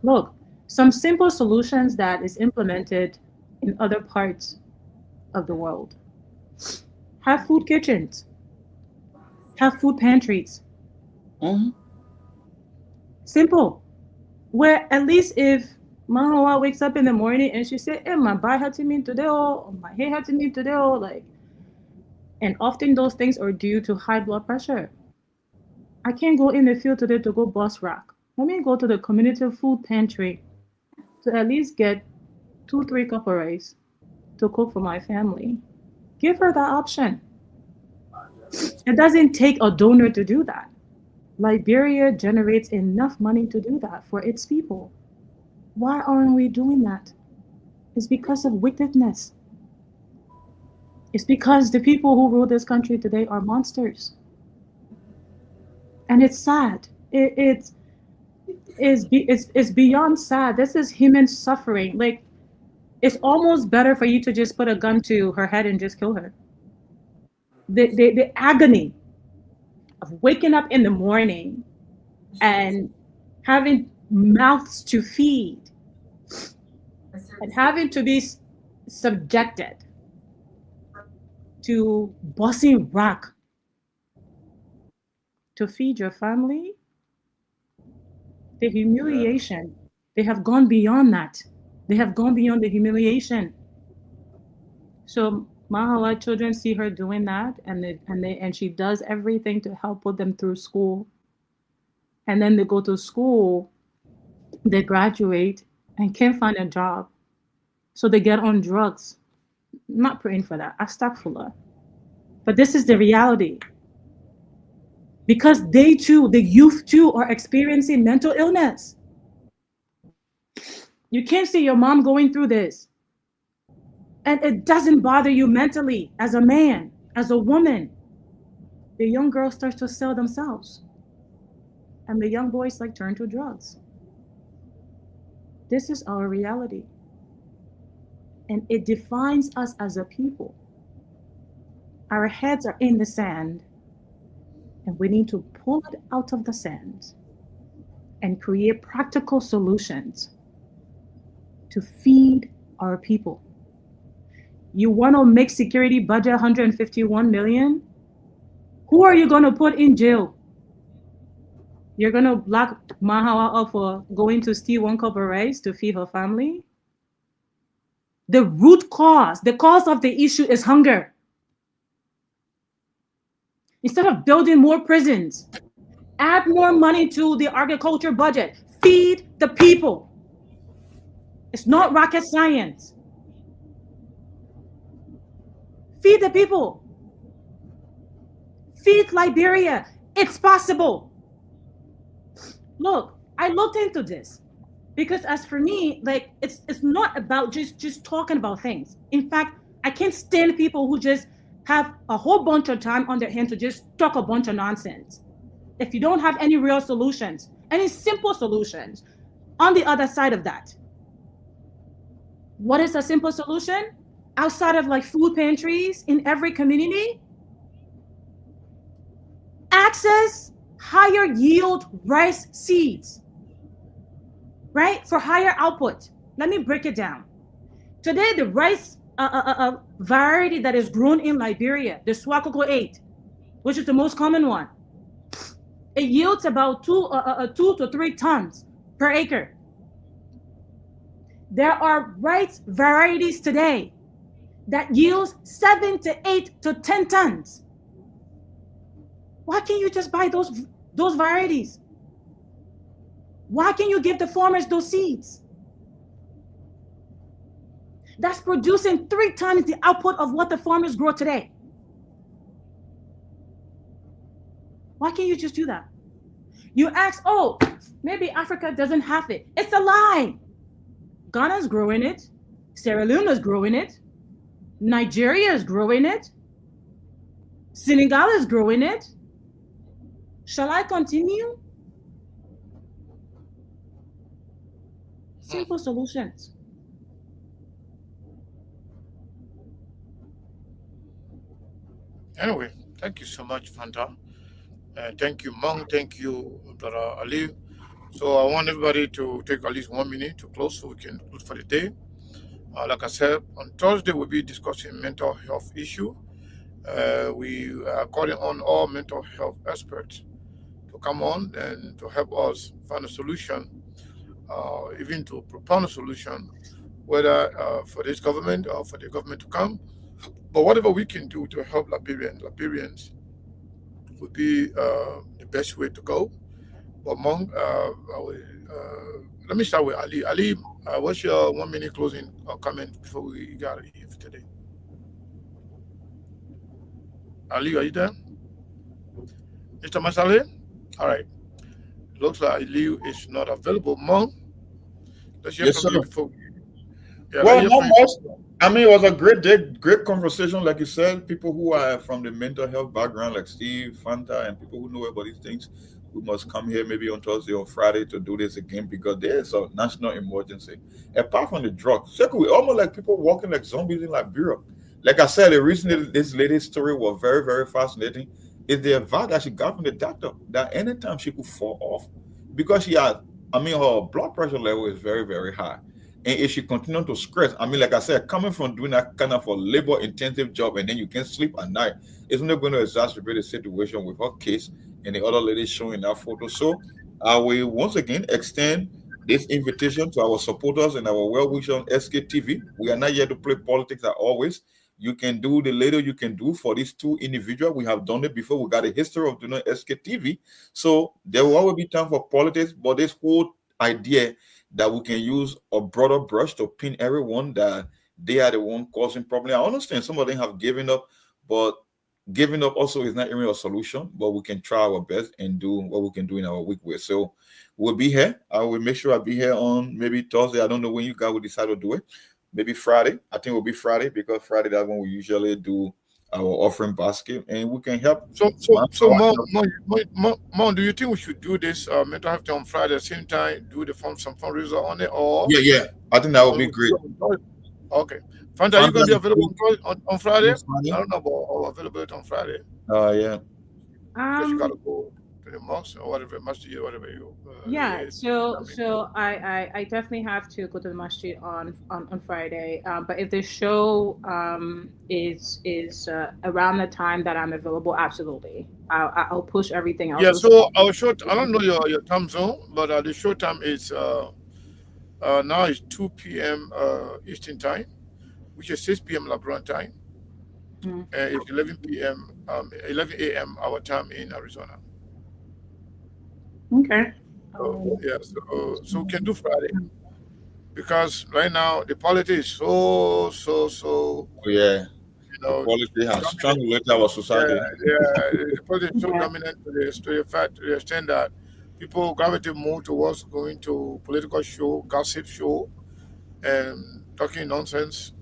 Look, some simple solutions that is implemented in other parts of the world. Have food kitchens, have food pantries. Simple. Where at least if Mahawa wakes up in the morning and she say, "Hey, my back had to me today, or my hair had to me today," or like, and often those things are due to high blood pressure. I can't go in the field today to go bust rock. Let me go to the community food pantry to at least get 2, 3 cup of rice to cook for my family. Give her that option. It doesn't take a donor to do that. Liberia generates enough money to do that for its people. Why aren't we doing that? It's because of wickedness. It's because the people who rule this country today are monsters. And it's sad. It's beyond sad. This is human suffering. Like, it's almost better for you to just put a gun to her head and just kill her. The agony of waking up in the morning and having mouths to feed and having to be subjected to busting rock to feed your family, the humiliation, they have gone beyond that. They have gone beyond the humiliation. So Mahala children see her doing that, and she does everything to help put them through school. And then they go to school, they graduate and can't find a job. So they get on drugs. I'm not praying for that. Astaghfirullah. But this is the reality. Because they too, the youth too, are experiencing mental illness. You can't see your mom going through this, and it doesn't bother you mentally as a man, as a woman. The young girl starts to sell themselves, and the young boys like turn to drugs. This is our reality, and it defines us as a people. Our heads are in the sand, and we need to pull it out of the sand and create practical solutions to feed our people. You want to make security budget 151 million? Who are you going to put in jail? You're going to lock Mahawa up for going to steal 1 cup of rice to feed her family? The root cause, the cause of the issue is hunger. Instead of building more prisons, add more money to the agriculture budget. Feed the people. It's not rocket science. Feed the people. Feed Liberia. It's possible. Look, I looked into this because as for me, like it's not about just talking about things. In fact, I can't stand people who just have a whole bunch of time on their hands to just talk a bunch of nonsense. If you don't have any real solutions, any simple solutions on the other side of that, what is a simple solution outside of like food pantries in every community? Access higher yield rice seeds, right? For higher output. Let me break it down. Today, the rice variety that is grown in Liberia, the Swakoko 8, which is the most common one, it yields about 2 to 3 tons per acre. There are rice varieties today that yields 7 to 8 to 10 tons. Why can't you just buy those varieties? Why can't you give the farmers those seeds? That's producing 3 times the output of what the farmers grow today. Why can't you just do that? You ask, oh, maybe Africa doesn't have it. It's a lie. Ghana's growing it. Sierra Leone is growing it. Nigeria is growing it. Senegal is growing it. Shall I continue? Simple solutions. Anyway, thank you so much, Fanta. Thank you, Mong. Thank you, Brother Ali. So I want everybody to take at least 1 minute to close so we can close for the day. Like I said, on Thursday we'll be discussing mental health issue. We are calling on all mental health experts to come on and to help us find a solution, even to propound a solution, whether for this government or for the government to come. But whatever we can do to help Liberians would be the best way to go. But Mong, let me start with Ali. Ali, what's your 1 minute closing comment before we get out of here for today? Ali, are you there? Mr. Masale? All right. Looks like Ali is not available. Mong, let's hear Yes, from sir. you before. Yeah, Well, let's hear not from you. much. I mean, it was a great day, great conversation. Like you said, people who are from the mental health background, like Steve, Fanta, and people who know about these things, we must come here maybe on Thursday or Friday to do this again because there is a national emergency. Apart from the drugs, second, we almost like people walking like zombies in Liberia. Like I said, the reason this lady's story was very, very fascinating is the advice that she got from the doctor that anytime she could fall off because she had, I mean, her blood pressure level is very, very high. And if she continued to stress, I mean, like I said, coming from doing that kind of a labor intensive job and then you can't sleep at night, it's not going to exacerbate the situation with her case and the other lady showing that photo. So I will once again extend this invitation to our supporters and our well wishers on SKTV. We are not here to play politics as always. You can do the little you can do for these two individuals. We have done it before. We got a history of doing SKTV. So there will always be time for politics, but this whole idea that we can use a broader brush to pin everyone that they are the one causing problem. I understand some of them have given up, but giving up also is not even a solution. But we can try our best and do what we can do in our week way. So we'll be here. I will make sure I'll be here on maybe Thursday. I don't know when you guys will decide to do it. Maybe Friday. I think it will be Friday because Friday that's when we usually do our offering basket, and we can help. So, Mom, do you think we should do this mental health on Friday at the same time, do some fundraiser on it, or Yeah. I think that would be great. Okay. Fanta, are you going to be available on Friday? Yes, I don't know about our availability on Friday. Yeah. Because you got to go to the mosque or whatever, masjid, whatever you. Yeah, so I definitely have to go to the masjid on Friday. But if the show is around the time that I'm available, absolutely, I'll push everything else. Yeah, so our show. I don't know your time zone, but the show time is now is 2 p.m. Eastern time, which is 6 p.m. Labrador time, and it's 11 p.m. 11 a.m. our time in Arizona. Okay. Yeah, so we can do Friday because right now the politics is so. Yeah. You know, politics has strangulated our society. Yeah, the politics is so dominant to the extent that people gravitate more towards going to political show, gossip show, and talking nonsense,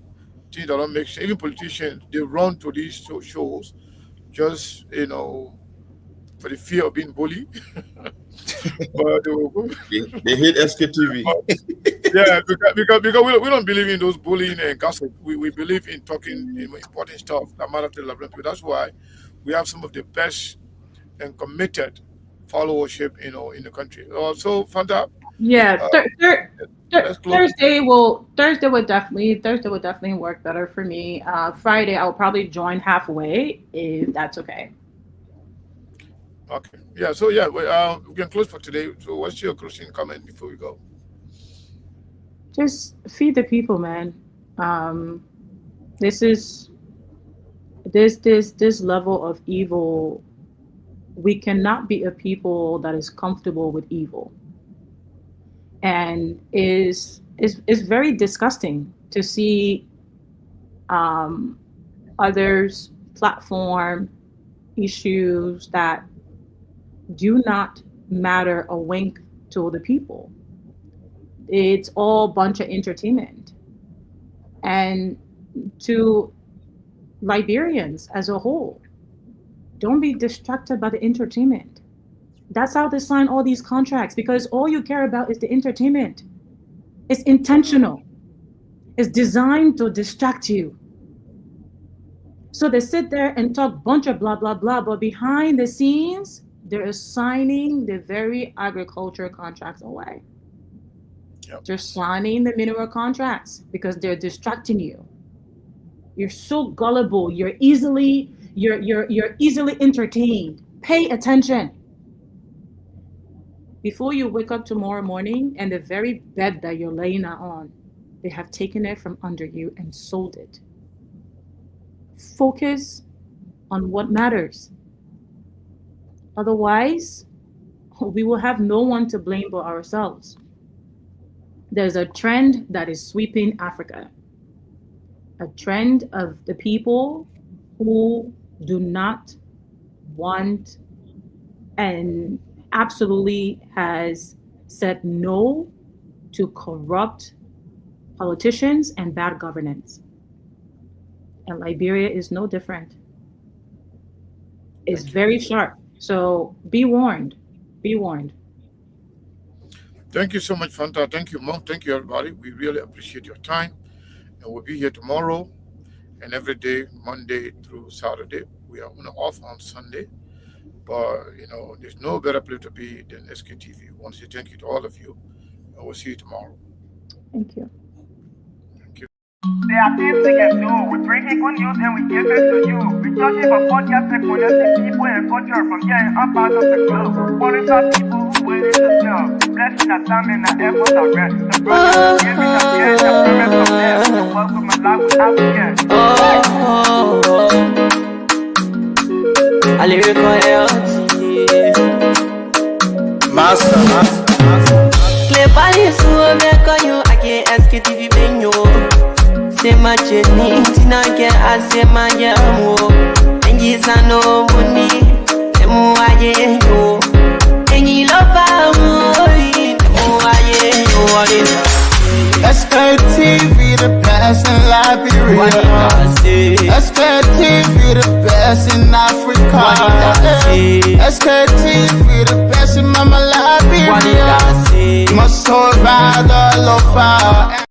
things that don't make sense. Even politicians, they run to these shows just, for the fear of being bullied. But they hate SKTV. Yeah, because we don't believe in those bullying and gossip. We believe in talking important stuff that matter to the people. That's why we have some of the best and committed followership, in the country. So Fanta. Yeah, let's close. Thursday will definitely work better for me. Friday I'll probably join halfway if that's okay. Okay. Yeah. So yeah, we can close for today. So what's your closing comment before we go? Just feed the people, man. This level of evil. We cannot be a people that is comfortable with evil, and is very disgusting to see others platform issues that do not matter a wink to the people. It's all a bunch of entertainment. And to Liberians as a whole, don't be distracted by the entertainment. That's how they sign all these contracts, because all you care about is the entertainment. It's intentional. It's designed to distract you. So they sit there and talk bunch of blah, blah, blah, but behind the scenes, they're signing the very agriculture contracts away. Yep. They're signing the mineral contracts because they're distracting you. You're so gullible. You're easily entertained. Pay attention. Before you wake up tomorrow morning, and the very bed that you're laying on, they have taken it from under you and sold it. Focus on what matters. Otherwise, we will have no one to blame but ourselves. There's a trend that is sweeping Africa. A trend of the people who do not want and absolutely has said no to corrupt politicians and bad governance. And Liberia is no different. It's very sharp. So be warned. Be warned. Thank you so much, Fanta. Thank you, Mom. Thank you, everybody. We really appreciate your time. And we'll be here tomorrow and every day, Monday through Saturday. We are off on Sunday. But, there's no better place to be than SKTV. I want to say thank you to all of you. And we'll see you tomorrow. Thank you. There are things we can do. We bring in good news and we give it to you. We talking about podcast and connecting people and culture from getting up out of the club. Qualified people who willing to serve. Blessing our time and our efforts are rest. The brothers giving us the end of payment from them. So welcome and life with African. A lyrical Master. Play Paris, who make you I can't Sktv benyo. Say my journey, Tina get I say my yamo. And yes, I know money, the more I yo. And you love me, the more I Sktv, the best in Liberia. Sktv, the best in Africa. Sktv, the best in Mama Liberia. Must survive the low fire.